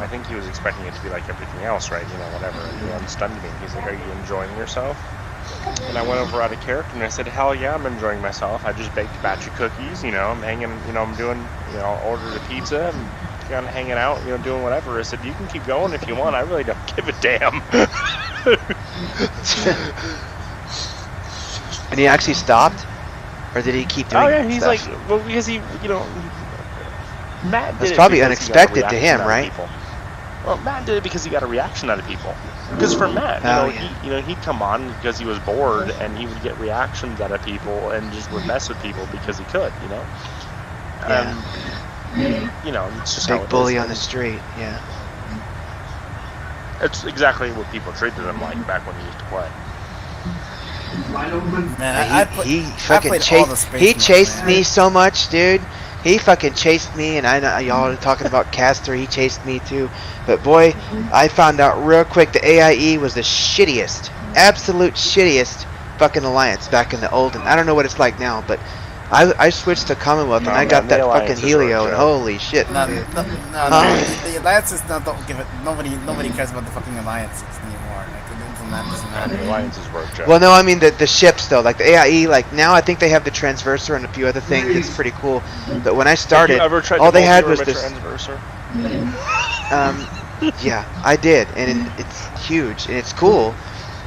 I think he was expecting it to be like everything else, right, whatever, and he unstunned me, he's like, are you enjoying yourself? And I went over out of character and I said, hell yeah, I'm enjoying myself. I just baked a batch of cookies, I'm hanging, I'm doing, ordered a pizza and kind of hanging out, doing whatever. I said, you can keep going if you want. I really don't give a damn. And he actually stopped, or did he keep doing? Oh yeah, he's stuff? like, well, because he, Matt did That's it probably because he got a unexpected to reaction him, out of right? people. Well, Matt did it because he got a reaction out of people. Because for Matt, he'd come on because he was bored, and he would get reactions out of people, and just would mess with people because he could, Yeah. It's just how Big it bully is. on the street. Yeah. It's exactly what people treated him like back when he used to play. Man, He I fucking played all the chased. Space He Marines, chased man. me so much, dude. He fucking chased me, and I know y'all are talking about Castor. He chased me too, but boy, I found out real quick the AIE was the shittiest, absolute shittiest fucking alliance back in the olden. I don't know what it's like now, but I switched to Commonwealth and I got man, that the fucking alliances Helio, were and a joke. holy shit, No, dude. the alliances don't give it. Nobody cares about the fucking alliances anymore. Like, it doesn't matter. The alliances were a joke. Well, no, I mean the ships though, like the AIE. Like now, I think they have the Transversor and a few other things. It's pretty cool. But when I started, Have you ever tried all to they had multi-orbit was this. Transversor? Yeah, I did, and it's huge and it's cool,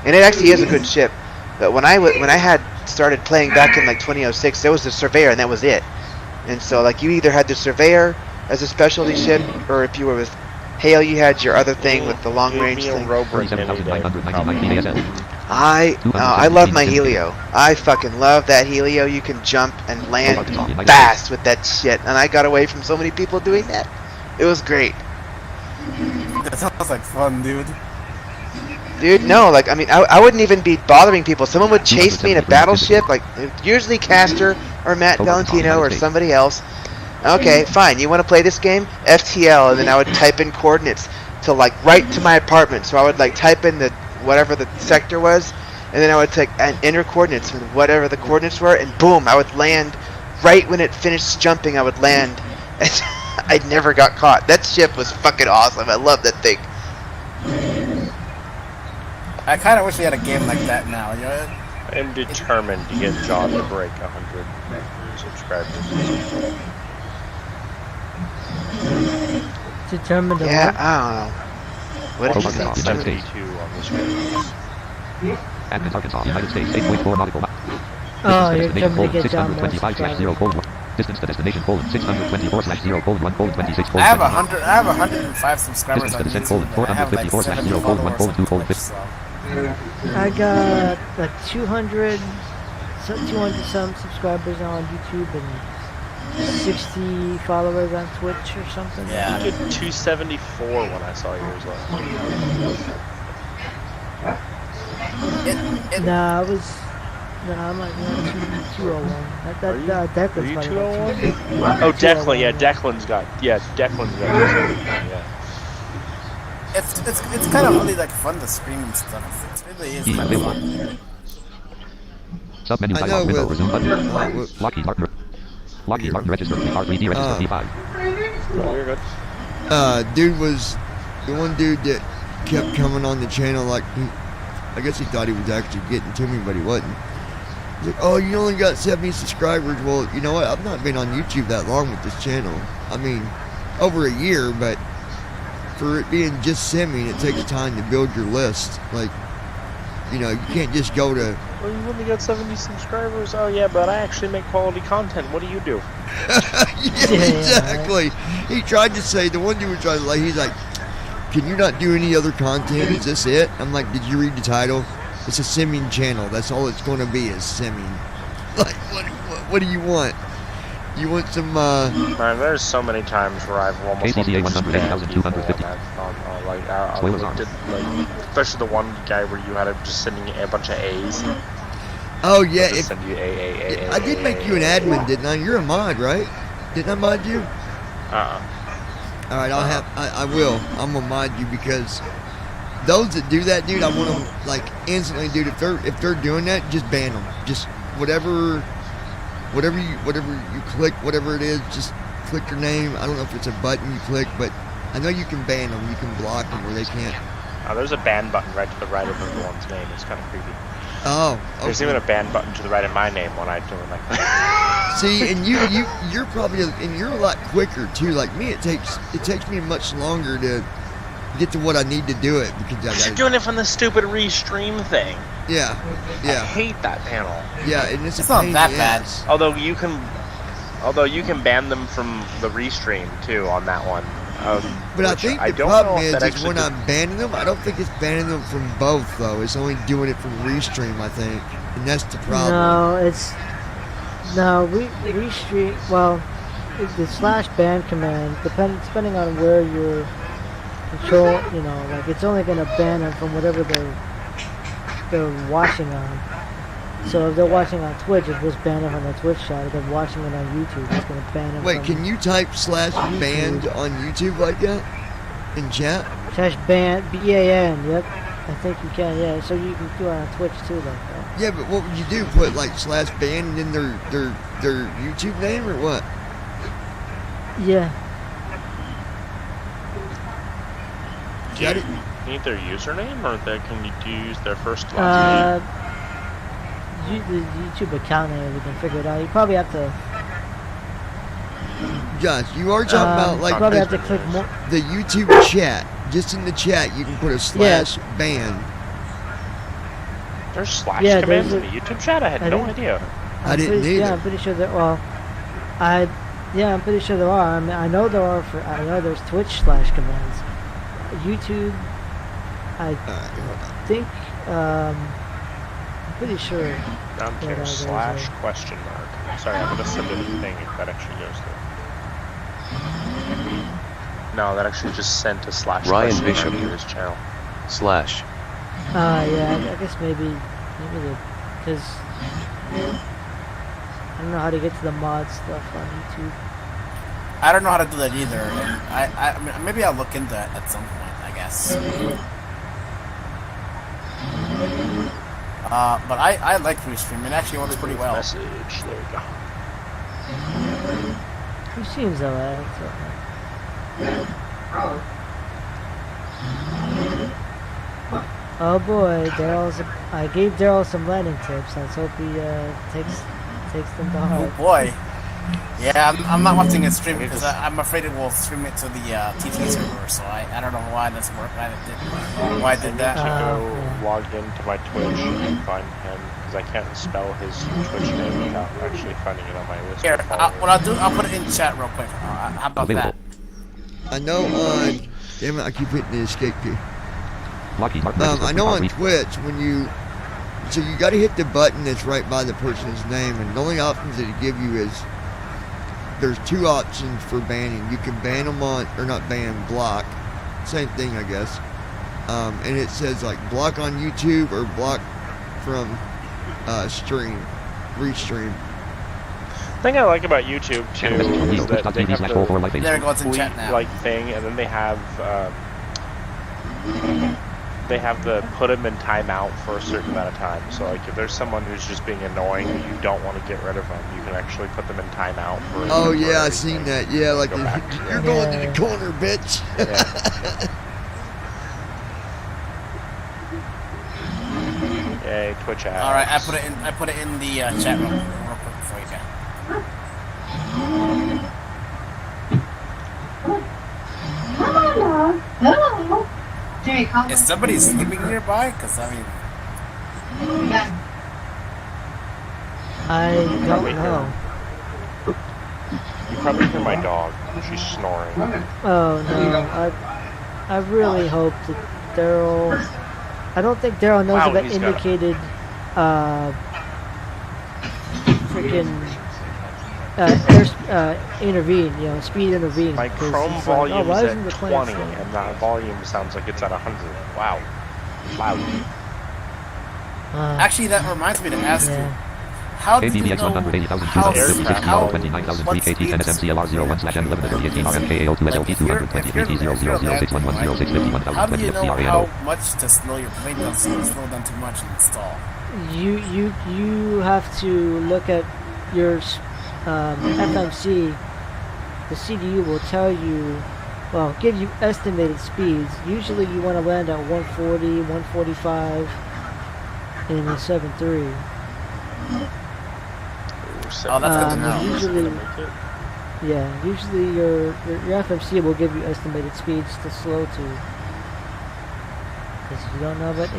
and it actually is a good ship. But when I had started playing back in like 2006, there was the Surveyor, and that was it. And so like you either had the Surveyor as a specialty ship, or if you were with Hale, you had your other thing with the long range thing. I love my Helio. I fucking love that Helio. You can jump and land fast with that shit, and I got away from so many people doing that. It was great. That sounds like fun, dude. Dude, no, like, I mean, I wouldn't even be bothering people. Someone would chase me in a battleship, like, usually Castor or Matt Valentino or somebody else. Okay, fine, you want to play this game? FTL, and then I would type in coordinates to, like, right to my apartment. So I would, like, type in the, whatever the sector was, and then I would take and enter coordinates with whatever the coordinates were, and boom, I would land right when it finished jumping, I would land. And I never got caught. That ship was fucking awesome. I love that thing. I kind of wish we had a game like that now. You know? I'm determined to get John to break 100 subscribers. Determined to Yeah, what? I don't know. What did you say? 72 on the screen. Athens, Arkansas, United States, 8.4 nautical miles. Oh, you're determined to get John more 625/0:1. Distance to destination: 624/0:26. I have 105 subscribers on Distance YouTube. to I have like 70 followers on Twitch, so. I got like 200 some subscribers on YouTube and 60 followers on Twitch or something. Yeah, I did 274 when I saw yours last. I'm like 201. Declan's Are you probably 201? Oh, Declan, yeah, Declan's got 271, yeah. It's kind of really like fun to stream and stuff. It really is kind of fun. Submenu dialog window resume button. Lockheed Martin. Lockheed Martin registered R3D registered P5. You're good. Dude was the one dude that kept coming on the channel like I guess he thought he was actually getting to me, but he wasn't. He's like, oh, you only got 70 subscribers. Well, you know what? I've not been on YouTube that long with this channel. I mean, over a year, but for it being just semi, it takes time to build your list. Like, you know, you can't just go to... Well, you only got 70 subscribers? Oh, yeah, but I actually make quality content. What do you do? Yeah, exactly. He tried to say, the one dude was trying to, like, he's like, can you not do any other content? Is this it? I'm like, did you read the title? It's a simming channel. That's all it's going to be is simming. Like, what do you want? You want some, Man, there's so many times where I've almost KCCA 108,250. Especially the one guy where you had him just sending a bunch of A's. Oh, yeah. Just send you A. I did make you an admin, didn't I? You're a mod, right? Didn't I mod you? Alright, I will. I'm gonna mod you because those that do that, dude, I want them like instantly, dude. If they're doing that, just ban them. Just whatever you click, whatever it is, just click their name. I don't know if it's a button you click, but I know you can ban them. You can block them where they can't. Oh, there's a ban button right to the right of everyone's name. It's kind of creepy. Oh, okay. There's even a ban button to the right of my name when I do it like that. See, and you're probably, and you're a lot quicker too. Like me, it takes me much longer to get to what I need to do it because You're doing it from the stupid restream thing. Yeah. I hate that panel. Yeah, and it's not that bad. Although you can ban them from the restream too on that one. But I think the problem is when I'm banning them, I don't think it's banning them from both though. It's only doing it from restream, I think, and that's the problem. Restream. Well, the /ban command, depending on where you're control, you know, like it's only gonna ban them from whatever they're watching on. So if they're watching on Twitch, it just ban them on the Twitch side. If they're watching it on YouTube, it's gonna ban them. Wait, can you type /banned on YouTube like that in chat? /ban, BAN. Yep, I think you can. Yeah, so you can do it on Twitch too, like that. Yeah, but what would you do? Put like /ban and then their YouTube name or what? Yeah. Do you need their username or can you use their first last name? The YouTube account name, we can figure it out. You probably have to. Josh, you are talking about like probably have to click more. the YouTube chat. Just in the chat, you can put a / ban. There's slash Yeah, commands there's in the YouTube chat? I had no idea. I didn't either. Yeah, I'm pretty sure that. Well, I'm pretty sure there are. I mean, I know there are. I know there's Twitch / commands. YouTube, I think. I'm pretty sure. I'm here slash question mark. Sorry, I'm gonna send it a thing if that actually goes through. No, that actually just sent a slash Ryan question Bishop mark to his channel. Slash. Yeah, I guess maybe because I don't know how to get to the mod stuff on YouTube. I don't know how to do that either, and I mean, maybe I'll look into it at some point, I guess. But I like Restream. It actually works pretty well. Message. There we go. It seems alright. Oh boy, I gave Daryl some landing tips. Let's hope he takes them to heart. Oh boy. Yeah, I'm not watching it stream because I'm afraid it will stream it to the TT server. So I don't know why this worked. Why I did that. Go log into my Twitch and find him because I can't spell his Twitch name without actually finding it on my list. Here, what I'll do, I'll put it in chat real quick. How about that? I know damn it, I keep hitting the escape key. I know on Twitch so you got to hit the button that's right by the person's name, and the only options that it give you is there's 2 options for banning. You can ban them block. Same thing, I guess. And it says like block on YouTube or block from restream. The thing I like about YouTube too is that they have the there it goes in chat now. like thing, and then they have the put them in timeout for a certain amount of time. So like if there's someone who's just being annoying and you don't want to get rid of them, you can actually put them in timeout for. Oh yeah, I've seen that. Yeah, like you're going to the corner, bitch. Yay, Twitch ads. All right, I put it in the chat room real quick before you can. Hello. Is somebody sleeping nearby? Because I mean, I don't know. You probably hear my dog. She's snoring. Oh no, I really hope that Daryl. I don't think Daryl knows Wow, that he's indicated freaking intervene, speed intervene. My Chrome volume is at 20, and the volume sounds like it's at 100. Wow. Loud. Actually, that reminds me to ask you. How did you know how much to slow your plane down so you slow down too much and install? You have to look at your FMC. The CDU will tell you, well, give you estimated speeds. Usually you want to land at 140, 145 in a 7.3. Oh, that's good to know. Usually your FMC will give you estimated speeds to slow to. Because you don't know what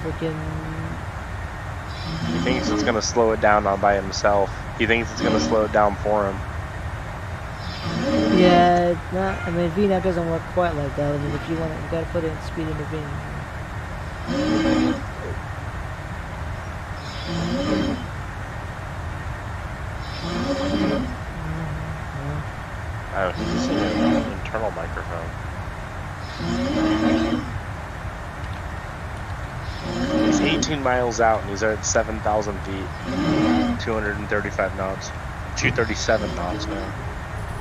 freaking. He thinks it's gonna slow it down all by himself. He thinks it's gonna slow it down for him. Yeah, it's not. I mean, VNAV doesn't work quite like that. I mean, if you want it, you gotta put it in speed intervene. Oh, he's using an internal microphone. He's 18 miles out and he's at 7,000 feet. 235 knots. 237 knots now.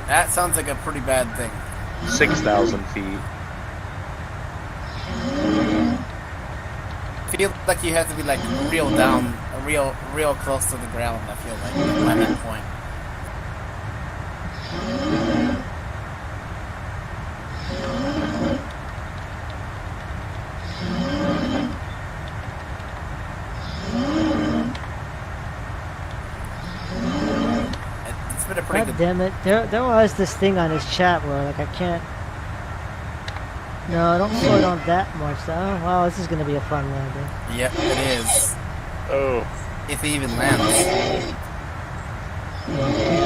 That sounds like a pretty bad thing. 6,000 feet. I feel like you have to be like real down, real close to the ground. I feel like at that point. It's been a pretty God good. damn it! There was this thing on his chat where like I can't. No, don't slow down that much. Oh, wow, this is gonna be a fun landing. Yep, it is. Oh. If he even lands.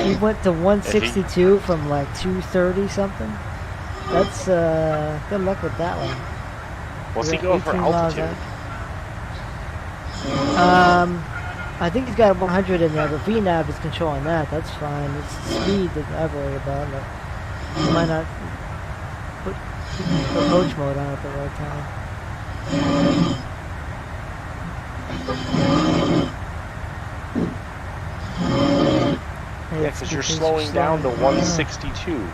He went to 162 from like 230 something. That's good luck with that one. What's he You're going for 18 miles altitude? out. I think he's got 100 in there, but VNAV is controlling that. That's fine. It's speed that I worry about. But you might not put coach mode on at the right time. Yeah, because you're slowing down to 162.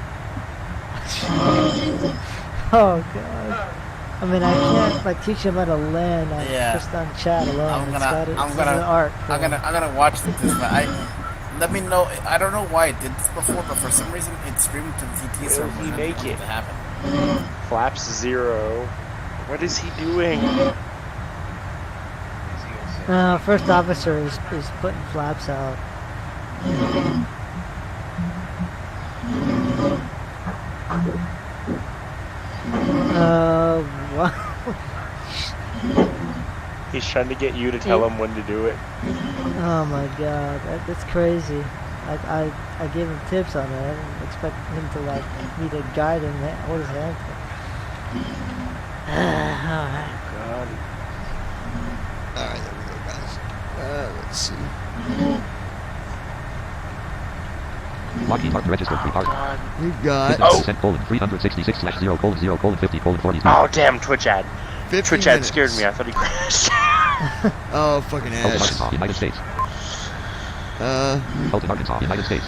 Oh god. I mean, I can't like teach him how to land on, just on chat alone. I'm gonna watch this, but let me know. I don't know why it did this before, but for some reason it streamed to the VT server. Will he make it? To happen. Flaps 0. What is he doing? First officer is putting flaps out. What? He's trying to get you to tell him when to do it. Oh my god, that's crazy. I gave him tips on that. I didn't expect him to like me to guide him, hold his hand. Alright. God. Alright, there we go, guys. Let's see. Lockheed Martin registered free park. We've got 366/0:0:50:40. Oh damn, Twitch ad. 15 Twitch ad minutes. scared me. I thought he crashed. Oh, fucking Fulton, ass. Arkansas, United States. Fulton, Arkansas, United States.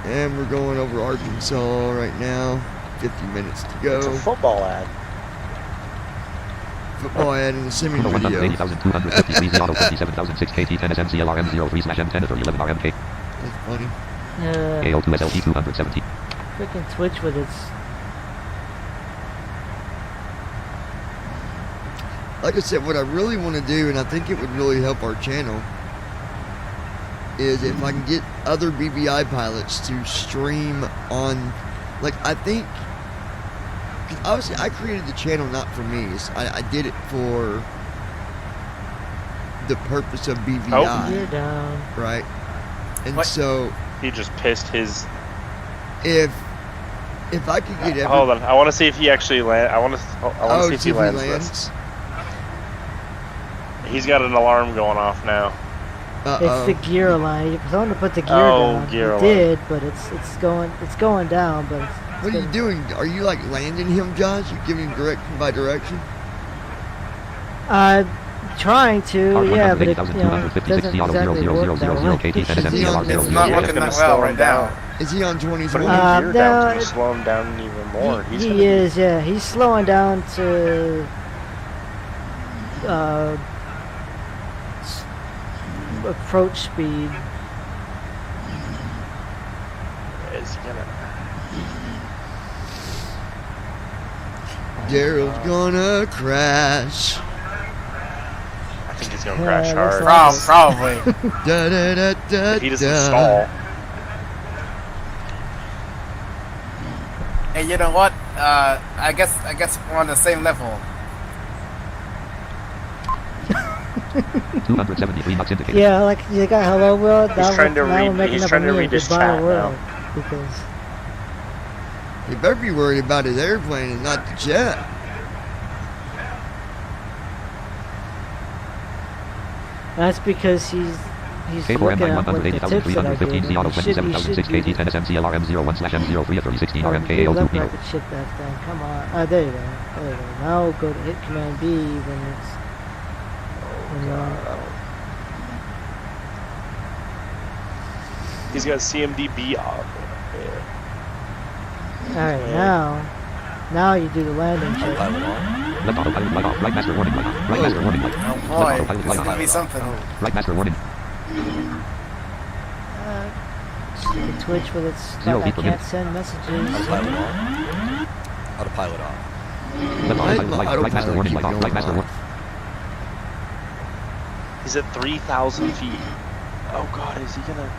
And we're going over Arkansas right now. 50 minutes to go. It's a football ad. Football ad in the semi video. 180,253 Z auto 27,006 KT 10 SMCLRM03/M103011RMK. That's funny. KO2SLT 270. Freaking Twitch with its. Like I said, what I really want to do, and I think it would really help our channel, is if I can get other BBI pilots to stream on, like, I think, 'cause obviously I created the channel not for me. I did it for the purpose of BVI. Oh. You're down. Right? And What? so, He just pissed his. if I could get Hold on, I want to see if he actually land. I want to see if he lands this. lands. He's got an alarm going off now. It's the gear line. You're supposed to put the gear Oh, down. gear You line. did, but it's going down. But What are you doing? Are you like landing him, Josh? You giving him direction by direction? Trying to, yeah, but it doesn't 180,256 exactly work that way. KT 10 It's not SMCLRM03. looking that well right now. Is he on 20s? Putting Uh, the gear down no, to slow him down even more. He's He gonna be- is, yeah. He's slowing down to approach speed. Is he gonna? Daryl's gonna crash. I think he's gonna Yeah, crash looks hard. like Probably. Da, da, da, da, If he doesn't da. stall. Hey, you know what? I guess we're on the same level. 273 knots indicated. Yeah, like you got hello world. He's trying to read- making he's up trying a to me read his goodbye chat world now. because You better be worried about his airplane and not the jet. that's because he's K4M looking at what the tips that I gave 180,315 Z him. auto He should 27,006 KT 10 SMCLRM01/M03/3016 Good RMK luck AO2P. rocket ship that thing. Come on. There you go. There you go. Now go to hit command B when you're on. He's got CMDB up. Alright, now you do the landing check. Left autopilot light off. Right master warning light off. Right master warning light off. Oh Left boy, autopilot this is light gonna be off. something. Right master warning. Stupid Twitch with its Zero I feet per can't minute. send messages. Autopilot on. Autopilot off. Left autopilot light off. Right master Autopilot warning keep light off. going Right master off. warning. He's at 3,000 feet. Oh god, is he gonna?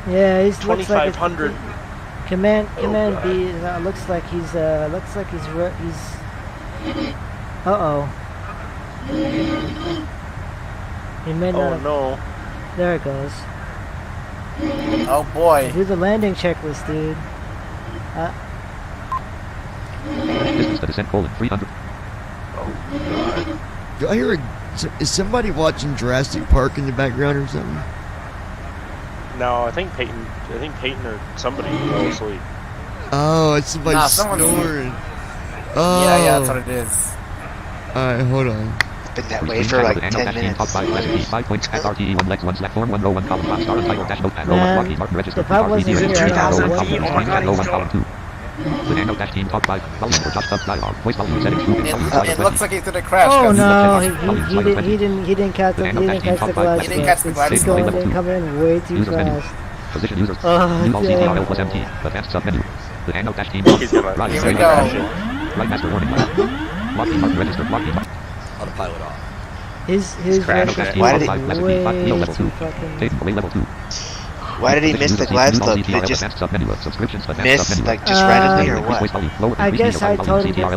Yeah, he's looks like 2,500. Command God. B looks like he's Uh oh. He may not. Oh no. There it goes. Oh boy. Do the landing checklist, dude. Distance to descent, 300. Do I hear is somebody watching Jurassic Park in the background or something? No, I think Peyton or somebody fell asleep. Oh, it's somebody snoring. Oh. Yeah, that's what it is. Alright, hold on. It's been that way for like 10 minutes. Top 5 classic 5 points at RTE 1 legs 1 slash form 1 row 1 column 5 star title dash note and row 1 Lockheed Martin register if I wasn't here, I don't know what row 1 column 2. The Nano dash team top 5 volume for Josh Stubbs dialogue voice volume settings 2 It looks like he's gonna crash. Oh 'cause no, he didn't catch the glide He didn't catch the glide He's slope. going in, coming in way too fast. Position users. Oh, New all yeah. CTRL plus MT. Advanced submenu. The Nano dash team top He's gonna- right. Here we Right go. Right master warning light. Lockheed Martin register Lockheed Martin. Autopilot off. His Nano dash team Why top did 5 classic way 5 wheel level too 2. fucking... Tape away level 2. Why did he miss the glide slope? Did it just miss, like, just randomly or what? I guess I told him, I didn't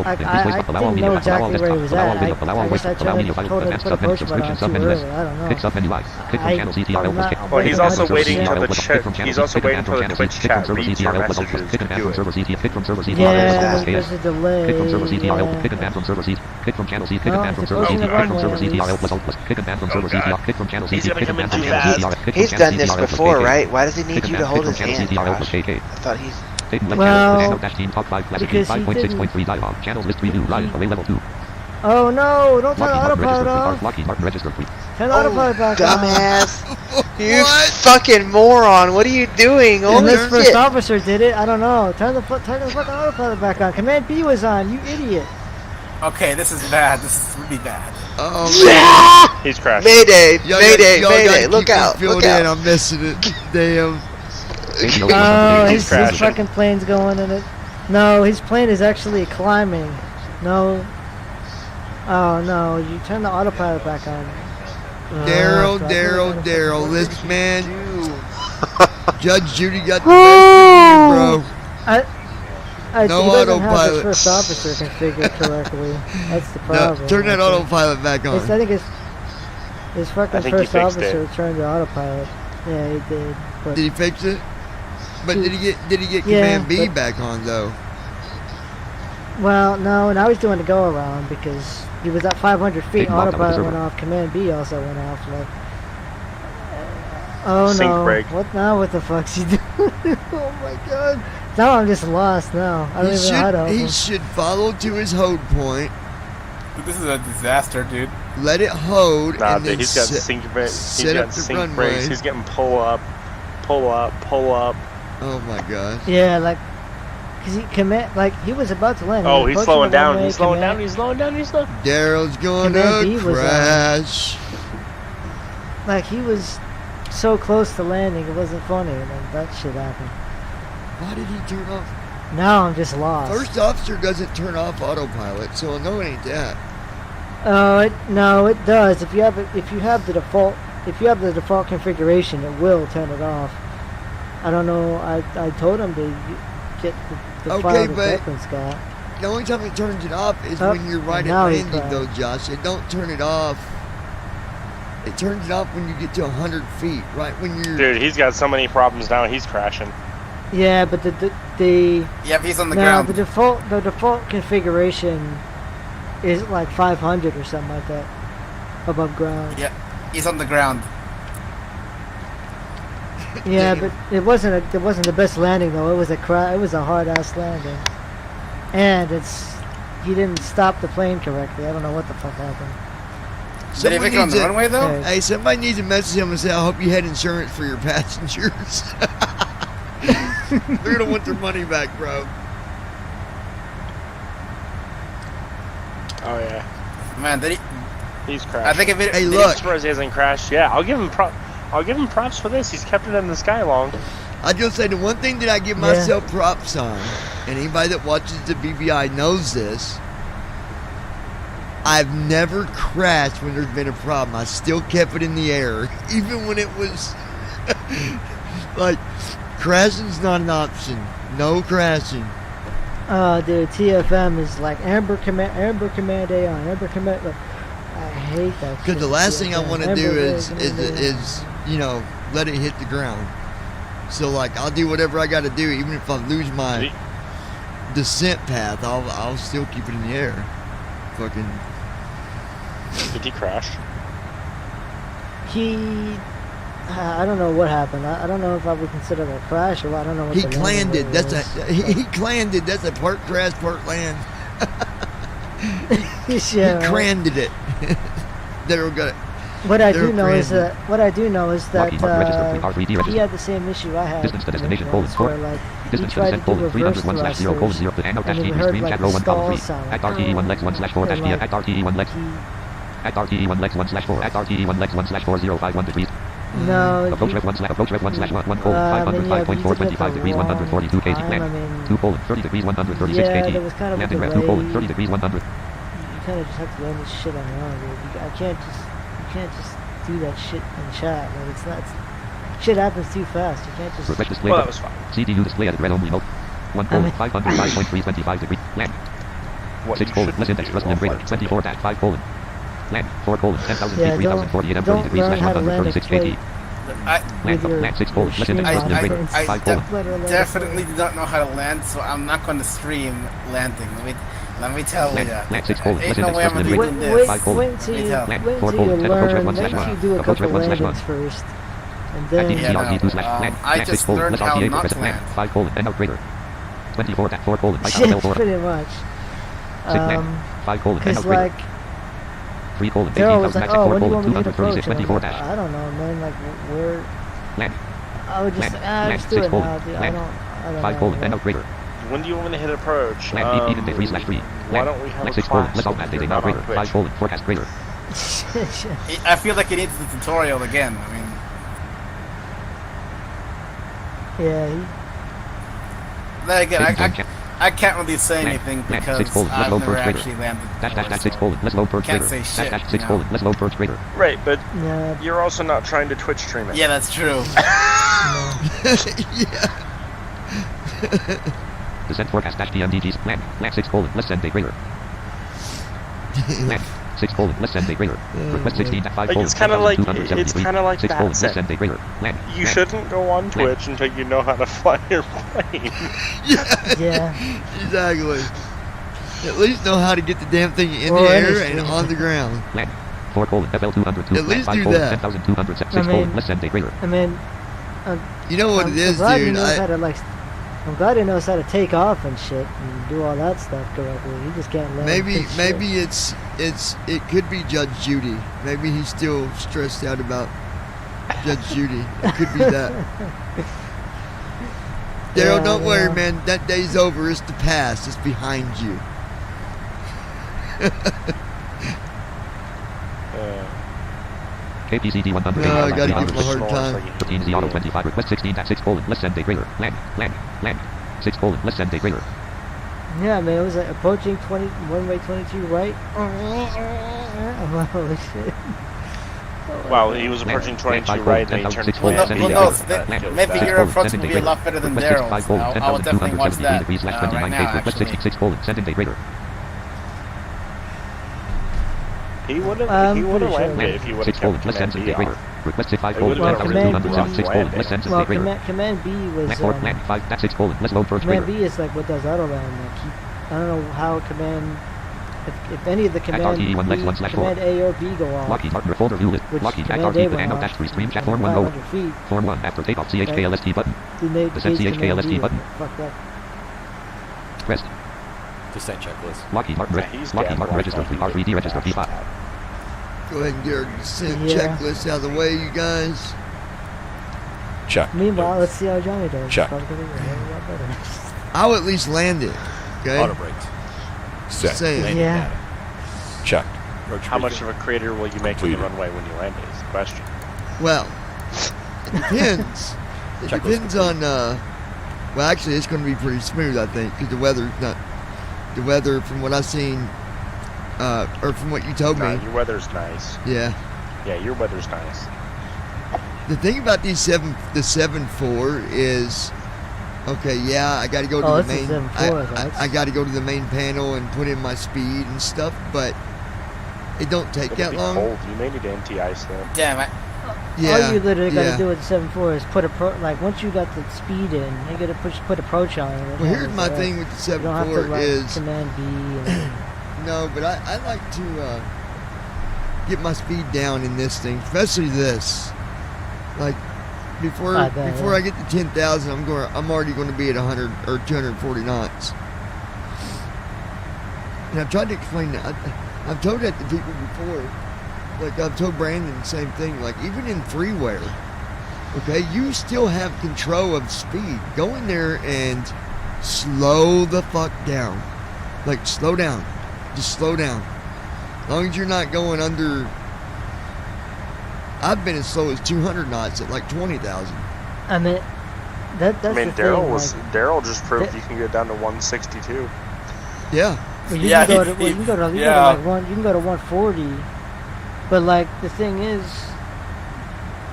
know exactly where he was at. I guess I told him to put a push button on too early. I don't know. Well, he's also waiting for the chat. He's also waiting for the Twitch chat reads your messages to do it. Yeah, there's a delay. Kick from server CTRL, Yeah. kick and ban from server C, kick from channel C, kick and ban from server it's C, approaching kick the from server runway. CTRL plus alt plus, kick and ban from server CTRL, kick from channel C, He's kick gonna and ban come from in channel too CTRL, kick He's from done channel this CTRL plus before, KK. right? Why does he need Kick you and to ban, hold kick his from channel hand, CTRL plus Josh? KK. I thought he's... Tape left Well, channel, dash team top 5 classic because he 5.6.3 dialogue, channels list review live, away level 2. Oh no, don't turn the Lockheed Martin autopilot register, off. Lockheed Martin register free. Turn the autopilot back on. Dumbass. You fucking moron. What are you doing? And Holy this first shit. officer did it. I don't know. Turn the fucking autopilot back on. Command B was on. You idiot. Okay, this is bad. This is really bad. Oh, He's crashing. Mayday! y'all Mayday! gotta Mayday! keep Look this out! filled Look in. out! I'm missing it. Damn. Oh, his crashing. fucking plane's going in it. No, his plane is actually climbing. No. Oh no, you turn the autopilot back on. Daryl, listen, man. Judge Judy got the best of you, bro. No he doesn't have autopilot. his first officer configured correctly. That's the problem. No, turn that autopilot back on. I think his I fucking think he first fixed officer turned the autopilot. Yeah, he did. But Did he fix it? But did he get Yeah, Command B but- back on though? well, no, now he's doing the go around because he was at 500 feet. Take him off that Autopilot server. went off. Command B also went off. Like, oh Sync no! break. What now? What the fuck's he doing? Oh my god! Now I'm just lost. Now I don't even know how to help He him. should follow to his hold point, Dude, this is a disaster, dude. let it hold, Nah, and dude, then he's got set, sync brakes. He's set up got the sync runway. brakes. He's getting pull up, pull up, pull up. Oh my gosh. Yeah, like, cause he was about to land. Oh, He he's approached slowing the down. runway, He's slowing Command- down. He's slowing down. He's slowing. Daryl's Command gonna B was, crash. Like he was so close to landing, it wasn't funny, and then that shit happened. Why did he turn off? Now I'm just lost. First officer doesn't turn off autopilot, so no, it ain't that. No, it does. If you have the default configuration, it will turn it off. I don't know. I told him to get the Okay, file that but- Declan's got. The only time it turns it off is Oh, when you're right and at now he's landing, crying. though, Josh. It don't turn it off. It turns it off when you get to 100 feet, right when you're. Dude, he's got so many problems now. He's crashing. Yeah, but the Yep, he's on the no, ground. the default configuration is like 500 or something like that above ground. Yep, he's on the ground. Yeah, but it wasn't the best landing though. It was a hard ass landing, and he didn't stop the plane correctly. I don't know what the fuck happened. Did he make it on the runway though? Okay. Hey, somebody needs to message him and say, I hope you had insurance for your passengers. They're gonna want their money back, bro. Oh yeah, Man, did he? he's crashing. I think if it. Hey, did he- look. I'm surprised he hasn't crashed. Yeah, I'll give him props for this. He's kept it in the sky long. I just say the one thing that I give Yeah. myself props on, and anybody that watches the BBI knows this, I've never crashed when there's been a problem. I still kept it in the air, even when it was Like, crashing's not an option. No crashing. Dude, TFM is like Amber Command A on, Amber Command. Like, I hate that. Because the last thing I want to do is you know, let it hit the ground. So like, I'll do whatever I got to do, even if I lose my descent path. I'll still keep it in the air. Fucking. Did he crash? I don't know what happened. I don't know if I would consider that a crash or I don't know what He the clanded. landing That's was. he clanded. That's a part crash, part land. Yeah, He cranded it. They're gonna. What I they're do know is cranded. that Lockheed Martin register, R3D he register. had the same issue I had. Distance to destination, colon, once, where, score. like, he Distance to tried to descent, do colon, reverse 300, 1/0, colon, thrusters, 0, the and dash then we TV heard stream like chat the row 1 column 3. stall sound. At RTE1 lex 1/4 dash And, P like, at RTE1 lex. At RTE1 lex 1/4 at RTE1 lex 1/4051 degrees. No. Approach rev 1/1 colon I mean, yeah, but you did it 5.425 the degrees wrong 142 kg time, land. I mean, 2 colon 30 degrees 136 yeah, kg. there was kind of a Landing rev delay. 2 colon 30 degrees 100. You kind of just have to learn this shit on your own, dude. You can't just do that shit in chat. Like, it's not. Shit happens too fast. You can't just. Refresh display. Well, that was fine. CDU display at red only mode. 1 colon 505.325 degrees. Land. What 6 you colon shouldn't less index do thrust on and greater. flight 24 dash 5 colon. Land. 4 colon 10,000 Yeah, feet 3048 m 30 don't degrees learn slash how to land a 136 plate. kg. With your- Land 6 colon less index your thrust and shoes greater. on. 5 colon. Definitely do not know how to land, so I'm not going to stream landing. Let me tell you. Land 6 colon less Ain't no index way I'm thrust and gonna greater. do this. 5 colon. Wait until you Land 4 learn. colon 10 approach rev 1 Wait slash until 1. you do a Approach couple rev 1 slash 1. landings first, and At then. DT LT2 slash land. I Land 6 just colon learned less how RTA not present to land. land. 5 colon and out greater. 24 dash 4 colon. Shit, pretty much. 6 land. 5 colon and out Cause greater. like 3 colon Daryl was 18,000 like, max 4 oh, when do you colon want me to hit 236 approach? And 24 I'm dash. like, I don't know, man. Like, where? Land. I would just, Land. just do Land. it 6 now, dude. I Land. don't 5 know. colon and out greater. When do you want me to hit approach? Land even day 3 slash 3. Why don't we have Land a 6 colon class less out when dating you're out not on greater. Twitch? 5 colon forecast greater. I feel like it needs the tutorial again. I mean, Yeah. then again, Hidden I can't really say Land. anything Land. because 6 colon less I've low never perch greater. actually landed. Dash 6 colon less low perch Can't greater. say shit, Dash 6 you colon know. less low perch greater. Right, but Yeah. you're also not trying to Twitch stream it. Yeah, that's true. Yeah. Descent forecast dash PMDGs. Land. Land 6 colon less send day greater. Land. 6 colon less send day greater. Request 16 dash 5 Like, colon it's kinda like- 10,273. it's kinda like 6 that colon less set. send day greater. Land. You Land. shouldn't go on Twitch until you know how to fly your plane. Yeah. Exactly. At least know how to get the damn thing in Or the any air and stream. on the ground. Land. 4 colon FL 200 At least 5 do colon that. 10,200 6 I colon mean- less send day greater. I mean, You know what I'm it is, glad he dude. knows how to like. I'm glad he knows how to take off and shit and do all that stuff correctly. He just can't land. Maybe good shit. it could be Judge Judy. Maybe he's still stressed out about Judge Judy. It could be that. Daryl, Yeah, don't worry, yeah. man. That day's over. It's the past. It's behind you. KPCD 100. No, I gotta give him a hard time. 15 Z auto 25 request 16 dash 6 colon less send day greater. Land. Land. Land. 6 colon less send day greater. Yeah, man, it was like approaching 20, one-way 22 right. I'm like, holy shit. Well, he was approaching 22 right, and he turned 6 Well, colon no, send well, day no, greater. maybe Land. maybe 6 your colon approach send would day be a greater. lot better than Request 5 Daryl's. colon I would definitely watch 10,273 that degrees slash 29 right now, phase. Request actually. 66 colon send day greater. He would have pretty landed sure. if he would 6 have colon kept less send Command day B greater. off. Request 5 It colon would've been a really 10,276 colon landing. less send Well, day greater. Command B was. Land 4 land 5 dash 6 colon less low perch Command greater. B is like what does auto land. Like I don't know how command. If any of the command RTE 1 B, lex 1 slash 4. command A or B go off. Lockheed Martin folder view list. Which Lockheed at command RT A with went handout off dash 3 stream chat at form 1 load. 500 feet. Form 1 after takeoff CHKLST button. Then they Descent engaged command B. CHKLST button. Fuck that. Rest. Descent checklist. Lockheed Martin Yeah, he's Lockheed dead. Martin register R3D register P5. Go ahead and get our descent Yeah. checklist out of the way, you guys. Check. Meanwhile, let's see how Johnny does. Check. Probably gonna be a hell of a lot better. I'll at least land it. Okay. Auto brakes. Set. Saying. Landing Yeah. data. Checked. Approach How much briefing. of a crater will you make in the Completed. runway when you land it is the question. Well, it depends. It Checklist depends on. Well, actually, it's going to be pretty smooth, I think, because the weather's not. The weather, from what I've seen, or from what you told Nah, me, your weather's nice. yeah. Yeah, your weather's nice. The thing about the 7.4 is, okay, yeah, I got to go to Oh, the it's main. a 7.4, I got to go to the main panel and put in my speed and stuff, but it don't take It'll that be long. cold. You may need anti-ice though. Damn it. Yeah, All you literally got to yeah. do with the 7.4 is put a pro. Like once you got the speed in, you got to put approach on it. Well, here's my thing with the You don't have to 7.4 like is Command B. And, no, but I like to get my speed down in this thing, especially this. Like before I bet, before yeah. I get to 10,000, I'm already going to be at 100 or 240 knots. And I've tried to explain that. I've told that to people before. Like I've told Brandon the same thing. Like even in freeware, okay, you still have control of speed. Go in there and slow the fuck down. Like slow down. Just slow down. As long as you're not going under. I've been as slow as 200 knots at like 20,000. I mean, that's I mean, the Daryl thing, was like, Daryl just proved you can go down to 162. Yeah. Well, you Yeah, can go he- to well, you can go to yeah. like you can go to 140, but like the thing is,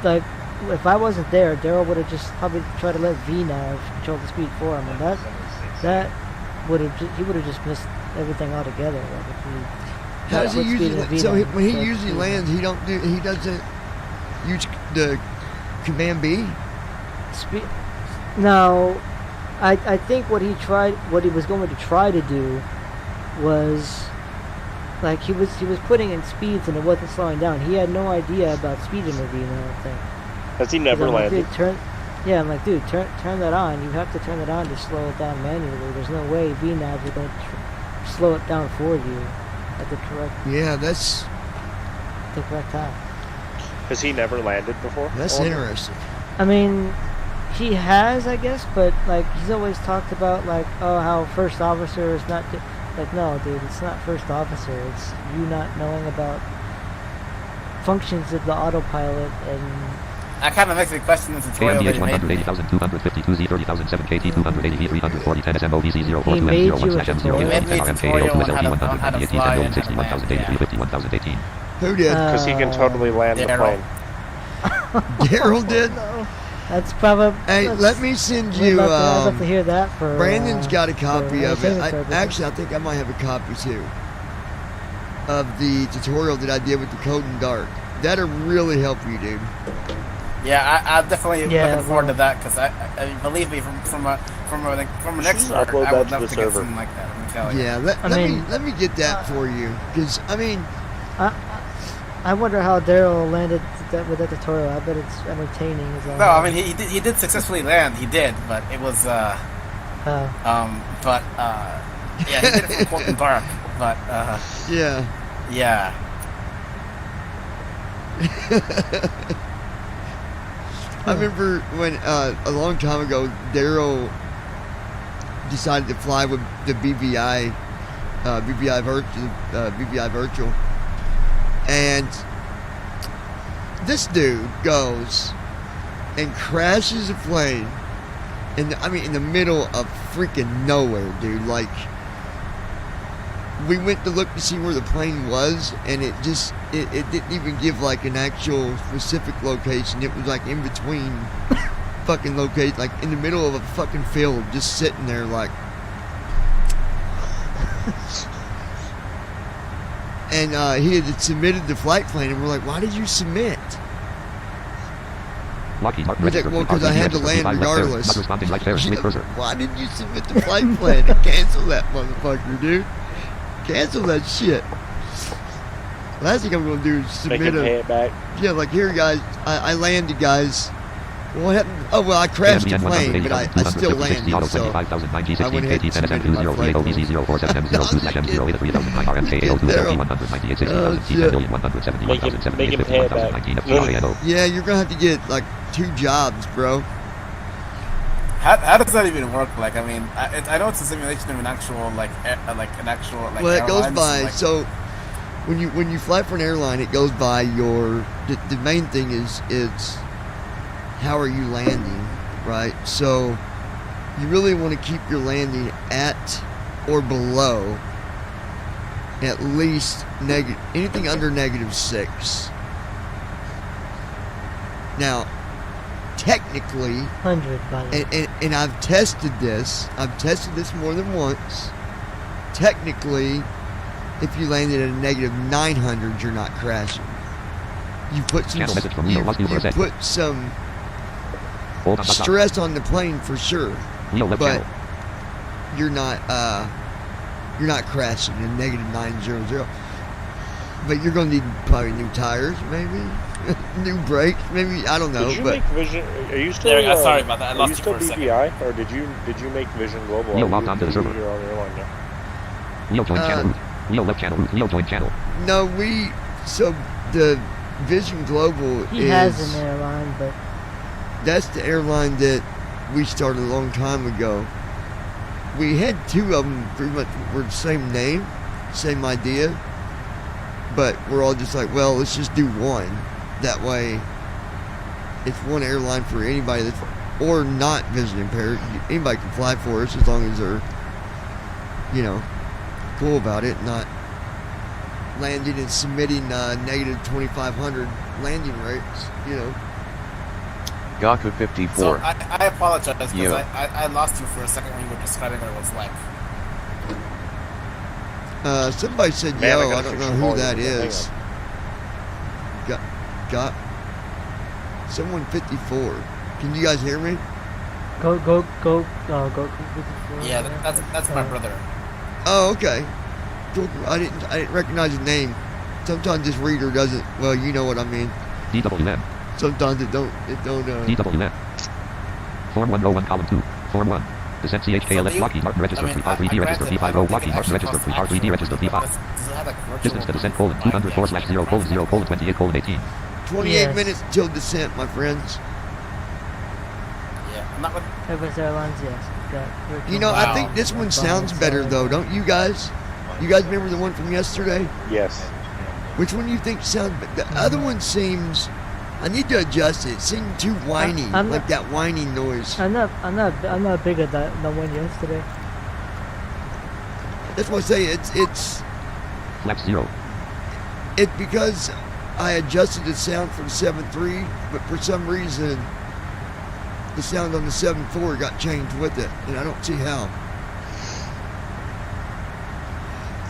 like if I wasn't there, Daryl would have just probably tried to let VNav control the speed for him, and that would have he would have just missed everything altogether. Like if he How does he put speed in usually? VNav So when he instead of usually speed. lands, he doesn't use the Command B. No, I think what he was going to try to do was like he was putting in speeds and it wasn't slowing down. He had no idea about speed intervening, I don't think. Has he never I'm like, landed? dude, I'm like, dude, turn that on. You have to turn it on to slow it down manually. There's no way VNav is going to slow it down for you at the correct Yeah, that's time. Has he never landed before? that's Or- interesting. I mean, he has, I guess, but like he's always talked about like, oh, how first officer is not like, no, dude, it's not first officer. It's you not knowing about functions of the autopilot and. That kind of makes me question the tutorial that KMDH he made. 180,252 Z30,007 KT 280 340 10 SMOVC He 04 made 2M01 you a slash M0 tutorial. He made me a tutorial on how to 198 fly and 60 how to land, 1083 51,018. Who did? Because he can totally land the Daryl. plane. Daryl did. No, that's probably. Hey, that's, let me send I'd you. love to hear that for. Brandon's got a for copy of it. entertainment purposes. Actually, I think I might have a copy too of the tutorial that I did with the Code in Dark. That'll really help you, dude. Yeah, I'm definitely Yeah, looking forward well- to that because I believe me, from an expert, Upload I that would to love the to get server. something like that. I'm telling you. Yeah, let me get that for you, because I mean, I wonder how Daryl landed with that tutorial. I bet it's entertaining as all. No, I mean he did successfully land. He did, but it was yeah, he did it from Court and Dark, but yeah. yeah. I remember when a long time ago, Daryl decided to fly with the BVI virtual, and this dude goes and crashes a plane, in the middle of freaking nowhere, dude. Like, we went to look to see where the plane was, and it didn't even give like an actual specific location. It was like in between fucking locations, like in the middle of a fucking field, just sitting there like. And he had submitted the flight plan, and we're like, why did you submit? Lockheed Martin He's like, registered well, 'cause I had to land RPM 55 regardless. Not responding like Ferris Smith cursor. Why didn't you submit the flight plan to cancel that motherfucker, dude? Cancel that shit. Last thing I'm gonna do is Make submit him pay it back. yeah, like, here, guys, I landed, guys. Well, what happened? Oh, well, I crashed the plane, but I still landed, so I went ahead and submitted my flight plan. Make him pay it back. Yeah, you're gonna have to get like 2 jobs, bro. How does that even work? Like, I mean, I know it's a simulation of an actual Well, it goes airlines, by. like- So when you fly for an airline, it goes by your. The main thing is it's how are you landing, right? So you really want to keep your landing at or below at least anything under -6. Now, technically, 100 by the way. and I've tested this. I've tested this more than once. Technically, if you landed at a negative 900, you're not crashing. You put some Channel message from Leo. Must be for a sec. put some Hold on, stop. stress on the plane for sure, Leo left but channel. you're not crashing in negative 900. But you're gonna need probably new tires, maybe new brakes, maybe, I don't know. Did you but make Vision? Are you still? Sorry about that. I Are lost you you still for a second. BVI, or did you make Vision Global? Leo Are logged you- onto the server. You're on airline now. Leo joined channel route. Leo left channel route. Leo joined channel. no, so the Vision Global He is has an airline, but that's the airline that we started a long time ago. We had two of them pretty much were the same name, same idea, but we're all just like, well, let's just do one. That way, it's one airline for anybody that's or not vision impaired. Anybody can fly for us as long as they're, cool about it, not landing and submitting negative 2,500 landing rates. Gaku 54. So I apologize because Yeah. I lost you for a second when you were describing what it was like. Somebody said, Man, I yo, gotta I don't fix know your who volume. that Hang is. Got someone 54. Can you guys hear me? go. Yeah, that's my brother. Oh, okay. Cool. I didn't recognize the name. Sometimes this reader doesn't. Well, you know what I mean. DWM. Sometimes it don't. DWM. Form 101, column 2. Form 1. Descent CHKLS Lockheed Martin register 3R3D register 350 Lockheed Martin register 3R3D register 35. Does it have like virtual Distance to descent colon 204/0:0:28:18. 28 Yes. minutes till descent, my friends. Yeah, I'm not with. Everest Airlines, yes. You know, I Wow. think this one sounds better though, don't you guys? You guys remember the one from yesterday? Yes. Which one do you think sounds? The other one seems. I need to adjust it. It seemed too whiny, I'm like that whining noise. I'm not big at that. The one yesterday. That's what I say. It's Flaps 0. It's because I adjusted the sound for the 7.3, but for some reason the sound on the 7.4 got changed with it, and I don't see how.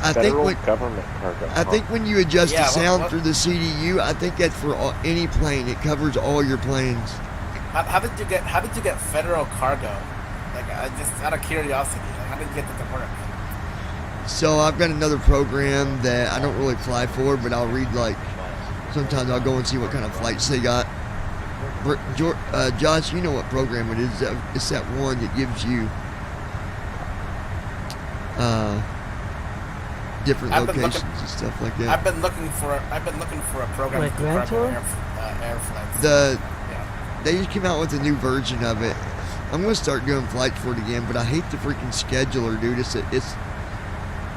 I Federal government cargo. think when you adjust Yeah, the sound what- through the CDU, I think that's for any plane. It covers all your planes. How did you get federal cargo? Like, just out of curiosity, like, how did you get that to work? So I've got another program that I don't really fly for, but I'll read sometimes I'll go and see what kind of flights they got. Josh, you know what program it is. It's that one that gives you different locations and stuff like that. I've been looking for a program Like for Grand cargo Tour? air flights. They just came out with a new version of it. I'm gonna start doing flights for it again, but I hate the freaking scheduler, dude.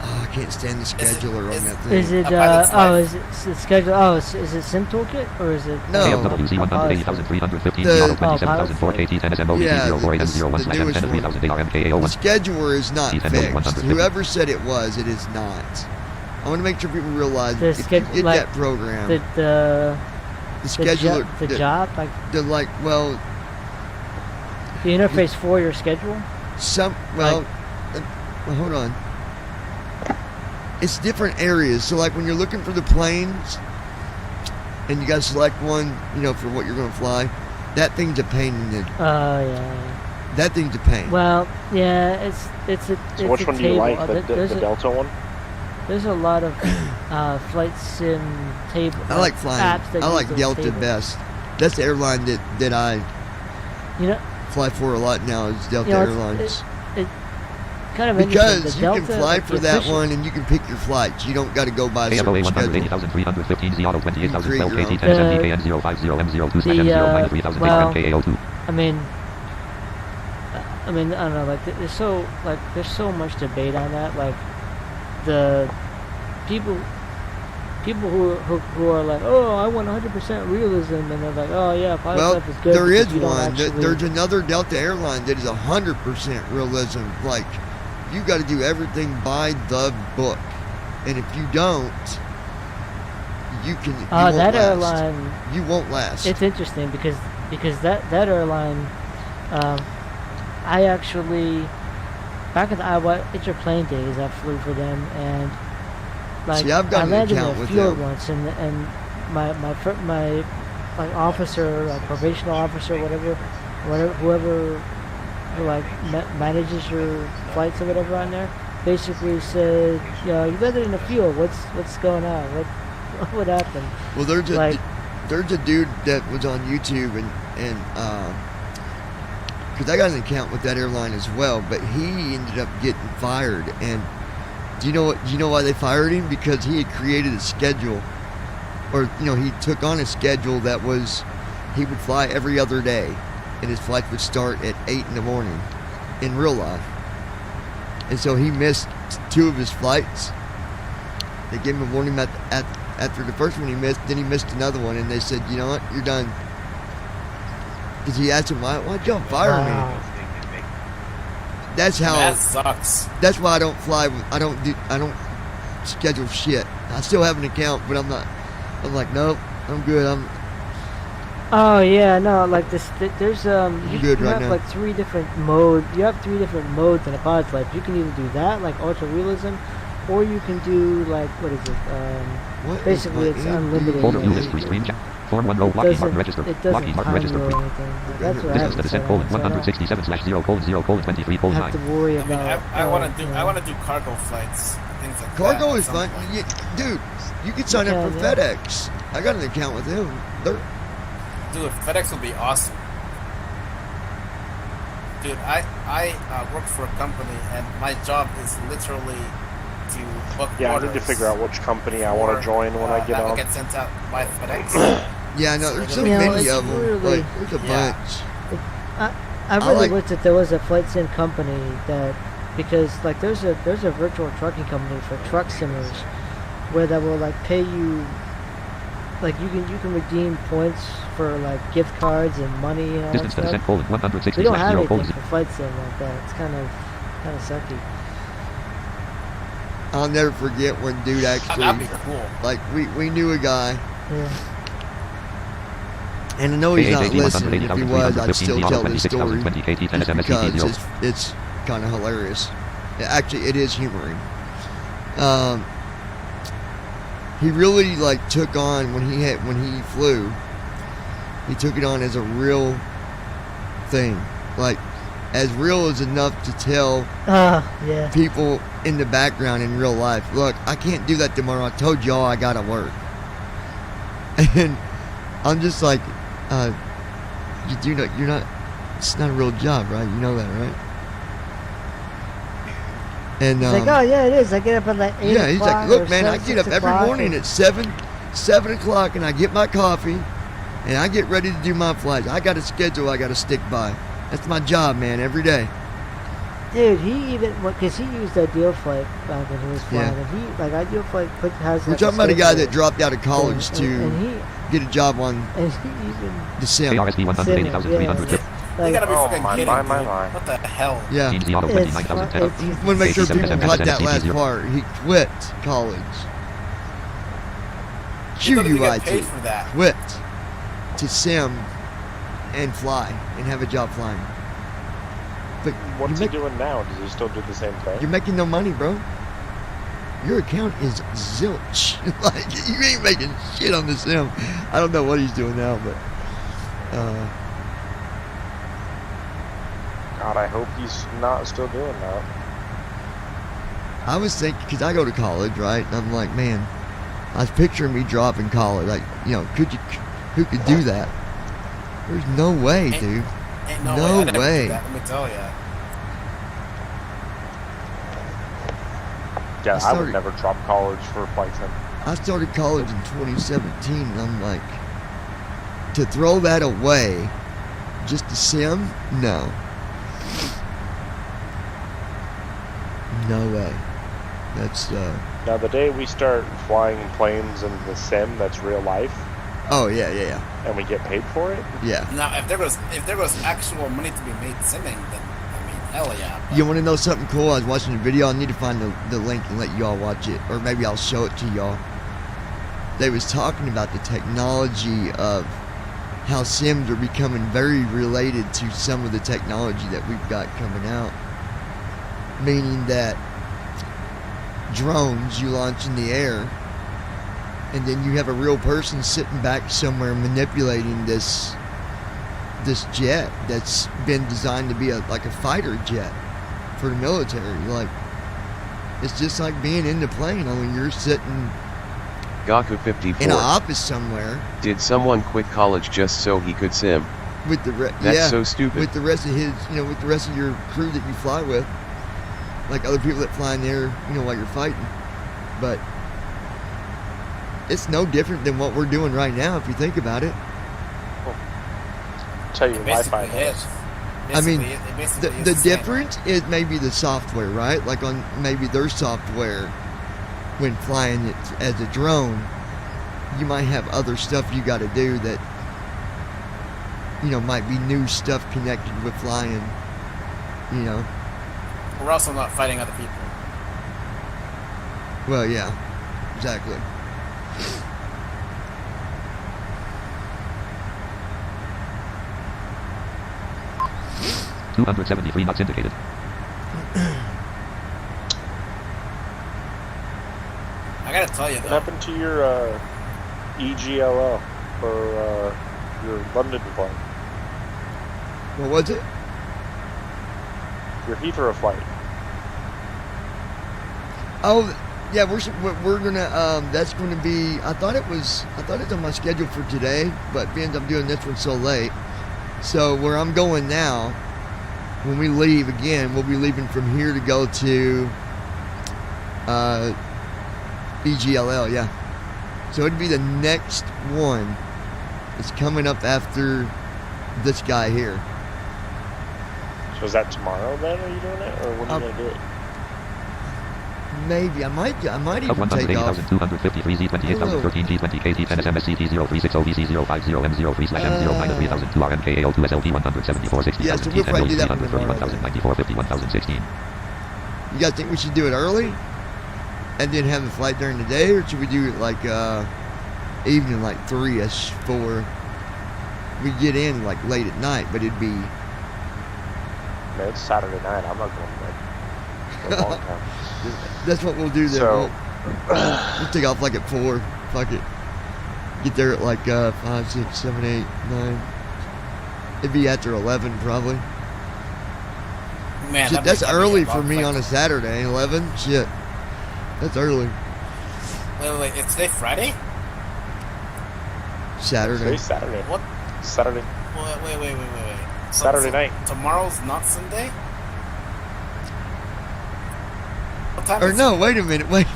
I can't stand the scheduler on that thing. Is it? Is it scheduled? Is it Sim Toolkit or is it? No. AFWC 180,315, The- Seattle 27,004 KT 10 SMO Yeah, 04 the newest one. 3000 ARMKAO The 1. scheduler is not T10 fixed. 150. Whoever said it was, it is not. I want to make sure people realize The if you sched- get like, that program, The scheduler, job, like the the interface for your schedule. Hold on. It's different areas. So like when you're looking for the planes, and you got to select one, for what you're going to fly. That thing's a pain in the. Yeah. That thing's a pain. Well, yeah, it's a. So which one do you like? The Delta one? There's a lot of flight sim table. I like flying. Apps that I use like those Delta tables. best. That's the airline that I fly for a lot now is Delta Airlines. It kind of because the you can Delta, fly like, for the that efficient- one and you can pick your flights. You don't got to go by a AFOA certain schedule. 180,315, Seattle 28,012 You KT create 10 your own. SMPKN 050M02/M0-3000 KAO 2. I mean, I don't know. There's so much debate on that. Like the people who are like, oh, I want 100% realism, and they're like, oh yeah, pilot Well, stuff is good. there is because you don't one. actually- There's another Delta airline that is 100% realism. Like, you got to do everything by the book, and if you don't, you won't that last. airline. You won't last. It's interesting because because that airline, I actually, back in the Iowa interplane days, I flew for them, and like See, I've got I an landed in account a with field them. once, and my like officer, like probation officer, whatever, whoever like manages your flights or whatever on there, basically said, you landed in a field. What's going on? What happened? Well, there's a Like- there's a dude that was on YouTube and because I got an account with that airline as well, but he ended up getting fired. And do you know why they fired him? Because he had created a schedule, or he took on a schedule that was he would fly every other day, and his flights would start at 8 in the morning in real life. And so he missed 2 of his flights. They gave him a warning after the first one he missed, then he missed another one, and they said, you know what, you're done. Because he asked him, why'd y'all fire me? That's how. That sucks. That's why I don't fly. I don't schedule shit. I still have an account, but I'm not. I'm like, nope, I'm good. Oh yeah, no, like this. There's you good right have now. like 3 different modes. You have 3 different modes in a pilot's life. You can either do that, like ultra realism, or you can do like what is it? Basically, it's unlimited. Folder view list screen chat. Form 10 Lockheed Martin register. It doesn't Lockheed Martin time register. you or anything. That's what This is happens. the descent colon 167/0:0:23:9. Have to worry I mean, about. I want to do cargo flights, things like that. Cargo at is some fun, point. dude. You can sign up for Yeah. FedEx. I got an account with them. Dude, FedEx would be awesome. Dude, I work for a company, and my job is literally to book Yeah, I orders. need to figure out which company I want to join when I get that will on. get sent out by FedEx. Yeah, no, there's so You know, many it's of them. really- Like, there's a Yeah. bunch. I really like- wish that there was a flight sim company that, because like there's a virtual trucking company for truck simmers, where that will like pay you, like you can redeem points for like gift cards and money and all that Distance to stuff. descent colon We don't have 160/0:0. anything for flight sim like that. It's kind of sucky. I'll never forget when dude That'd actually, be cool. like, we knew a guy, Yeah. and I know he's not AAJD listening. If he was, I'd still tell this story 26,020 KT 10 SMS because it's kind of hilarious. Actually, it is humoring. He really like took on when he flew. He took it on as a real thing, like as real as enough to tell Yeah. people in the background in real life, look, I can't do that tomorrow. I told y'all I gotta work. And I'm just like, you do not, you're not, it's not a real job, right? You know that, right? And He's like, oh yeah, it is. I get up at like 8 yeah, he's like, o'clock look, or man, I 6 get up every o'clock morning and- at 7 o'clock, and I get my coffee, and I get ready to do my flights. I got a schedule I got to stick by. That's my job, man, every day. Dude, he even, because he used Ideal Flight back when he was flying, Yeah. and he, like, Ideal Flight has We're like, talking about a guy schedule. that dropped out of college and, to and get a job on he even the sim. KRSD 180,300. You like, gotta be Oh, fucking my, kidding, my, dude. my, my. What the hell? Yeah. Teams the auto it's, 29,010. it's, I want to make sure people got that last 87 part. He quit college. You don't even get QUIT. paid for that. Quit to sim and fly and have a job flying. But What's you he doing now? Does he still do the same thing? you're making no money, bro. Your account is zilch. Like, you ain't making shit on the sim. I don't know what he's doing now, but God, I hope he's not still doing that. I was thinking, because I go to college, right? And I'm like, man, I was picturing me dropping college. Like, who could do that? There's no way, dude. Ain't No no way. I'd never do way. that, let me tell ya. Yeah, I started- would never drop college for flight sim. I started college in 2017, and I'm like, to throw that away just to sim? No. No way. That's, Now, the day we start flying planes in the sim that's real life, oh, yeah. and we get paid for it, Yeah. Now, if there was actual money to be made simming, then I mean, hell yeah. You want to know something cool? I was watching a video. I need to find the link and let y'all watch it. Or maybe I'll show it to y'all. They was talking about the technology of how sims are becoming very related to some of the technology that we've got coming out. Meaning that drones you launch in the air, and then you have a real person sitting back somewhere manipulating this jet that's been designed to be like a fighter jet for the military. Like, it's just like being in the plane, only you're sitting Gaku 54. in an office somewhere. Did someone quit college just so he could sim? With the That's so stupid. With the rest of his, with the rest of your crew that you fly with, like other people that fly in there, while you're fighting. But it's no different than what we're doing right now, if you think about it. Tell you Wi-Fi is. I mean, the difference is maybe the software, right? Like on maybe their software, when flying it as a drone, you might have other stuff you got to do that, might be new stuff connected with flying, We're also not fighting other people. Well, yeah, exactly. $273 knots indicated. I gotta tell you, what happened to your EGLO for your London flight? What was it? Your Heathrow flight. Oh, yeah, we're gonna that's going to be. I thought it's on my schedule for today, but being I'm doing this one so late, so where I'm going now, when we leave again, we'll be leaving from here to go to EGLL, yeah. So it'd be the next one. It's coming up after this guy here. So is that tomorrow then? Are you doing it, or when are you gonna do it? Maybe I might even Of take off. 180,253 Z28,013 G20 KT 10 SMSCT 0360 VC050M03/M03000 RMKAO2 SLT 174 60 Yeah, so we'll probably do that one tomorrow. 31,094 51,016. You guys think we should do it early, and then have the flight during the day, or should we do it like evening, like 3ish, 4? We get in like late at night, but it'd be. Man, it's Saturday night. I'm not going to bed for a long time. That's what we'll do then. So, we'll take off like at 4. Fuck it. Get there at like 5, 6, 7, 8, 9. It'd be after 11 probably. Man, shit, that's early for me on a Saturday. 11? Shit. That's early. Wait, it's today Friday? Saturday. Today's Saturday. What? Saturday. Wait. Saturday night. Tomorrow's not Sunday? What time Or is no, it? wait a minute. Wait.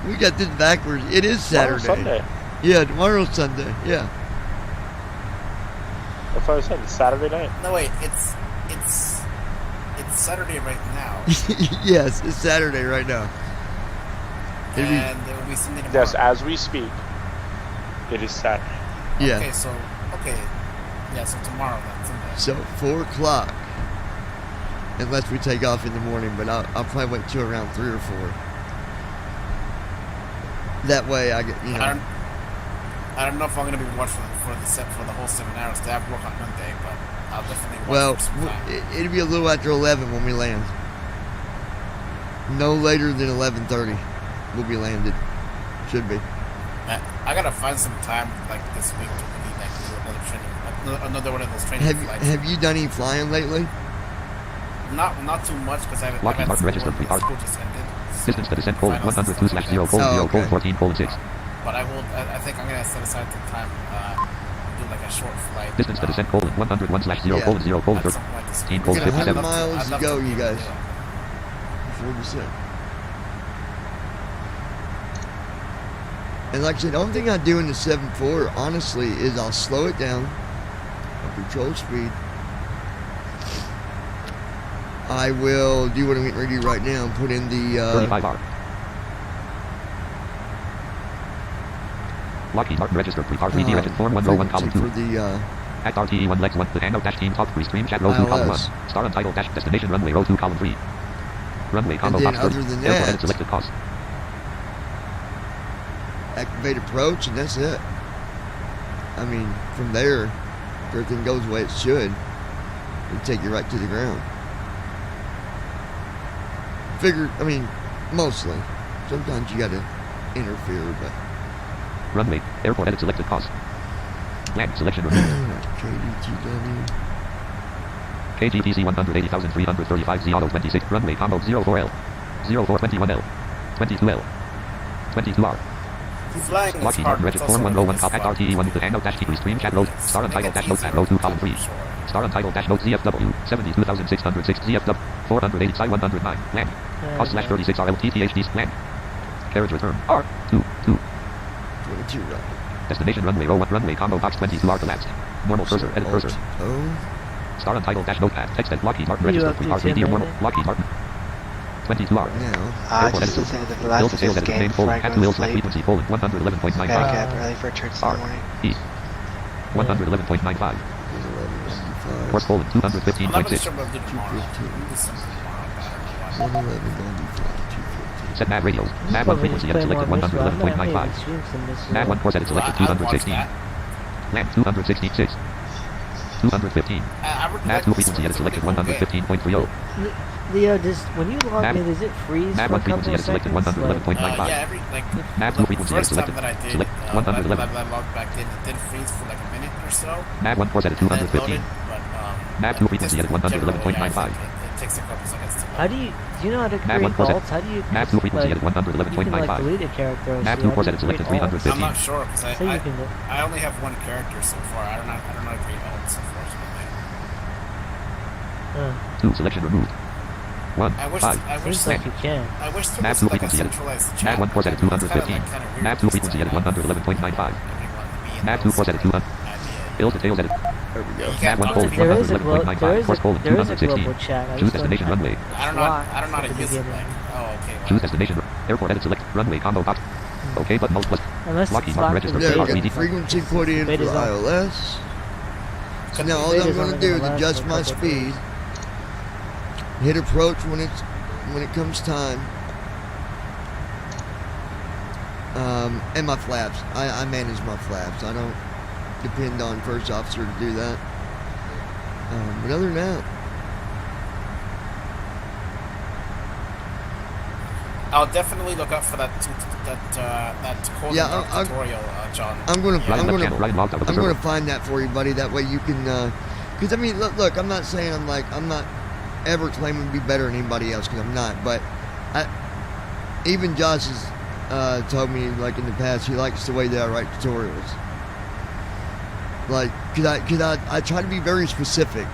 We got this backwards. It is Saturday. Tomorrow's Sunday. Yeah, tomorrow's Sunday. Yeah. That's what I said. It's Saturday night. No, wait. It's Saturday right now. Yes, it's Saturday right now. And there will be Sunday tomorrow. Yes, as we speak, it is Saturday. Yeah. Okay. Yeah, so tomorrow then, Sunday. So 4 o'clock, unless we take off in the morning, but I'll probably wait till around 3 or 4. That way I get, I don't know if I'm gonna be watching for the whole 7 hours. I have work on Monday, but I'll definitely watch. Well, for some time. it'll be a little after 11 when we land. No later than 11:30, we'll be landed. Should be. I gotta find some time like this week to really like do another one of those training flights. Have you done any flying lately? Not too much because I've Lockheed Martin registered pre-park. school just ended. Distance to descent colon 102/0:0:14:6. But I think I'm gonna set aside some time do like a short flight. Distance to descent colon 101/0:0:13:13. We got 100 57. miles to go, you guys. Before we set. And like I said, the only thing I do in the 7.4, honestly, is I'll slow it down. I'll control speed. I will do what I'm getting ready to do right now and put in the 35R. Lockheed Martin registered pre-park 3D engine form 101 column 2. For the Act RTE1 legs 1 the hangout dash team talk free stream chat row 2 column 1. Star untitled dash destination runway row 2 column 3. Runway combo and then box other 30. than Airport that, edit selected cost. activate approach, and that's it. I mean, from there, if everything goes the way it should, it'll take you right to the ground. I mean, mostly. Sometimes you gotta interfere, but... Runway, airport edit selected cost. Land selection removed. KDTW. KGTC 180,335 Z auto 26. Runway combo 04L. 0421L. 22L. 22R. Lockheed Martin Regis Form 101 Cop at RTE 1 to handout dash T3 stream chat rows. Star untitled dash notes at row 2 column 3. Star untitled dash notes ZFW 72,606 ZFW 480 Psi 109. Land. Cost slash 36 RLTTHD land. Carriage return R 2 2. 22 right. Destination runway row 1 runway combo box 22R collapsed. Normal cursor edit cursor. Oh. Star untitled dash notepad text at Lockheed Martin register 3R3D or normal Lockheed Martin. 22R. Airport edit selected. Bill to sales edit name colon at wheel select frequency colon 111.95. Early for church in the morning. E 111.95. Course colon 215.6. Set nav radios. Nav 1 frequency edit selected 111.95. Nav 1 course edit selected 216. Land 266. 215. Nav 2 frequency edit selected 115.30. Leo, when you log in, does it freeze Nav for a 1 frequency edit couple selected of seconds? 111.95. Nav 2 frequency edit selected. Select 111. I logged back in, it did freeze for like a minute or so. Nav 1 course edit 215. Nav 2 frequency edit 111.95. It takes a couple seconds to How do you know how to Nav 1 create course vaults? How edit. do you Nav 2 frequency edit you can 111.95. delete a character? or Nav see 2 how course do you edit selected create vaults? 315. I'm not sure because So you can I only have one character so far. I don't know how to create ults, unfortunately. 2 selection removed. 1 I wish 5. Seems like you can. I wish there Nav was 2 like a frequency edit. centralized chat. Nav 1 course edit 215. Nav 2 frequency edit 111.95. Nav 2 course edit 200. Bill to tails edit. There we go. Nav 1 colon There is a 111.95. Course colon there is a 216. global chat. I Choose just don't destination have runway. I don't know how at to the use it. beginning. Okay. Choose destination. Airport edit select. Runway combo box. OK button alt plus. Unless Lockheed it's Martin locked register in Yeah, we got 3R3D. the frequency put in for Beta's on. iOS. So now all I'm going to do is adjust my speed. Hit approach when it comes time. And my flaps. I manage my flaps. I don't depend on first officer to do that. But other than that, I'll definitely look up for that coding tutorial, John. I'm gonna find that for you, buddy. That way you can, because I mean, look, I'm not saying I'm not ever claiming to be better than anybody else, because I'm not. But even Josh has told me, like in the past, he likes the way that I write tutorials. Like, cause I try to be very specific,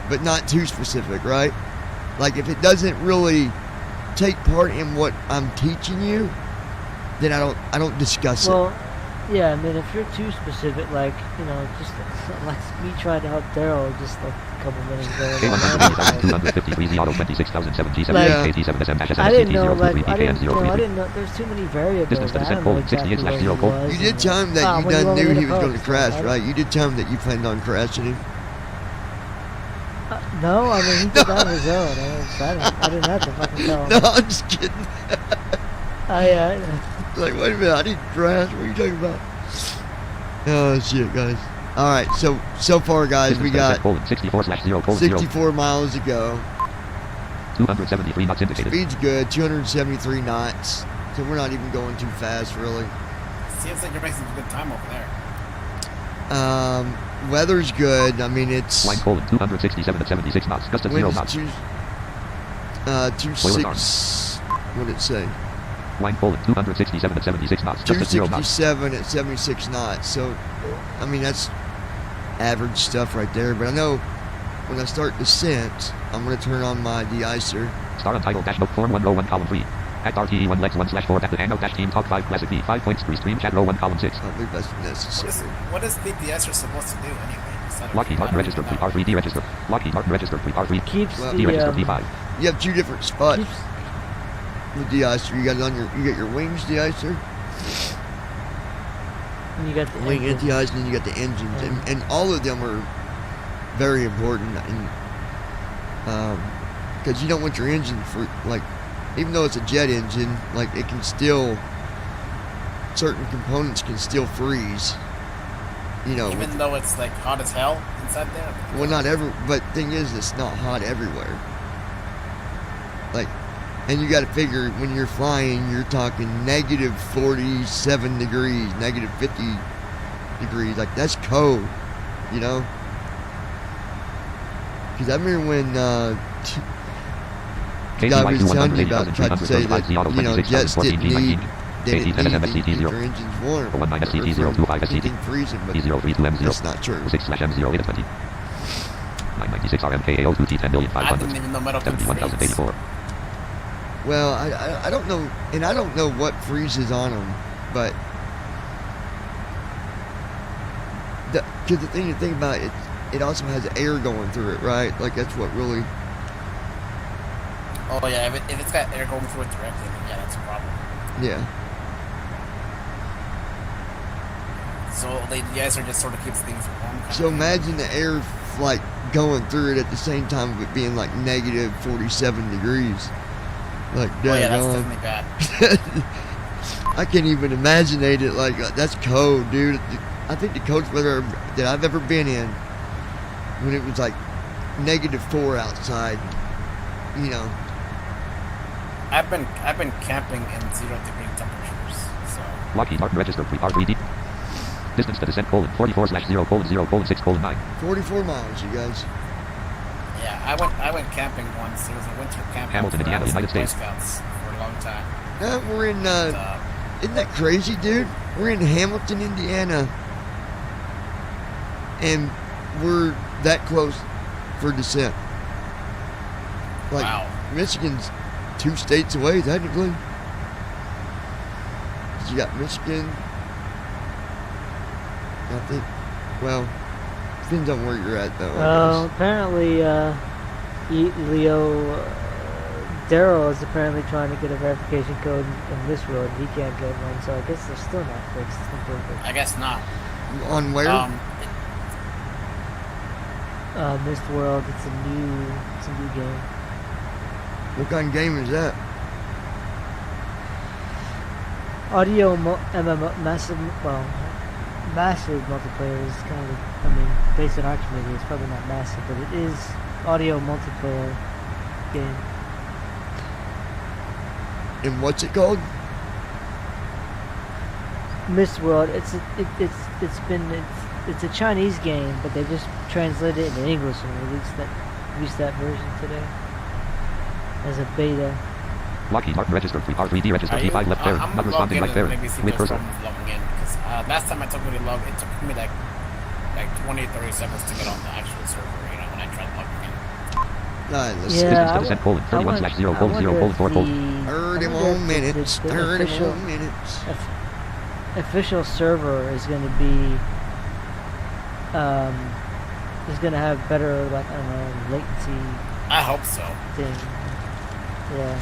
but not too specific, right? Like if it doesn't really take part in what I'm teaching you, then I don't discuss it. Well, yeah, I mean, if you're too specific, like, you know, just like me trying to help Daryl just like a couple minutes ago. I didn't know, there's too many variables. Distance to I descent don't know colon exactly 68 where he slash 0 was. You did tell him that you when done want knew me he was going to post, crash, right? right? You did tell him that you planned on crashing him. No, I mean, he did that on his own. I didn't have to fucking tell him. No, I'm just kidding. Like, wait a minute, I didn't crash. What are you talking about? Oh, shit, guys. All right, so far, guys, we got 64 miles to go. 273 knots indicated. Speed's good, 273 knots. So we're not even going too fast, really. Seems like you're making some good time over there. Weather's good. I mean, it's... Line colon 267 at 76 knots. Gust at 0 knots. 26... What did it say? Line colon 267 at 76 knots. Gust at 0 knots. 267 at 76 knots. So, I mean, that's average stuff right there. But I know when I start descent, I'm going to turn on my de-icer. Star untitled dash note form 1 row 1 column 3. At RTE 1 lex 1/4 at the handout dash team talk 5 classic B 5 points 3 stream chat row 1 column 6. I believe that's necessary. What is the DS supposed to do anyway? Lockheed Martin register pre-R3 deregister. Lockheed Martin register pre-R3 Keeps deregister P5. You have two different spots. The de-icer, you got it on you got your wings de-icer. And you got the wing anti-ice, and then you got the engines, and all of them are very important. And because you don't want your engine for even though it's a jet engine, like it can still certain components can still freeze. you know. Even though it's like hot as hell inside there. Well, not but thing is, it's not hot everywhere. Like, and you got to figure when you're flying, you're talking negative 47 degrees, negative 50 degrees. Like, that's cold, you know? Because I remember when God was telling me about, tried to say that, you know, jets didn't need keep their engines warm or anything freezing, but that's not true. 996 RMKAO 2T10,500. I didn't even know metal could freeze. 71,084. Well, I don't know, and I don't know what freezes on them, but because the thing to think about it also has air going through it, right? Like that's what really. Oh yeah, if it's got air going through it directly, then yeah, that's a problem. Yeah. So the icer just sort of keeps things warm. So imagine the air like going through it at the same time of it being like negative 47 degrees. Like, oh yeah, that's definitely bad. I can't even imagine it. Like, that's cold, dude. I think the coldest weather that I've ever been in, when it was like -4 outside, you know. I've been camping in 0-degree temperatures, so. Lockheed Martin registered R3D. Distance to descent: 44/0:0:6:9. 44 miles, you guys. Yeah, I went camping once. It was a winter camp. Hamilton, Indiana, United States. Scouts for a long time. We're in. Isn't that crazy, dude? We're in Hamilton, Indiana, and we're that close for descent. Like, wow. Michigan's 2 states away, technically. 'Cause you got Michigan. I think. Well, depends on where you're at, though. Well, apparently, Leo Daryl is apparently trying to get a verification code in this world. He can't get one, so I guess they're still not fixed completely. I guess not. On where? Mist World. It's a new game. What kind of game is that? Audio MMO, massive multiplayer is kind of, I mean, based on our community, it's probably not massive, but it is audio multiplayer game. And what's it called? Mist World. It's a Chinese game, but they just translated it into English and released that version today as a beta. Lockheed Martin registered R3D registered T5 left there. Not responding right there. With cursor. Last time I took me to log, it took me like 20-30 seconds to get on the actual server, you know, when I tried logging in. Distance to descent: 31/0:0:4. 31 minutes. 31 minutes. Official server is going to be is going to have better, like, I don't know, latency. I hope so. Thing. Yeah.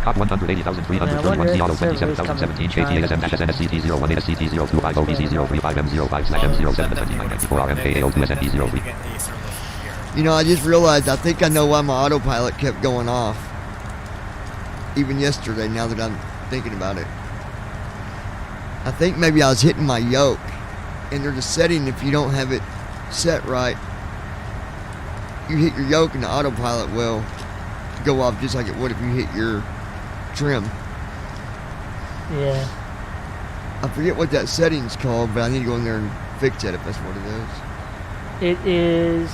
COD 180,331 Z Auto 27,017 KTASM-SNSCT 01ASCT025OBZ035M05/M07/2994 RMKAO 2SND03. You know, I just realized, I think I know why my autopilot kept going off. Even yesterday, now that I'm thinking about it. I think maybe I was hitting my yoke. And there's a setting, if you don't have it set right, you hit your yoke and the autopilot will go off just like it would if you hit your trim. Yeah. I forget what that setting's called, but I need to go in there and fix it if that's what it is. It is,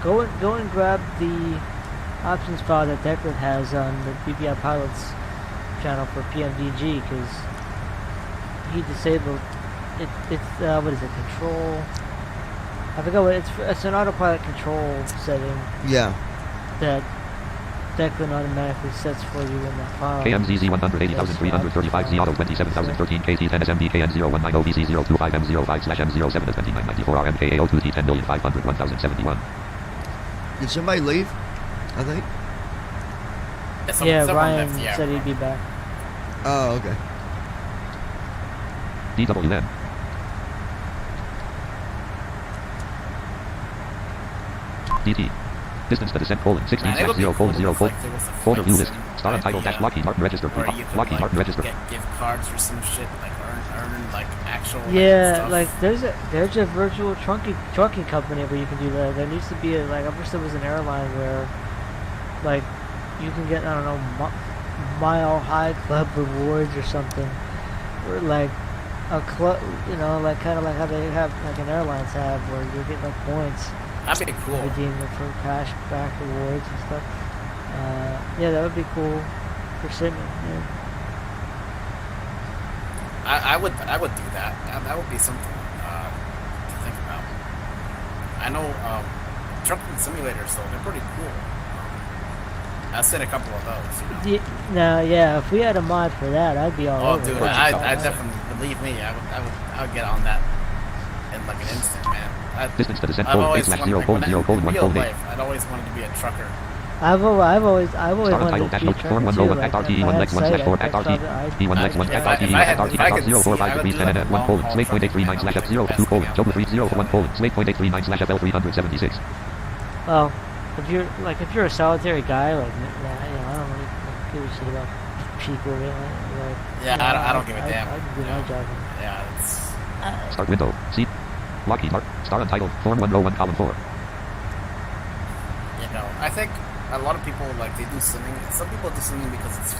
go and grab the options file that Declan has on the BBI Pilots channel for PMDG, because he disabled it. It's what is it? Control. I forgot what it's an autopilot control setting. Yeah. That Declan automatically sets for you in that file. KMZZ 180,335 Z Auto 27,013 KT10SMBKN 019OBZ025M05/M07/2994 RMKAO 2T10,500,1071. Did somebody leave? I think. Yeah, Ryan said he'd be back. Oh, okay. DWN. DT. Distance to descent colon 16 Man, it would be 0 cool colon 0 if, colon. like, there was a Folder flight view list. sim Star Untitled dash idea Lockheed Martin registered. where you could Lockheed Martin like registered. get gift cards or some shit, like earn like actual Yeah, stuff. like there's a virtual trunking company where you can do that. There needs to be a, like, I wish there was an airline where like you can get, I don't know, Mile High Club rewards or something, or like a club, you know, like kind of like how they have, like an airlines have, where you get like points. That'd be cool. Redeem them for cash back rewards and stuff. Yeah, that would be cool for simming. Yeah. I would do that. That would be something to think about. I know trucking simulators though, they're pretty cool. I've seen a couple of those. You know? Yeah, if we had a mod for that, I'd be all Oh, over dude, it. I definitely, believe me, I would get on that in like an instant, man. Distance to descent I've colon always 8 wanted, 0 colon 0 colon in 1 real colon 8. life, I'd always wanted to be a trucker. I've always Star wanted Untitled to dash be a note form trucker 1 row too. 1 Like, at RT if I 1 had lex 1 sight, slash 4 I'd at RT probably- I'd- E1 lex 1 at RT if E1 I at had- RT if I could 0 4 see, I 5 would degrees do 10 like at a 1 colon long-haul slave point trucking, 839 slash man. F 0 That 2 would be colon the double best 3 thing 0 ever. 1 colon slave point 839 slash FL 376. Well, if you're a solitary guy, like, you know, I don't really give a shit about people. Really, like, Yeah, you know, I don't give a damn. I can do my job. Yeah, it's. Start window. See. Lockheed Martin. Star Untitled. Form 1 row 1 column 4. You know, I think a lot of people like they do swimming. Some people do swimming because it's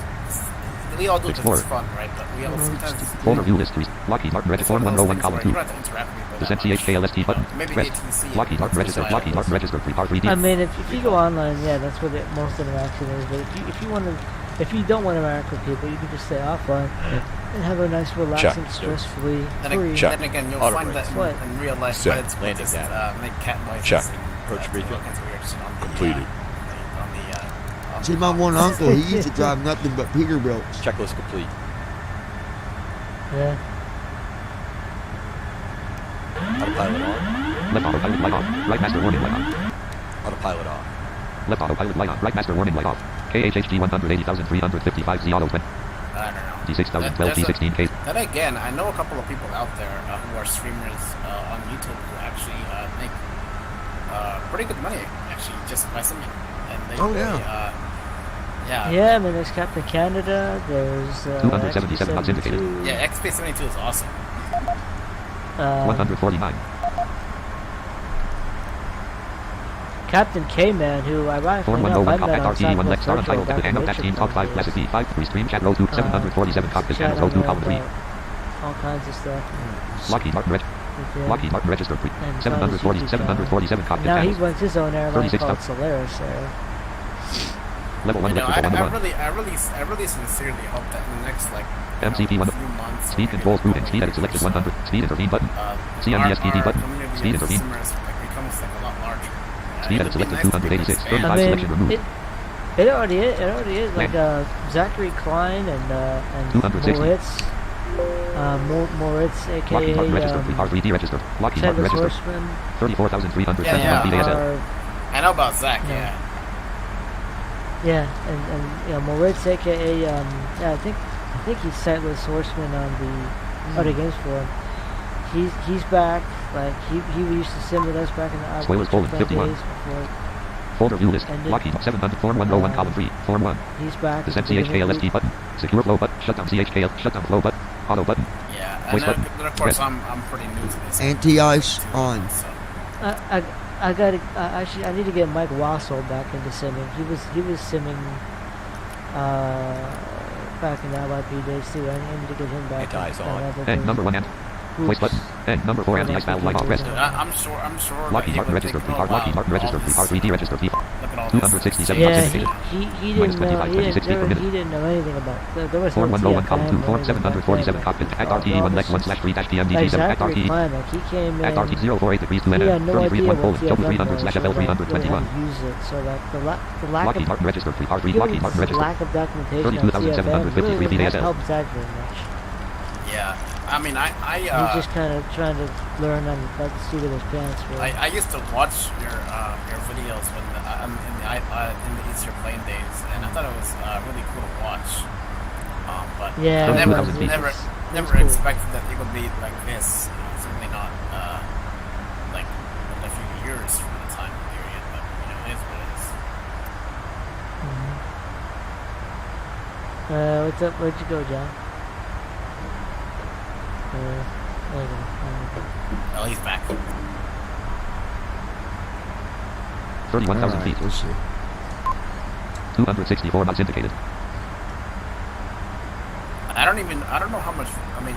we all do it because it's fun, right? But we all sometimes Folder view list. Lockheed Martin registered. Form 1 row 1 column 2. you don't have to interact with people. Descent CHKLST button. Maybe Rest. ATC. Lockheed Martin registered. Lockheed Martin registered. 3 par 3D. I mean, if you go online, yeah, that's where the most interaction is. But if you don't want to interact with people, you can just stay offline and have a nice, relaxing, stress-free. Then again, you'll find that in real life. Set. It's Landing just down. make cat noises. Check. Approach briefing. Completed. See, my one uncle, he used to drive nothing but Peterbilts. Checklist complete. Yeah. Autopilot on. Left autopilot light on. Right master warning light on. Autopilot on. Left autopilot light on. Right master warning light off. KHHG 180,355 Z auto 20. I don't know. D6012 D16K. Then again, I know a couple of people out there who are streamers on YouTube who actually make pretty good money, actually, just by swimming. And they yeah. Yeah, I mean, there's Captain Canada, there's 277 knots indicated. Yeah, XP72 is awesome. 149. Captain K-Man, who ironically Form 1 enough, row I 1 met cop on at RT1 Cyclops lex star Virtual untitled back to in hang up dash team Richmond. top 5 classic B 5 free stream chat row 2 747 cockpit channels row 2 column 3. All kinds of stuff. Lockheed Martin Lockheed Martin registered 3. 747 cockpit Now he channels. runs his own airline 36 called knots. Solaris. Level 1 You know, electrical 1 I really sincerely hope that in the next MCP 1 few months, speed control moving speed edit selected 100 speed intervene button CMDSPD button speed intervene becomes like a lot larger. speed edit selected 286 35 I mean, selection removed it already is. Like Zachary Klein and 260. Moritz, aka Lockheed Martin registered 3 R3D registered Lockheed Martin Tedros registered Horseman. 34,371 BASL. I know about Zach, yeah. Yeah, and you know, Moritz, aka yeah, I think he's Sightless Horseman on the other games forum. He's back. Like he used to sim with us back in the Spoilers colon 51. days before. Folder view list. Ended. Lockheed 700 form 1 row 1 column 3 form 1. He's back. Descent CHKLST button. Secure flow button. Shutdown CHKL. Shutdown flow button. Auto button. Yeah, and Voice then, button. of course I'm pretty new to this. Anti-ice on. I need to get Mike Wassel back into simming. He was simming back in the LIP days too. I need to get him back. Anti-ice on. And number 1 and voice button. And number 4 anti-ice valve light off rest. I'm sure. Lockheed Martin registered 3 R. Lockheed Martin registered 3 R3D registered 3. 267 Yeah, indicated. he Minus didn't know. 25, 26 feet per minute. He didn't know anything about. There was Form no 1 row 1 TFM column 2 or form anything back 747 then. cockpit at RTE 1 lex 1 slash 3 dash PMDT 7 at Zachary RTE Klein, like he came in. at RT 048 degrees to He NN had no 33 idea 1 what colon TFM double 300 was, slash so FL like, really 321. had to use it. So like the lack Lockheed of Martin registered 3 R3 Lockheed Martin registered lack of documentation on 32,753 TFM really VASL. didn't help Zach very much. Yeah, I mean He's just kind of trying to learn on by the seat of his pants. Really. I used to watch your videos when in the Easter Plane days, and I thought it was really cool to watch. But Yeah, I it never was cool. expected that it would be like this. Certainly not like a few years from the time period, but you know, it is what it is. What's up? Where'd you go, John? There you go. Oh, he's back. 31,000 feet. Let's see. 264 knots indicated. I don't know how much, I mean,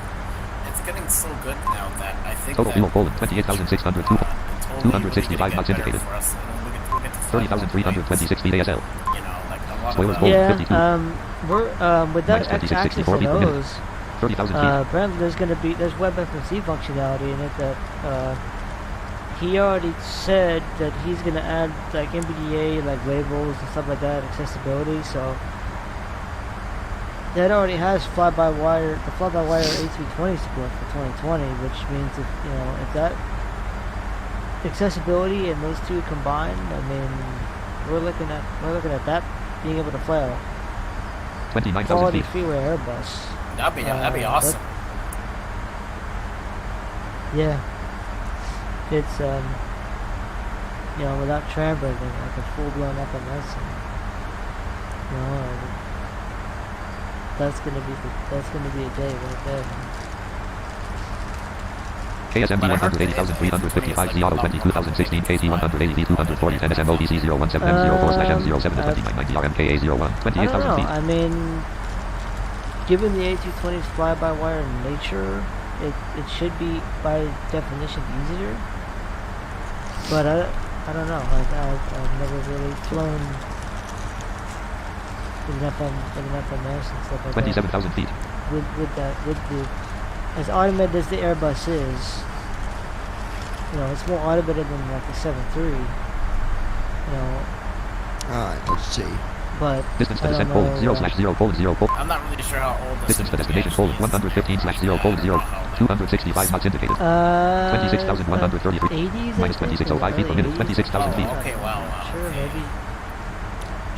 it's getting so good now that I think Total that, fuel Poland 28,600. 265 knots indicated. 30,326 feet ASL. You know, like a lot Spoilers of Poland Yeah, 52. we're with that Minus X-axis 2664 of feet per minute. those. 30,000 feet. Apparently there's WebFMC functionality in it that he already said that he's gonna add like NVDA like labels and stuff like that, accessibility. So that already has fly-by-wire, the fly-by-wire A320 support for 2020, which means if if that accessibility and those two combined, I mean, we're looking at that being able to fly a 29,000 quality feet. freeway Airbus. that'd be awesome. Yeah. It's without tram braking, like a full-blown FMS, and, that's gonna be a day right there. KSMB 180,355 Z Auto 2016 KT 180 240 NSM OBC 017M04/M07-2990 RMKA 01 I don't 28,000 know. feet. I mean, given the A220's fly-by-wire nature, it should be by definition easier. But I don't know. I've never really flown with an FMS and stuff like 27,000 feet. With the as automated as the Airbus is, it's more automated than like the 7.3. Alright, let's see. But Distance to I don't descent Poland know, 0/0 Poland 0 Poland. I'm not really sure how old this Distance to destination Poland 115/0 Poland 0. 265 knots indicated. 26,133. 80s, Minus 2605 feet per minute. 26,000 feet. Okay, wow. Sure, maybe.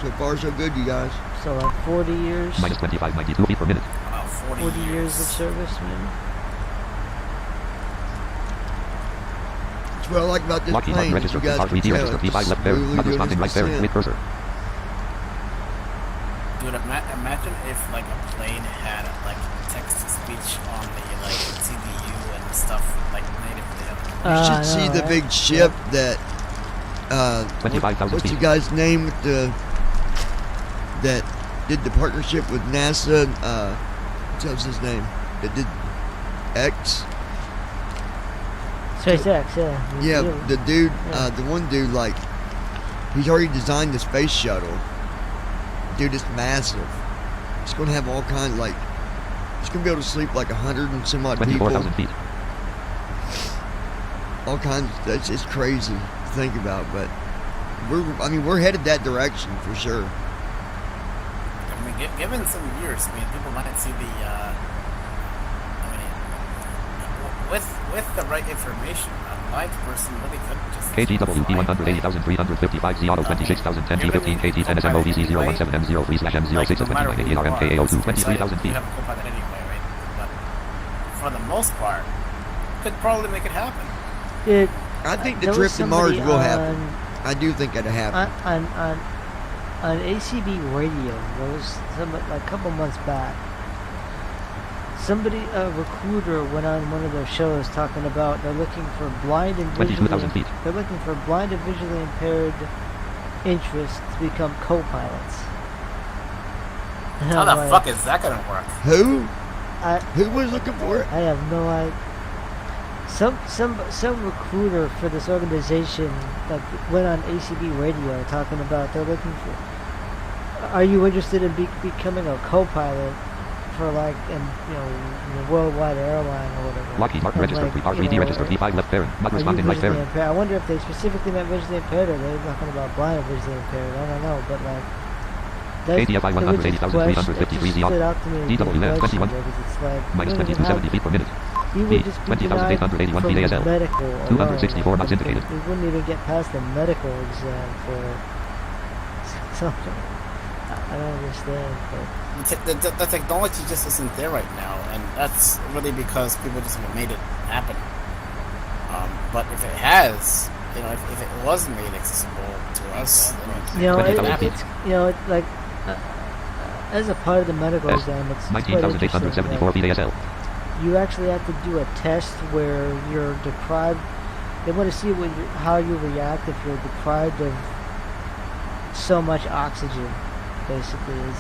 So far, so good, you guys. So like 40 years. Minus 2592 feet per minute. About 40 years of service, maybe. That's what I like about this Lockheed plane. Martin is you registered guys R3D can registered tell P5 left bearing. it's Not really responding doing right bearing. its With cursor. Dude, imagine if like a plane had like text-to-speech on the like CDU and stuff like natively. You should see the big ship that 25,000 what's feet. the guy's name with that did the partnership with NASA? What's his name? That did X. SpaceX, yeah. Yeah, the dude, the one dude, like, he's already designed the space shuttle. Dude, it's massive. It's gonna have all kinds, like, it's gonna be able to sleep like 100 and some odd people. 24,000 feet. All kinds. It's crazy to think about, but we're headed that direction for sure. I mean, given some years, I mean, people might see the. With the right information, a blind person really could just. KGWP 180,355 Z Auto 26,010 T15 KT 10 SMOVC 017M03/M06/2988 RMKA02 23,000 feet. You have a co-pilot anyway, right? But for the most part, could probably make it happen. I think the there trip was to Mars somebody will happen. I do think it'll happen. On ACB radio, there was like a couple months back. Somebody, a recruiter, went on one of their shows talking about they're looking for blind and 22,000 feet. They're looking for blind and visually impaired interests to become co-pilots. And How I'm the like, fuck is that gonna work? Who was looking for it? I have no idea. Some recruiter for this organization like went on ACB radio talking about they're looking for. Are you interested in becoming a co-pilot for like a worldwide airline or whatever? Lockheed Martin registered R3D registered P5 left bearing. Not responding right bearing. I wonder if they specifically meant visually impaired or they're talking about blind or visually impaired. I don't know, but like. KTFI 180,353 Z Auto. DWM 21. Minus 2270 feet per minute. You would just be 20,881 feet ASL. 264 knots indicated. We wouldn't even get past the medical exam for something. I don't understand, but The technology just isn't there right now, and that's really because people just haven't made it happen. But if it has, if it was made accessible to us, then it's like as a part of the medical S. exam, it's quite 19,874 interesting. VASL. You actually have to do a test where you're deprived. They want to see how you react if you're deprived of so much oxygen. Basically, is.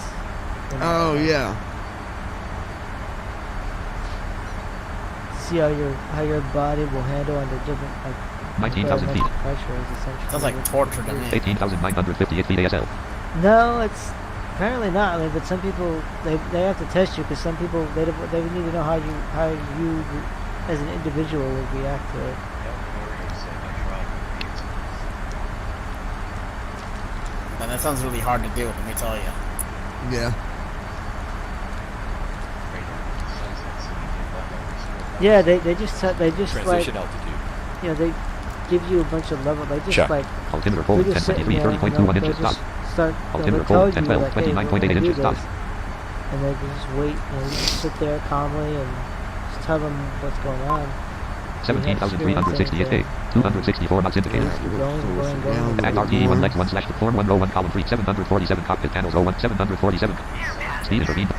Oh yeah. See how your body will handle under different 19,000 feet. pressures. Essentially. Sounds like torture to me. 18,958 VASL. No, it's apparently not. I mean, but some people they have to test you because some people they need to know how you as an individual would react to it. Man, that sounds really hard to do. Let me tell you. Yeah. Yeah, they just like Transition altitude. you know they give you a bunch of level. They just Check. like Altimeter forward they just sit 1023 there, 30.21 they'll inches just dot. start. Altimeter They'll tell forward you 1012 like, hey, we're 29.8 gonna do inches this, dot. and they just wait. You just sit there calmly and just tell them what's going on. 17,368 feet. 264 knots indicated. Act RTE 1 legs 1 slash form 1 row 1 column 3 747 cockpit panels row 1 747. Speed intervened.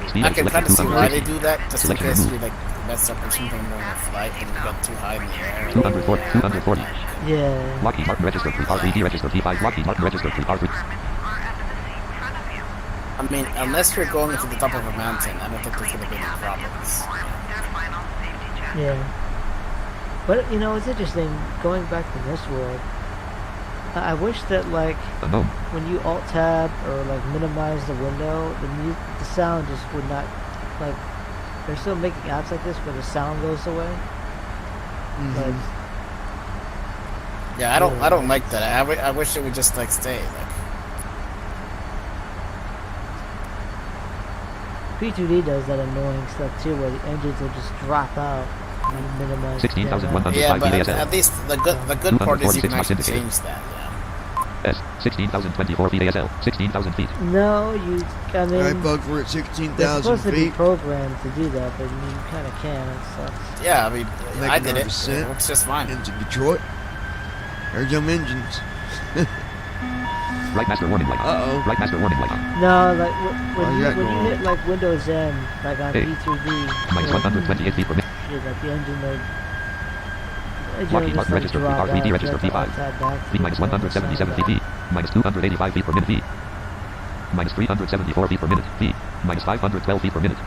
Speed I can kind of see why they do that, just in Selection case removed. you like mess up or something during a flight and you got too high in the air. 240. 240. Yeah. Lockheed Martin registered 3 R3D registered P5. Lockheed Martin registered 3 R3. I mean, unless you're going to the top of a mountain, I don't think there's gonna be any problems. Yeah. But you know, it's interesting going back to this world. I wish that like when you alt tab or like minimize the window, the sound just would not like. They're still making apps like this where the sound goes away. Like, Yeah, I don't like that. I wish it would just like stay. Like, P2D does that annoying stuff too, where the engines will just drop out and minimize. 16,105 yeah, but VASL. at least the good part is you can actually change that. S. 16,024 feet ASL. 16,000 feet. No, I mean. Alright, folks, we're at They're 16,000 supposed to be feet. programmed to do that, but you kind of can. It sucks. Yeah, I mean, I did it. Making It works just fine. into Detroit. There's them engines. Right master warning light on. Uh-oh. Right master warning light on. No, like when How's you that going? hit like Windows N, like on Hey. P3D, Minus 128 feet per minute. like the engine will. Lockheed Martin registered R3D registered V5. V minus 177 feet V. Minus 285 feet per minute V. Minus 374 feet per minute V. Minus 512 feet per minute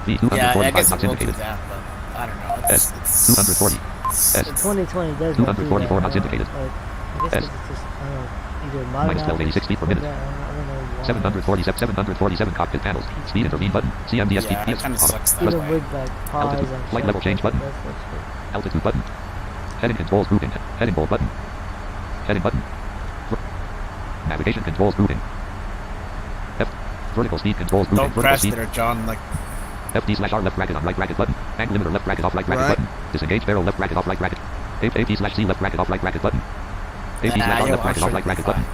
V. Yeah, I 245 guess knots it will do indicated. that, but I don't know. S. 240. S. 2020 does 244 knots do that, indicated. Like, I guess S. it's just either Minus 1286 feet per minute. I don't know why. 747 cockpit panels. Speed intervene button. CMDS Yeah, it kinda sucks that Even way. with like pause Altitude. and Flight level change button. that's good. Altitude button. Heading controls grouping. Heading goal button. Heading button. Navigation controls grouping. F. Vertical speed controls grouping. Don't Vertical crash speed. there, John. Like, FD/R left bracket on right bracket button. Angle limiter left bracket off right bracket Right. button. Disengage barrel left bracket off right bracket. AP/C left bracket off right bracket button. Nah, AP/R yo, left bracket I'm off right sure bracket you'll button.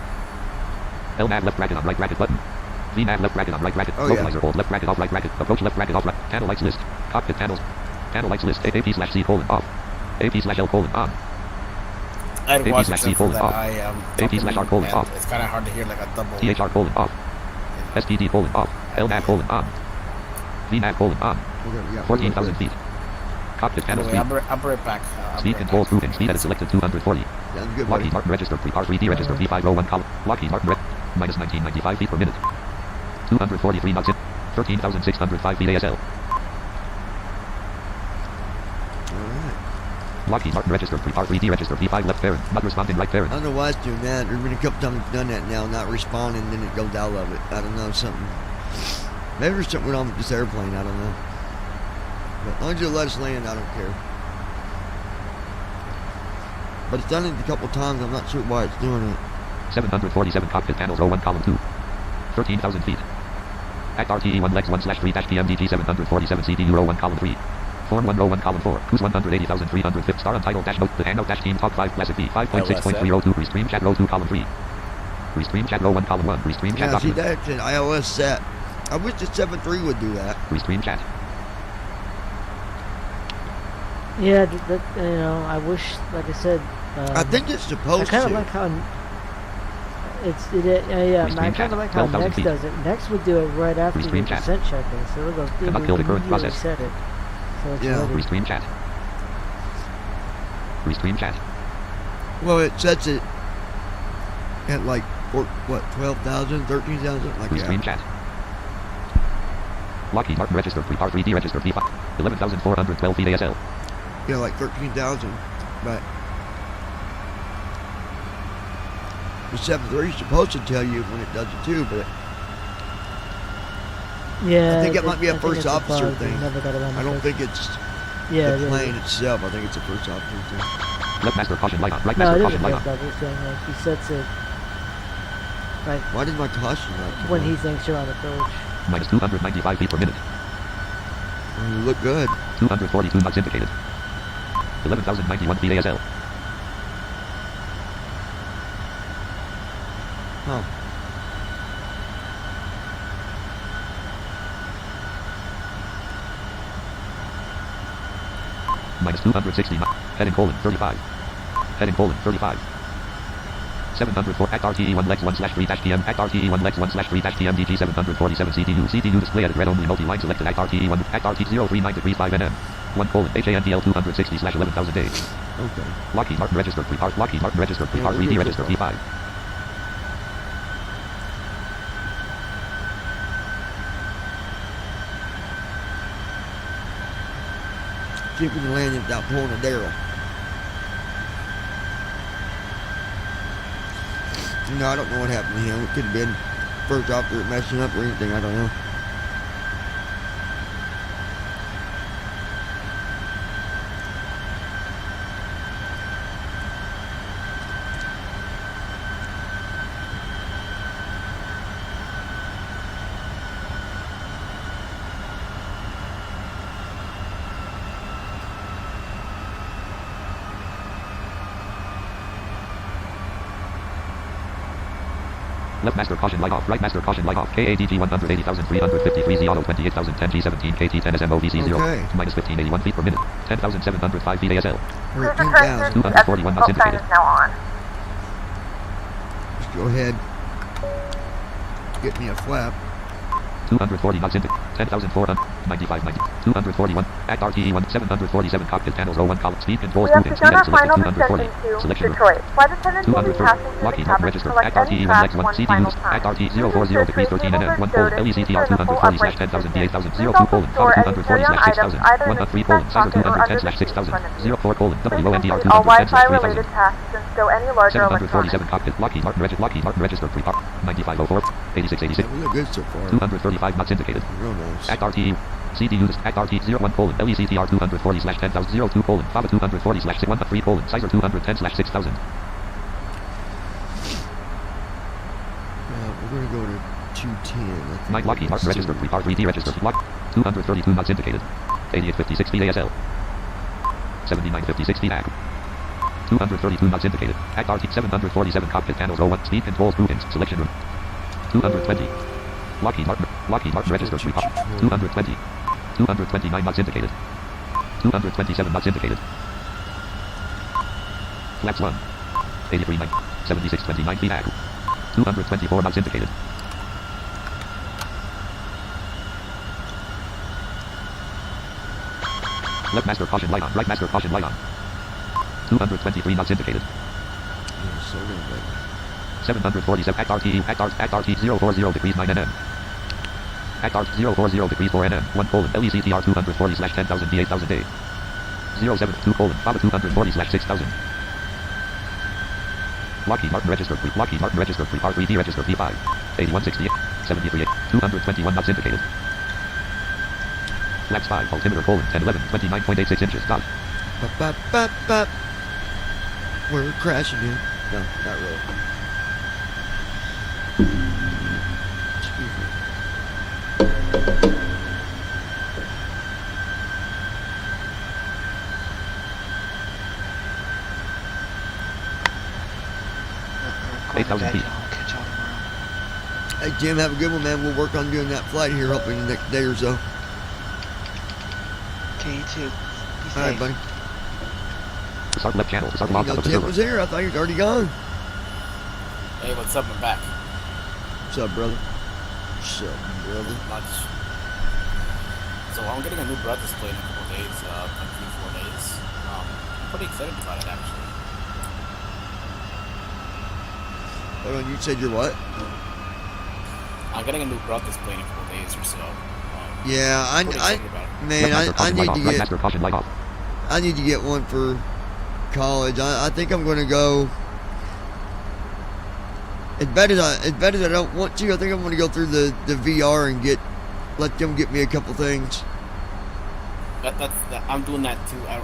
LNAV left bracket on right bracket button. VNAV left bracket on right bracket. Oh, yeah. Localizer hold left bracket off right bracket. Approach left bracket off right. Panel lights list. Cockpit panels. Panel lights list. AP/C colon off. AP/L colon on. I'd watch AP/C except for colon that off. I AP/R colon and off. it's kind of hard to hear like a double. THR colon off. STD colon off. LNAV colon on. VNAV colon on. 14,000 feet. Cockpit panel Anyway, speed. I'll be right back. Speed controls grouping. Speed edit selected 240. Sounds good, buddy. Lockheed Martin registered 3 R3D registered V5 row 1 column. Lockheed Martin minus 1995 feet per minute. 243 knots in. 13,605 feet ASL. Lockheed Martin registered 3 R3D registered V5 left parent. Not responding right I parent. don't know why it's doing that. There's been a couple times it's done that now, not responding, then it goes out of it. I don't know, something. Maybe there's something wrong with this airplane, I don't know. But as long as you let us land, I don't care. But it's done it a couple times, I'm not sure why it's doing it. 747 cockpit panels row 1 column 2. 13,000 feet. Act RTE 1 legs 1/3-PMDT 747 CDU row 1 column 3. Form 1 row 1 column 4. Cruise 180,305 star untitled dash note. The handout dash team top 5 classic V 5.6.302 restream chat row 2 column 3. Restream chat row 1 column 1. Restream chat Yeah, see, document. that's an iOS set. I wish the 7.3 would do that. Restream chat. Yeah, I wish, like I said. I think it's I supposed kind of to. like how. Yeah, Restream I kind chat. of like how 12,000 Next feet. does it. Next would do it right after Restream you chat. percent check it, so it'll Cannot kill the current immediately process. set it. So it's Yeah. ready. Restream chat. Restream chat. Well, it sets it at like, 12,000, 13,000, like Restream that. chat. Lockheed Martin registered pre-par 3D registered P5. 11,412 feet ASL. Yeah, like 13,000. But the 7.3 is supposed to tell you when it does it too, but Yeah. I think it might be a I think first it's officer bug. They thing. never got around I to don't fix think it's Yeah, the it is. plane itself. I think it's a first officer thing. Left master caution light on. Right No, master it is a caution light first on. officer thing. Like he sets it like Why did my caution light come when on? he thinks you're on approach. Minus 295 feet per minute. You look good. 242 knots indicated. 11,091 feet ASL. Huh. Minus 260 knots. Heading colon 35. Heading colon 35. 704 at RTE1 lex 1 slash 3 dash PM at RTE1 lex 1 slash 3 dash PM DG 747 CTU CTU display at red only multi-line selected at RTE1 at RT 039 degrees 5 NM 1 colon HANDL 260 slash 11,000 days. Okay. Lockheed Martin registered pre-par. Lockheed Martin registered pre-par 3D registered P5. See if we can land it without pulling a Daryl. No, I don't know what happened to him. It could have been first officer messing up or anything. I don't know. Left master caution light off. Right master caution light off. KADT 180,353 auto 28,010 G17 KT10 SMOVC 0. Okay. Minus 1581 feet per minute. 10,705 feet ASL. 13,000. 241 knots indicated. now on. Let's go ahead. Get me a flap. 240 knots indicated. 10,495 90. 241. At RTE1 747 cockpit panels 01 column speed controls We have moving. begun our Selected final 240. descent to Selection room. Detroit. Flight attendants will be 230. passing through the Lockheed Martin cabin to registered. select At any RTE1 craft lex 1 one CT final units. time. At RT Use 040 your degrees 13 tables NM or 1 colon stowed LECTR into 240 slash operating 10,000 position. 8,000 Please 02 also colon store 240 any slash items 6,000 either in the 103 seat colon back Sizer pocket or 210 under slash the seat in 6,000 front of you. 04 colon Please WONDR complete all 210 slash Wi-Fi related 3000. tasks and stow any larger 747 electronics. cockpit. Lockheed Martin registered pre-par. 9504. 8686. We look good so far. 235 knots indicated. Real nice. At RTE. CTU at RT 01 colon LECTR 240 slash 10,000 02 colon FAVA 240 slash 113 colon Sizer 210 slash 6,000. We're going to go to 210. 9 Lockheed Martin registered pre-par 3D registered. Lock. 232 knots indicated. 8856 feet ASL. 7956 feet AG. 232 knots indicated. At RT 747 cockpit panels 01 speed controls moving. Selection room. 220. Lockheed Martin registered pre-par. 220. 229 knots indicated. 227 knots indicated. Flaps 1. 83 9. 76 29 feet AG. 224 knots indicated. Left master caution light on. Right master caution light on. 223 knots indicated. 747 at RT 040 degrees 9 NM. At RT 040 degrees 4 NM. 1 colon LECTR 240 slash 10,000 D 8,000 day. 072 colon FAVA 240 slash 6,000. Lockheed Martin registered pre-par 3D registered P5. 8168. 73 221 knots indicated. Flaps 5 altimeter colon 1011 29.86 inches dot. We're crashing here. No, not really. Excuse me. Going 8,000 to bed, feet. y'all. Catch y'all tomorrow. Hey, Jim, have a good one, man. We'll work on doing that flight here, hopefully in the next day or so. Okay, you too. Be All safe. right, buddy. Start left channel. Start You logs know, of Tim observer. was here. I thought he was already gone. Hey, what's up? I'm back. What's up, brother? What's up, brother? Much. So I'm getting a new broad display in a couple days, like 3-4 days. I'm pretty excited about it, actually. Hold on, you said you're what? I'm getting a new broad display in a couple days or so. Yeah, I need to get one for college. I think I'm gonna go. As bad as I don't want to, I think I'm gonna go through the VR and let them get me a couple things. I'm doing that too. I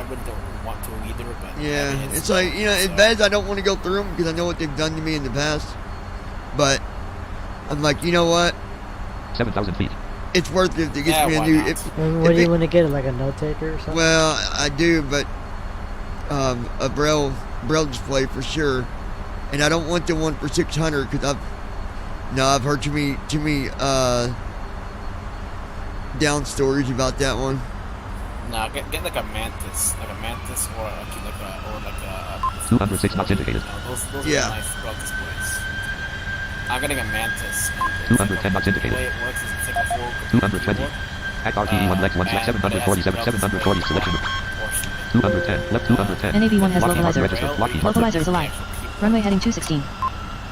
really don't want to either. But Yeah, I mean, it's like, you know, as bad as I don't want to go through them because I know what they've done to me in the past. But I'm like, you know what? 7,000 feet. It's worth it if it gets me a new. What do you want to get? Like a note taker or something? Well, I do, but a braille display for sure, and I don't want the one for 600 because I've heard too many down stories about that one. No, get like a Mantis or like a 206 knots indicated. Those Yeah. are nice broad displays. I'm getting a Mantis. 210 knots indicated. The way it works is it's like a full 220. At RTE1 Lex 1 747 740 selection. 210 left 210. NAV1 has Lockheed Martin localizer. registered. Lockheed Martin. Localizer is alive. Runway heading 216.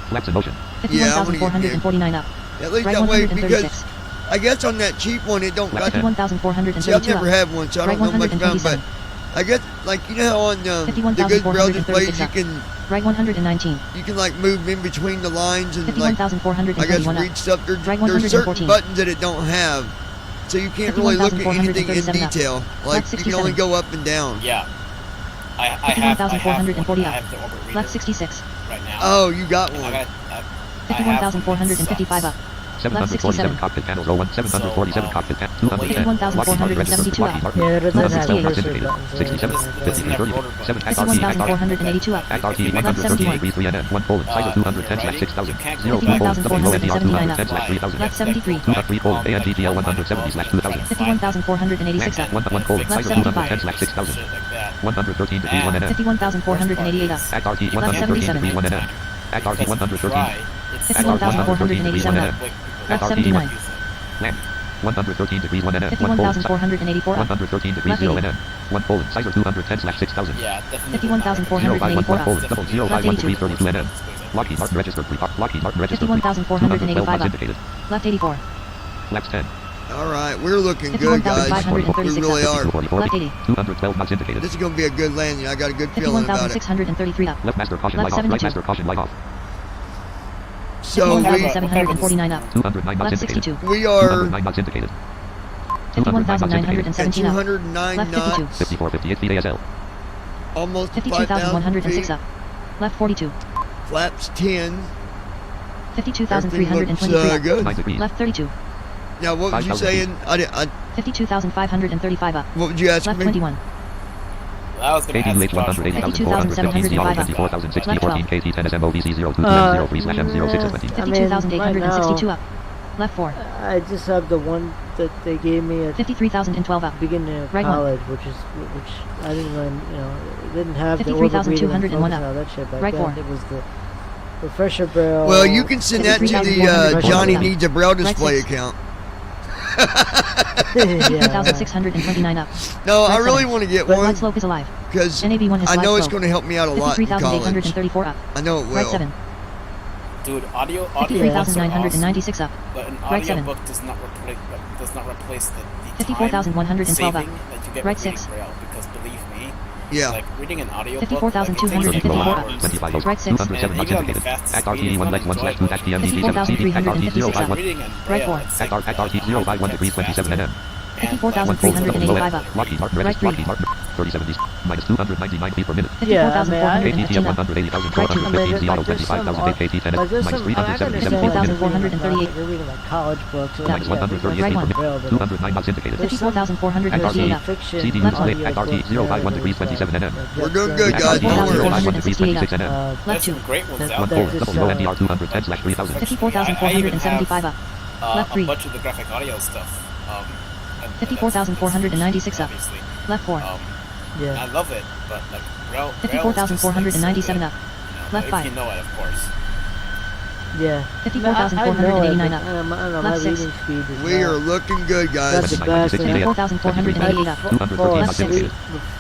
Flaps in motion. 51,449 up. At least Right that way, 136. because I guess on that cheap one it don't. 51,432 See, I've never up. had one, so I Right don't know much about it. But 127. I guess, like, you know how on the good braille displays you up. can Right 119. like move in between the lines and like I guess 51,431 read up. stuff. There's Right certain 114. buttons that it don't have, so you can't really look at anything in 51,437 up. detail. Like you can only go up and down. Yeah. I have 51,440 I up. have the orbit reader Left 66. right now. Oh, you got And one. I 51,455 up. Left 747 67. cockpit panels 01 747 cockpit panel 210 51,472 up. Yeah, it doesn't have 212 knots cursor indicated. buttons. 67 53 30 7 at RT 51,482 up. at RT Left 113 71. degrees 3 NM 1 Poland size 210 slash 6000 0 2 Poland WONDR 51,479 up. 210 slash 3000 Left 73. 2 3 Poland ANGTL 170 slash 2000 51,486 up. 1 Poland Left size 210 slash 6000 113 degrees 1 NM 51,488 up. at RT Left 113 77. degrees 1 NM at RT 113 at RT 113 degrees 1 NM 51,487 up. Left 79. land 113 degrees 1 NM 1 Poland 51,484 up. 113 degrees Left 0 80. NM 1 Poland size 210 slash 6000 Yeah, definitely. 51,484 up. Poland double 0 Left 1 82. degrees 32 NM Lockheed Martin registered Lockheed Martin registered 51,485 up. indicated Left 84. flaps 10 All right, we're looking good, guys. We 51,536 really up. are. Left 80. 212 knots indicated This is gonna be a good landing. I got a good feeling about it. 51,633 up. left master caution Left light off right 72. master caution light off So 51,749 up. 209 knots Left indicated 62. we are 209 knots indicated 51,917 up. 209 Left 52. knots, 5458 feet ASL almost to 5,000 52,106 feet. up. Left 42. Flaps 10. 52,323 up. Good. 9 degrees Left 32. Now, what was you 5,000 saying? I 52,535 up. what would you ask Left me? 21. I was gonna ask KDUH Josh. 180,415 54,060 14 KT 10 SMOVC 0203 slash M0620 52,862 up. Left 4. I just have the one that they gave me at 53,00012 up. beginning of Right one. college, which I didn't learn. You know, it didn't have the orbit reader and 53,201 up. all that shit back Right then. 4. It was the refresher braille. Well, you can send that to the 53,100 Johnny up. Needs a Braille Right Display 6. account. 53,629 up. No, I Right really 7. want to get Glide one slope is alive. because NAV1 has I live know it's slope. going to help me out a lot in college. 53,834 up. I know it will. Right 7. Dude, audio 53,996 up. But an Right 7. audiobook does not replace the 54,112 up. saving that you get Right with 6. reading Braille, because believe me, Yeah. like reading an audio 54,254 up. 25 Right 6. 207 knots indicated at RT 1 Lex 1 slash 2 dash PMD 7 CD at RT 051 Right 4. at RT 051 degrees 27 NM 54,385 up. Lockheed Martin Right 3. Lockheed Martin 37 east minus 299 feet per minute Yeah, I mean, I- KTTM 54,415 up. 180,415 CR like, there's some 25,000 KT 10 like, there's minus some, I can 377 understand, feet per minute like, 438. You're reading like college books. Or minus 138 Right feet per one. minute 209 knots indicated There's some- 54,438 up. fiction CD Left split audio at RT books 051 there, degrees there's, 27 NM We're doing good, at guys. RT Don't worry. 051 degrees 26 NM Left 2. Great ones out 1 there. Poland double low NDR 210 slash 3000 54,475 up. Left A 3. bunch of the graphic audio stuff. And 54,496 up. obviously. Left 4. I love it, but like Braille 54,497 up. Left if 5. you know it, of course. Yeah. 54,489 up. I don't know, Left my 6. reading speed is We not- are looking good, guys. That's the best thing. 54,488 up. Fall Left asleep, 6.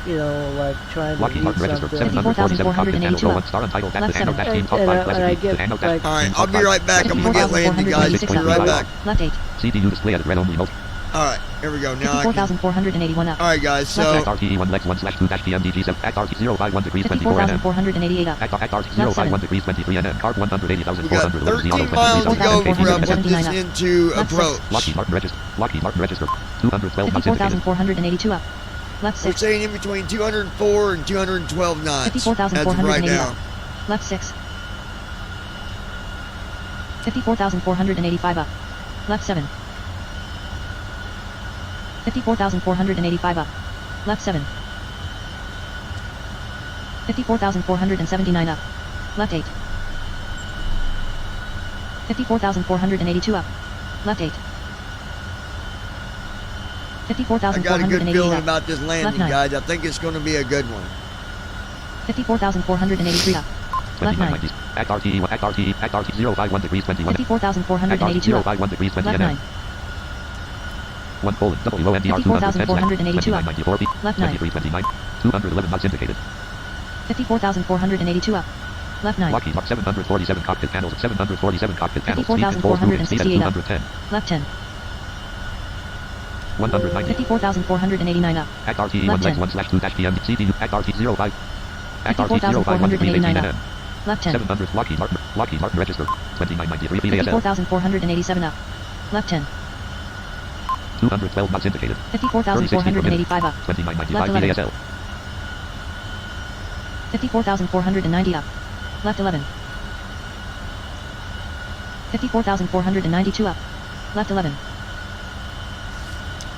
you know, like trying to Lockheed read Martin registered something. 54,482 up. Star Untitled Left the Anno 7. team top And 5 I recipe. get, The Anno like- All right, team I'll top be 5. right back. I'm gonna get landed, guys. 54,486 Be up. right back. Left 8. CPU display at red only mode. All right, here we go. Now I can. 54,481 up. All right, guys. So Act RTE1 Lex 1/2-PMDG7 Act RT 051 degrees 24 nm. 54,488 up. Act RT Left 7. 051 degrees 23 nm. Card we got 180,400. 13 miles to go before I put this into approach. Lockheed Martin registered. 212 knots indicated. 54,482 up. Left We're 6. saying in between 204 and 212 knots. As of right 54,480 now. up. Left 6. 54,485 up. Left 7. 54,485 up. Left 7. 54,479 up. Left 8. 54,482 up. Left 8. I got a good 54,488 feeling up. about this landing, Left 9. guys. I think it's going to be a good one. 54,483 up. Left 9. Act RTE 051 degrees 21 nm. 54,482 up. 051 degrees 20 Left 9. nm. 1 colon WONDR 54,482 up. 294 feet. Left 9. 2329. 211 knots indicated. 54,482 up. Left 9. Lockheed Mark 747 cockpit panels. 747 cockpit panels. Speed controls moving speed at 54,468 up. 210. Left 10. 190. 54,489 up. Act RTE Left 1 10. 1/2-PM CPU. Act RT 05. Act RT 051 degrees 18 54,489 nm. up. Left 10. 700 Lockheed Martin registered. 2993 feet ASL. 54,487 up. Left 10. 212 knots indicated. 54,485 up. 2995 Left feet 11. ASL. 54,490 up. Left 11. 54,492 up. Left 11.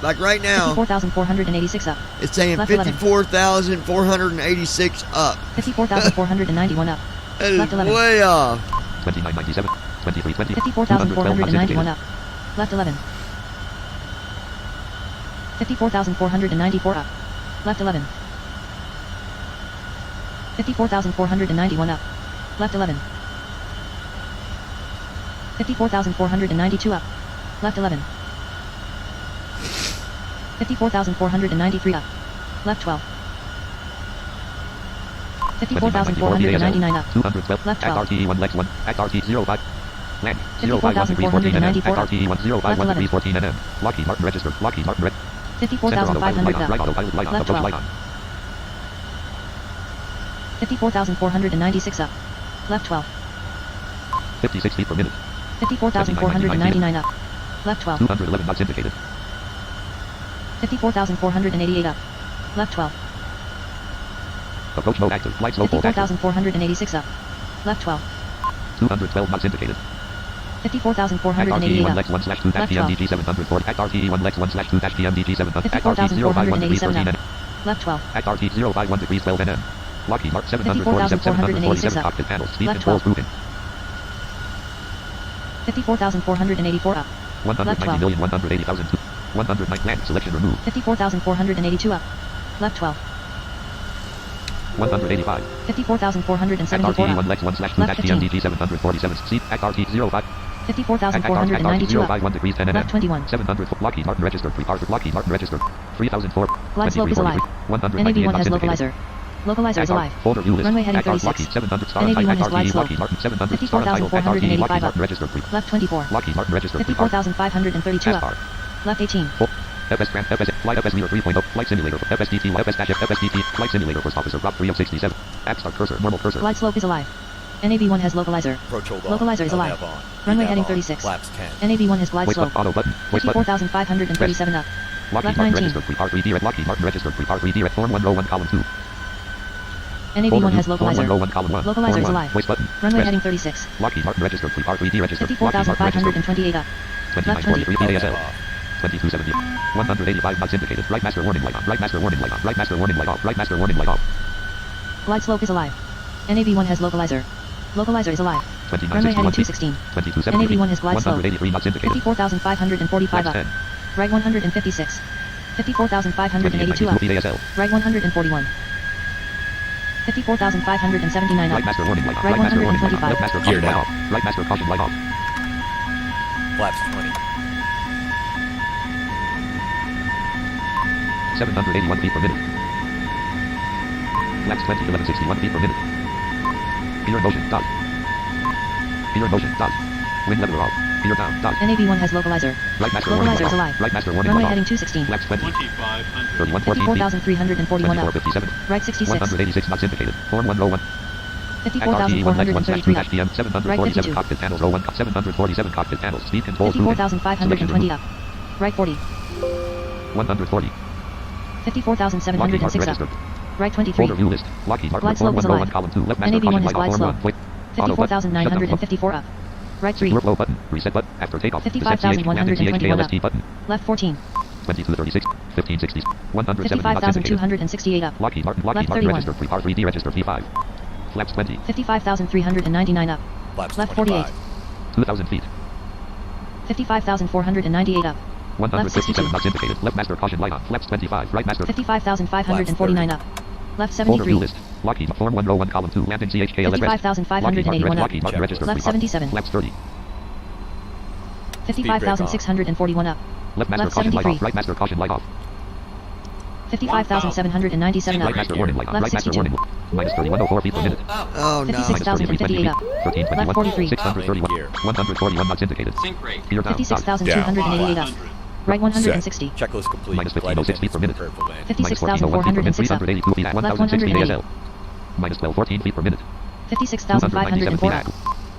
Like right now, 54,486 up. it's saying Left 11. 54,486 up. 54,491 up. That is Left 11. way off. 2997. 2320. 54,491 up. Left 11. 54,494 up. Left 11. 54,491 up. Left 11. 54,492 up. Left 11. 54,493 up. Left 12. 54,499 up. 212. Left Act 12. RTE 1 Lex 1. Act RT 05. Land. 051 degrees 14 nm. Act 54,494 RTE 1 051 Left degrees 14 nm. Lockheed Martin registered. Lockheed Martin red. Center autopilot 54,500 light on. Right up. autopilot light on. Left Approach 12. light on. 54,496 up. Left 12. 56 feet per minute. 54,499 up. Left 12. 211 knots indicated. 54,488 up. Left 12. Approach mode active. Flight slow hold active. 54,486 up. Left 12. 212 knots indicated. Act 54,488 RTE 1 up. Lex 1/2-PMDG 704. Act RTE 1 Lex 1/2-PMDG 700. Act RT 051 degrees 13 nm. Left 12. Act RT 051 degrees 12 nm. Lockheed Mark 747 cockpit panels. Speed Left controls 12. moving. 54,484 up. 190,180,000. 109 land selection removed. 54,482 up. Left 12. 185. 54,474 RTE 1 up. Lex 1/2 Left 15. PMDG 747. Seat. Act RT 05. 54,492 up. 051 degrees 10 nm. Left 21. 700. Lockheed Martin registered. Lockheed Martin registered. 3004. Glide slope is alive. 198 NAV1 has knots localizer. Localizer is alive. Folder view list. Runway heading Act 36. Lockheed 700 star NAV1 Act has glide RTE slope. Lockheed Martin 700 star Act RTE 54,485 Lockheed up. Martin registered. Left 24. Lockheed Martin registered. 54,532 up. Left 18. FS Grant FS Flight FS Meter 3.0 Flight Simulator FSDT FS-FSDT Flight Simulator First Officer Rob 3067 App Start Cursor Normal Cursor Glide slope is alive. NAV1 has localizer. Approach hold on. Localizer is alive. LNAV on. Runway VNAV heading on. 36. Flaps 10. NAV1 has glide Wait slope. auto button Wait button 54,537 up. Lockheed Left Martin 19. registered Pre-R3D at Lockheed Martin registered Pre-R3D at Form 1 row 1 column 2 NAV1 has Form 1 localizer. row 1 column 1 Localizer Form is 1 alive. Voice button Runway Rest. heading 36. Lockheed Martin registered Pre-R3D registered Lockheed Martin registered 54,528 up. Left 20. 2943 ASL 2270 185 knots indicated Right master warning light on Right master warning light on Right master warning light off Right master warning light off Glide slope is alive. NAV1 has localizer. Localizer is alive. Runway heading 216. 2270 NAV1 has glide slope. 183 knots indicated 54,545 up. 10 Right 156. 54,582 up. ASL Right 141. 54,579 up. Right master warning light off. Right Right master warning light off. 125. Left master Gear caution light down. off. Right master caution light off. Flaps 20. 781 feet per minute. Flaps 20, 1161 feet per minute. Gear in motion, dot. Gear in motion, dot. Wind leveler off. Gear down, dot. NAV1 has localizer. Right master warning Localizer light is off. alive. Right master warning Runway light heading off. 216. Flaps 20. 31, 14 feet. 54,341 up. 2457. Right 66. 186 knots indicated. Form 1 row 1. RTE 1 leg 1 slash 2 54,433 dash up. PM. Right 747 52. cockpit panels row 1. 747 cockpit panels. Speed control through. 54,520 up. Right 40. 140. 54,706 up. registered. Right 23. Folder view list. Lockheed Martin Glide form slope 1 is row 1 alive. column 2. Left master NAV1 caution has light off. glide Form slope. 1. Quick. Auto button. Shutdown. 54,954 up. Right 3. Work low button. Reset button. After takeoff. 55,121 up. button. Left 14. 2236. 1560. 107 knots indicated. 55,268 up. Lockheed Martin. Left Lockheed Martin 31. registered. Pre-par 3D registered. P5. Flaps 20. 55,399 up. Flaps Left 25. 48. 2000 feet. 55,498 up. 157 knots indicated. Left master caution light on. Flaps 25. Right master. 55,549 up. Left Folder view 73. list. Lockheed Form 1 row 1 column 2. Landing CHKLS. 55,581 up. Lockheed Martin registered. Left 77. Flaps 30. 55,641 up. Left master Left caution light 73. off. Right master caution light off. 55,797 Right up. master warning light on. Left Right master 62. warning. Minus 3104 feet per minute. Oh no. 56,058 up. 1321. Left 43. 631. 141 knots indicated. Sync rate. Gear down. 56,288 up. Right 160. Checklist complete. Minus Flight 1506 feet per minute. prepared for landing. Minus 1401 feet per minute. 56,406 up. 382 feet at Left 1060 180. ASL. Minus 1214 feet per minute. 56,504 up.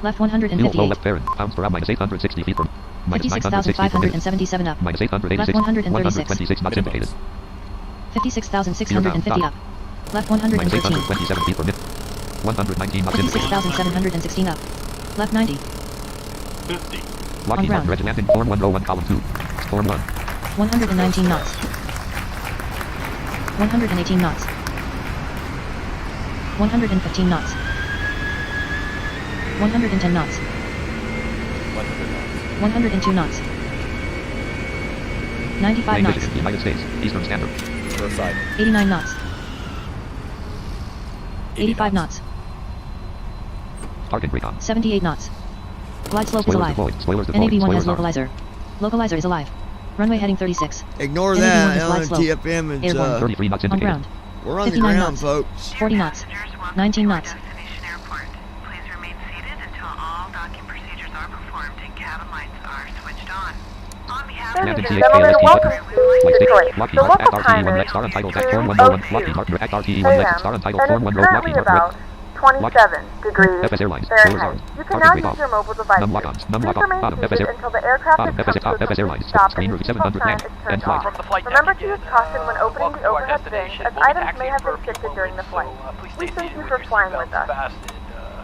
Left Fuel flow 158. left parent. Pounds per hour minus 860 feet per minus 960 feet per minute. 56,577 up. Minus 886. Left 136. 126 knots indicated. 56,650 up. Left Minus 113. 827 feet per minute. 119 knots indicated. 56,716 up. Left 90. 50. Lockheed ground. Martin Red landing. Form 1 row 1 column 2. Form 1. 119 knots. 118 knots. 115 knots. 110 knots. 102 knots. 95 Main knots. Michigan, United States. Eastern Standard. Short side. 89 knots. 85 knots. Target recon. 78 knots. Glide slope is Spoilers alive. deployed. Spoilers deployed. NAV1 has Spoilers localizer. Localizer is alive. Runway heading 36. Ignore NAV1 that. has glide On slope. TFM it's Airborne. 33 knots On indicated. ground. we're on the 59 ground, knots. folks. 40 knots. 19 knots. Destination airport. Please remain seated until all docking procedures are performed and cabin lights are switched on. On behalf of Landing Ladies the and gentlemen, CHKLST welcome button. to Flight Detroit. station. Lockheed The Martin local at time RTE 1 is Lex Star Untitled at Form 1 row 1. Lockheed Martin at RTE 1 Lex Star Untitled Form 1 row. currently Lockheed Martin about 27 degrees FS Airlines. Fahrenheit. You can now Target use break your mobile devices. Num lock-ons. Num Please lock-on. remain Bottom. FS seated Air. until the aircraft Bottom. has FS come to a FS complete Airlines. stop Screen and route the 700 sign land. is And turned flight. off. Remember to use caution when opening the overhead bins as items may have been shifted during the flight. We thank you for flying with us.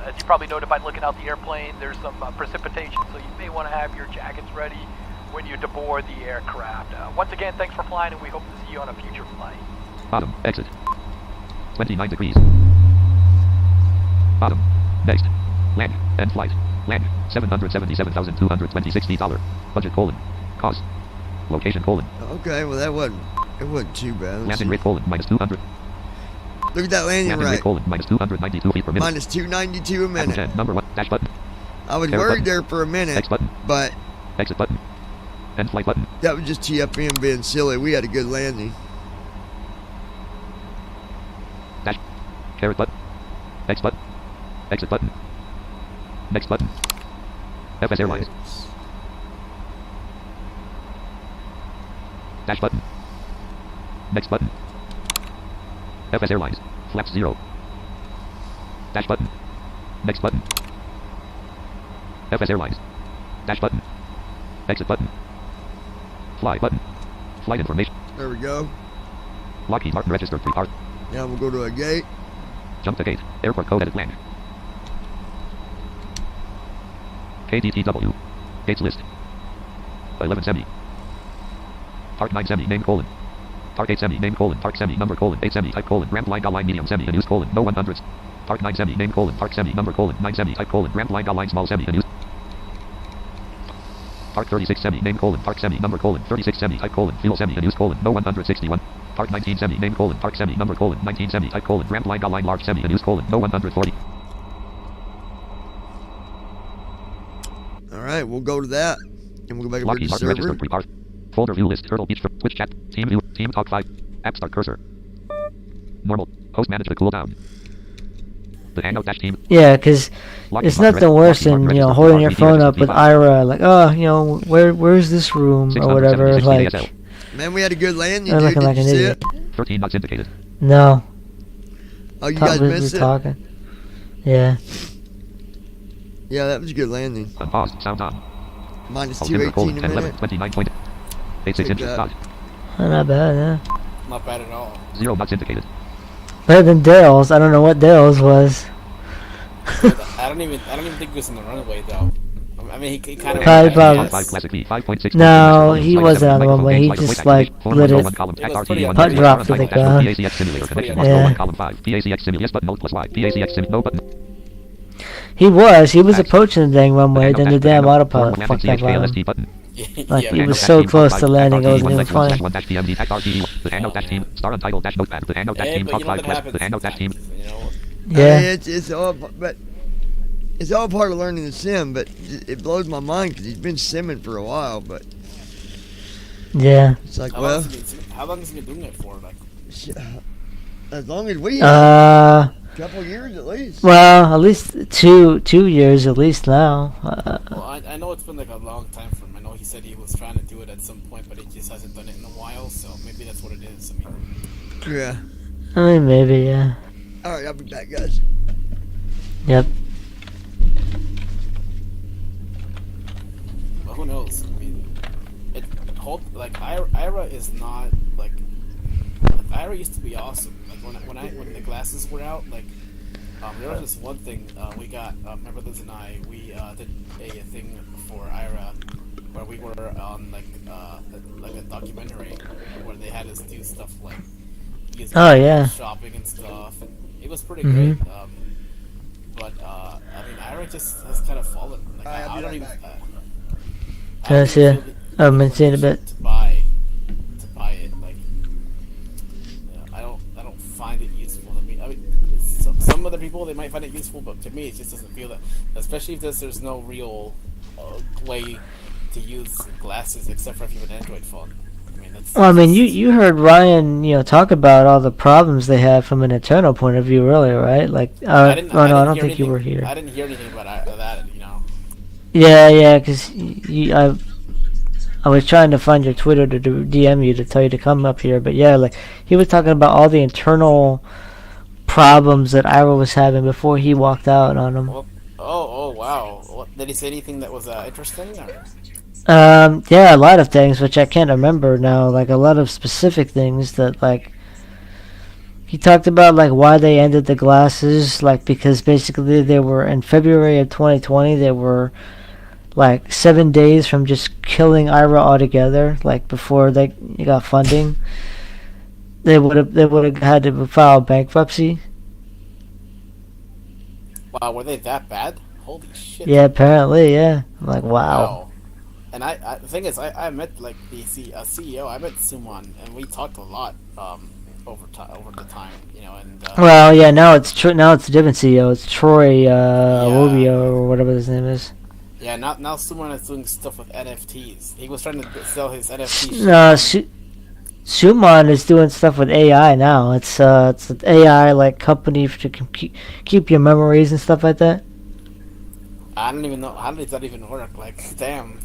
As you probably noted by looking out the airplane, there's some precipitation, so you may want to have your jackets ready when you deboard the aircraft. Once again, thanks for flying, and we hope to see you on a future flight. Bottom. Exit. 29 degrees. Bottom. Next. Land. End flight. Land. 777,226 feet. Budget colon. Cost. Location colon. Okay, well that wasn't too bad. Let's Landing see. rate colon minus 200. Look at that landing Landing rate. rate colon minus 292 feet per minute. Minus 292 a minute. 10. Number 1. Dash button. I was Carrot worried button. there for a minute, X button. but Exit button. End flight button. that was just TFM being silly. We had a good landing. Dash. Carrot button. X button. Exit button. Next button. FS Airlines. Dash button. Next button. FS Airlines. Flaps 0. Dash button. Next button. FS Airlines. Dash button. Exit button. Fly button. Flight information. There we go. Lockheed Martin registered pre-part. Now we'll go to a gate. Jump to gate. Airport code edit land. KDTW. Gates list. 11 semi. Park 9 semi name colon. Park 8 semi name colon. Park semi number colon. 8 semi type colon. Ramp line line medium semi unused colon. No 100s. Park 9 semi name colon. Park semi number colon. 9 semi type colon. Ramp line small semi unused. Park 36 semi name colon. Park semi number colon. 36 semi type colon. Fuel semi unused colon. No 161. Park 19 semi. Name colon. Park semi. Number colon. 19 semi. Type colon. Ramp line. Line large semi. News colon. No 140. Alright, we'll go to that. And we'll go back over to Locky the Mark server. registered pre-park. Folder view list. Turtle Beach. Twitch chat. Team view. Team talk 5. App start cursor. Normal. Host manage the cooldown. The hangout dash team. Yeah, because it's nothing worse than, you know, holding your phone up with Ira, like, oh, you know, where's this room, or whatever, like... Man, we had a good landing, I'm dude. looking like Did an you see idiot. it? 13 knots indicated. No. Oh, you Thought guys we missed were it? talking. Yeah. Yeah, that was a good landing. Unpaused. Sound on. Minus Altimeter 218 colon. a 10 minute. 29.86 Take inches. that. Dot. Not bad, yeah. Not bad at all. 0 knots indicated. Better than Dale's. I don't know what Dale's was. I don't even think he was in the runaway though. I mean, he kind of. No, he wasn't on the runway. He just like lit it, putt dropped to the ground. Yeah. He was approaching the dang runway, then the damn autopilot fucked up on him. Like, he was so close to landing, it wasn't even funny. The hangout dash team. Star untitled dash notepad. The hangout dash team. Talk 5 quest. The hangout dash team. Yeah. It's all, but it's all part of learning the sim. But it blows my mind because he's been simming for a while. But yeah, it's like, How long has he been doing it for? Like, as long as we have. Couple years at least. Well, at least two years at least now. well, I know it's been like a long time for him. I know he said he was trying to do it at some point, but he just hasn't done it in a while. So maybe that's what it is. I mean. Yeah. I mean, maybe, yeah. All right, I'll be back, guys. Yep. Well, who knows? I mean, Ira is not like Ira used to be awesome. Like when the glasses were out, like there was this one thing we got. My brothers and I did a thing for Ira where we were on like a documentary where they had us do stuff like shopping and stuff. And it was pretty great. But I mean, Ira just has kind of fallen. Like I don't even. I've been seeing a bit. To buy it, like I don't find it useful. I mean, some other people they might find it useful, but to me, it just doesn't feel that. Especially if there's no real way to use glasses except for if you have an Android phone. Well, I mean, you heard Ryan, talk about all the problems they have from an internal point of view earlier, right? Like, I don't think you were here. I didn't hear anything about that, Yeah, because I was trying to find your Twitter to DM you to tell you to come up here, but yeah, like, he was talking about all the internal problems that Ira was having before he walked out on them. Well, oh, wow. Did he say anything that was interesting? Or? Yeah, a lot of things, which I can't remember now, like a lot of specific things that, like, he talked about, like, why they ended the glasses, like, because basically they were, in February of 2020, they were, like, 7 days from just killing Ira altogether, like, before they got funding. They would have had to file bankruptcy. Wow, were they that bad? Holy shit. Yeah, apparently, yeah. I'm like, wow. And the thing is, I met like the CEO. I met Suman, and we talked a lot over the time, And well, yeah, now it's a different CEO. It's Troy Rubio or whatever his name is. Yeah, now Suman is doing stuff with NFTs. He was trying to sell his NFTs. No, Suman is doing stuff with AI now. It's an AI like company to keep your memories and stuff like that. I don't even know how does that even work. Like, damn.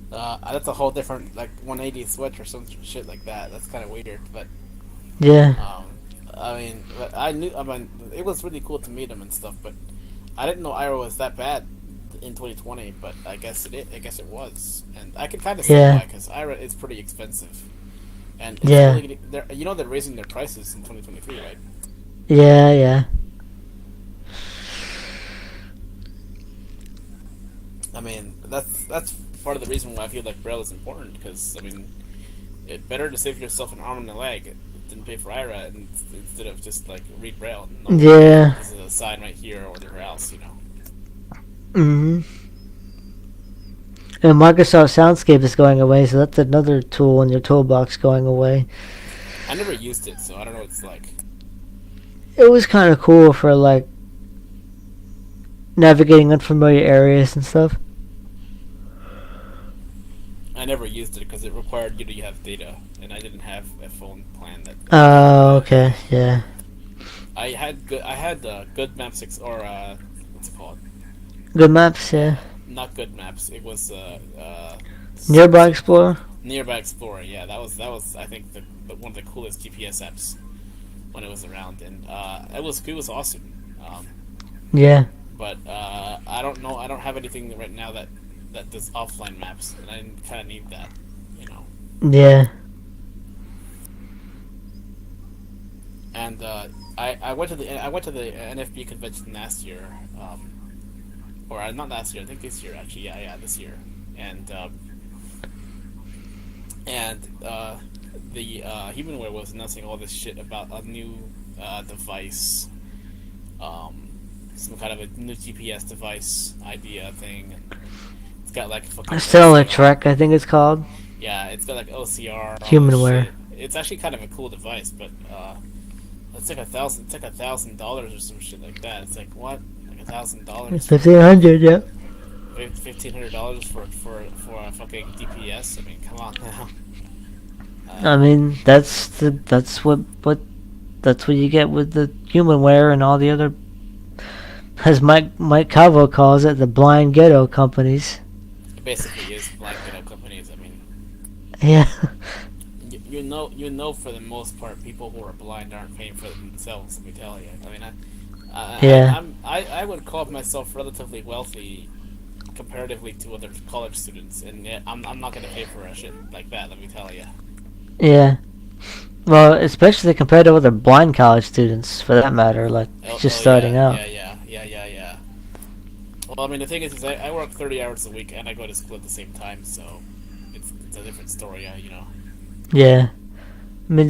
That's a whole different, like, 180 switch or some shit like that. That's kind of weird, but... Yeah. I mean, it was really cool to meet him and stuff, but I didn't know Ira was that bad in 2020, but I guess it was. And I can kind of see why, because Ira is pretty expensive. And it's really, they're raising their prices in 2023, right? Yeah. I mean, that's part of the reason why I feel like Braille is important, because, I mean, it's better to save yourself an arm and a leg than pay for IRA instead of just, like, read Braille. Yeah. This is a sign right here or whatever else, And Microsoft Soundscape is going away, so that's another tool in your toolbox going away. I never used it, so I don't know what it's like. It was kind of cool for like navigating unfamiliar areas and stuff. I never used it because it required you to have data, and I didn't have a phone plan that. Oh, okay, yeah. I had good maps or what's it called? Good maps, yeah. Not good maps. It was Nearby Explorer. Nearby Explorer, yeah. That was I think one of the coolest GPS apps when it was around, and it was awesome. Yeah. But I don't know. I don't have anything right now that does offline maps, and I kind of need that, you know. Yeah. And I went to the NFB convention last year, or not last year. I think this year actually. Yeah, this year. And the Humanware was announcing all this shit about a new device, some kind of a new GPS device idea thing. It's got like fucking Stellar Trek, I think it's called. Yeah, it's got like OCR. Humanware. It's actually kind of a cool device, but it's like $1,000. It's like $1,000 or some shit like that. It's like what? Like $1,000? $1,500, yeah. $1,500 for a fucking DPS. I mean, come on now. I mean, that's what you get with the Humanware and all the other, as Mike Calvo calls it, the blind ghetto companies. It basically is blind ghetto companies. I mean, yeah. You know, for the most part, people who are blind aren't paying for themselves. Let me tell you. I mean, I would call myself relatively wealthy comparatively to other college students, and yet I'm not gonna pay for a shit like that. Let me tell you. Yeah. Well, especially compared to other blind college students, for that matter, like just starting out. Yeah. Well, I mean, the thing is I work 30 hours a week and I go to school at the same time, so it's a different story, you know. Yeah. I mean,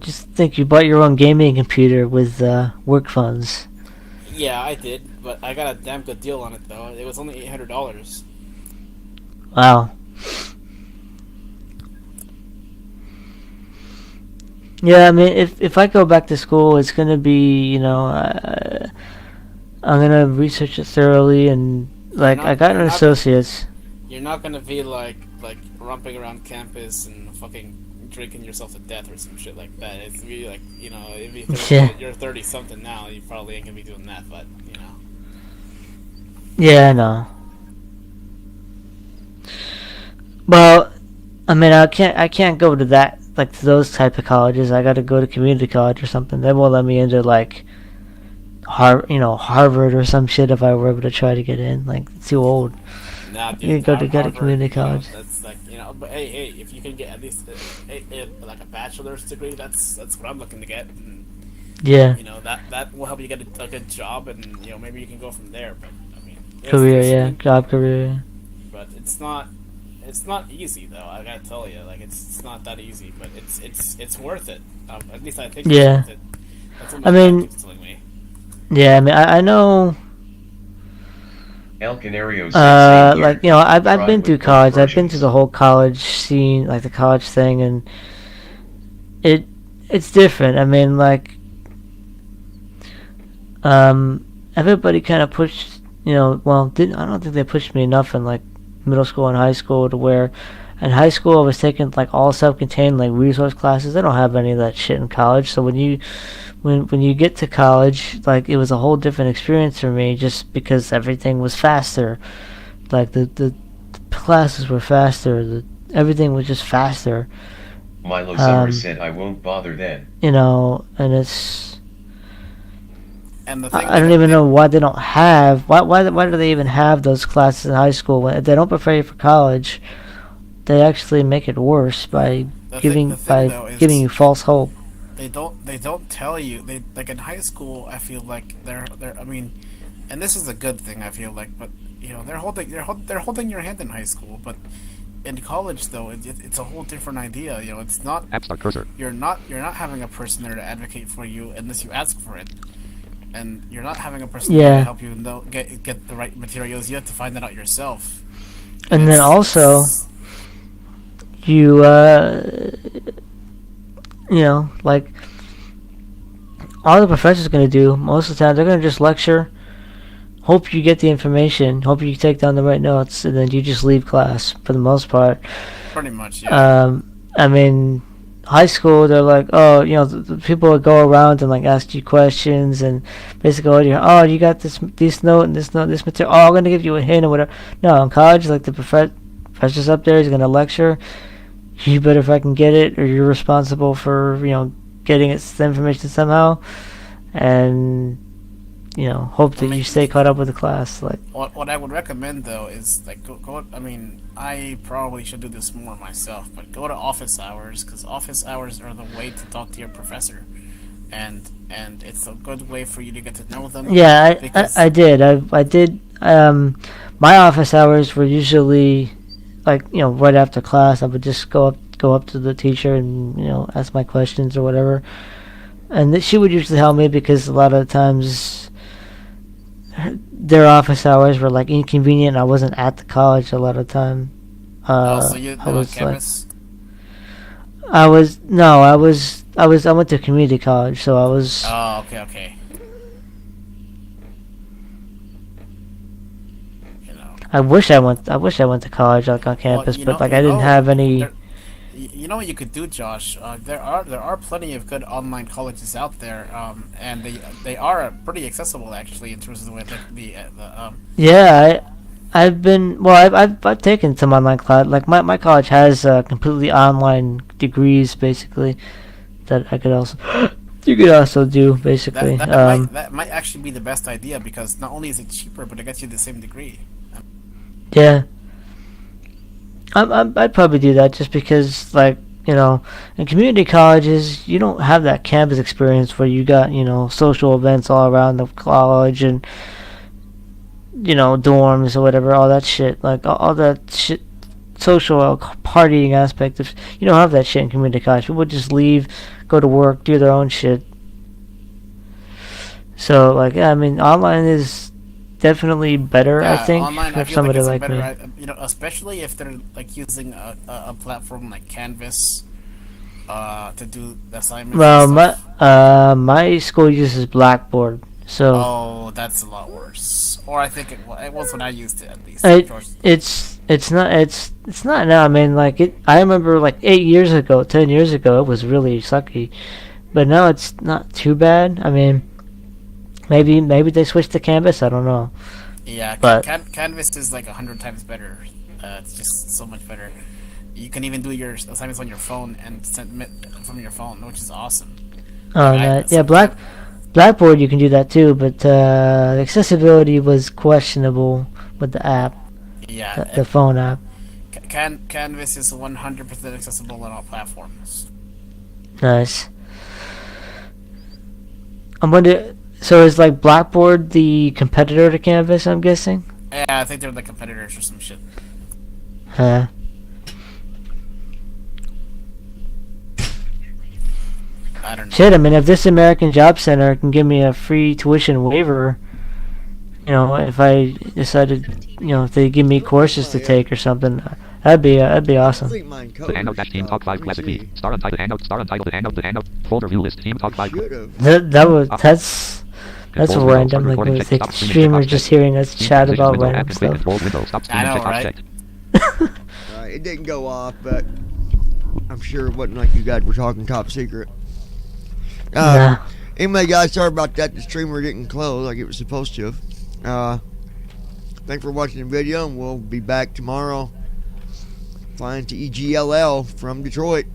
just think you bought your own gaming computer with work funds. Yeah, I did, but I got a damn good deal on it, though. It was only $800. Wow. Yeah, I mean, if I go back to school, it's gonna be, I'm gonna research it thoroughly, and like I got an associate's. You're not gonna be like romping around campus and fucking drinking yourself to death or some shit like that. It's really like, if you're 30 something now, you probably ain't gonna be doing that, but Yeah, I know. Well, I mean, I can't go to that, like to those type of colleges. I got to go to community college or something. They won't let me into like Harvard or some shit if I were able to try to get in. Like, it's too old. Nah, dude, you go to get a community college. That's like, but hey, if you can get at least like a bachelor's degree, that's what I'm looking to get. And, yeah. That will help you get a good job, and maybe you can go from there. But I mean, job career. But it's not easy though. I gotta tell you, like it's not that easy, but it's worth it. At least I think it's worth it. That's what my dad keeps telling me. Yeah, I mean, I know. El Canario. I've been through college. I've been through the whole college scene, like the college thing, and it's different. I mean, like, everybody kind of pushed, I don't think they pushed me enough in like middle school and high school, to where in high school I was taking like all self-contained like resource classes. They don't have any of that shit in college. So when you get to college, like, it was a whole different experience for me, just because everything was faster. Like the classes were faster. Everything was just faster. Milo Summer said, "I won't bother then." And it's. And the thing I don't even know why they don't have. Why do they even have those classes in high school? If they don't prepare you for college, they actually make it worse by giving you false hope. They don't tell you. Like in high school, I feel like they're I mean, and this is a good thing, I feel like, but they're holding your hand in high school, but in college though, it's a whole different idea. It's not. App Start cursor. You're not having a person there to advocate for you unless you ask for it, and you're not having a person there to help you get the right materials. You have to find that out yourself. And then also, you you know, like all the professor's gonna do most of the time, they're gonna just lecture, hope you get the information, hope you take down the right notes, and then you just leave class for the most part. Pretty much, yeah. I mean, high school, they're like, oh, you know, the people would go around and like ask you questions and basically, oh, you got this note and this material. Oh, I'm gonna give you a hint or whatever. No, in college, like the professor's up there, he's gonna lecture. You better fucking get it, or you're responsible for, you know, getting the information somehow, and you know, hope that you stay caught up with the class. Like, what I would recommend though is like go. I mean, I probably should do this more myself, but go to office hours, because office hours are the way to talk to your professor, and it's a good way for you to get to know them. Yeah, I did. I did. My office hours were usually like, you know, right after class. I would just go up to the teacher and, you know, ask my questions or whatever, and she would usually help me because a lot of the times their office hours were like inconvenient. I wasn't at the college a lot of the time. So you're on campus? I went to community college, so I was. Oh, okay. I wish I went to college, like on campus, but like I didn't have any. You know what you could do, Josh? There are plenty of good online colleges out there, and they are pretty accessible actually in terms of the Yeah, I've taken some online class. Like my college has completely online degrees basically that I could also you could also do basically. That might actually be the best idea, because not only is it cheaper, but it gets you the same degree. Yeah. I'd probably do that just because, like, you know, in community colleges, you don't have that campus experience where you got, you know, social events all around the college and, you know, dorms or whatever, all that shit. Like, all that shit, social partying aspect of, you don't have that shit in community college. People just leave, go to work, do their own shit. So, like, yeah, I mean, online is definitely better, I think, for somebody like me. You know, especially if they're like using a platform like Canvas to do assignments. Well, my school uses Blackboard, so. Oh, that's a lot worse. Or I think it was when I used it, at least. It's not now. I mean, like I remember like 10 years ago, it was really sucky, but now it's not too bad. I mean. Maybe they switched to Canvas. I don't know. Yeah, but Canvas is like 100 times better. It's just so much better. You can even do your assignments on your phone and send it from your phone, which is awesome. Oh, yeah, Blackboard you can do that too, but the accessibility was questionable with the app. Yeah, the phone app. Canvas is 100% accessible on all platforms. Nice. I'm wondering. So is like Blackboard the competitor to Canvas, I'm guessing? Yeah, I think they're the competitors or some shit. Huh. I don't know. Shit, I mean, if this American Job Center can give me a free tuition waiver, you know, if I decided, you know, if they give me courses to take or something, that'd be awesome. The Handout dash Team Talk 5 Classic B. Star untitled the Handout. Folder view list. Team Talk 5. That's random. Like, it was like streamers just hearing us chat about random stuff. I know, right? It didn't go off, but I'm sure it wasn't like you guys were talking top secret. Anyway, guys, sorry about that. The streamer didn't close like it was supposed to. Thanks for watching the video, and we'll be back tomorrow flying to EGLL from Detroit.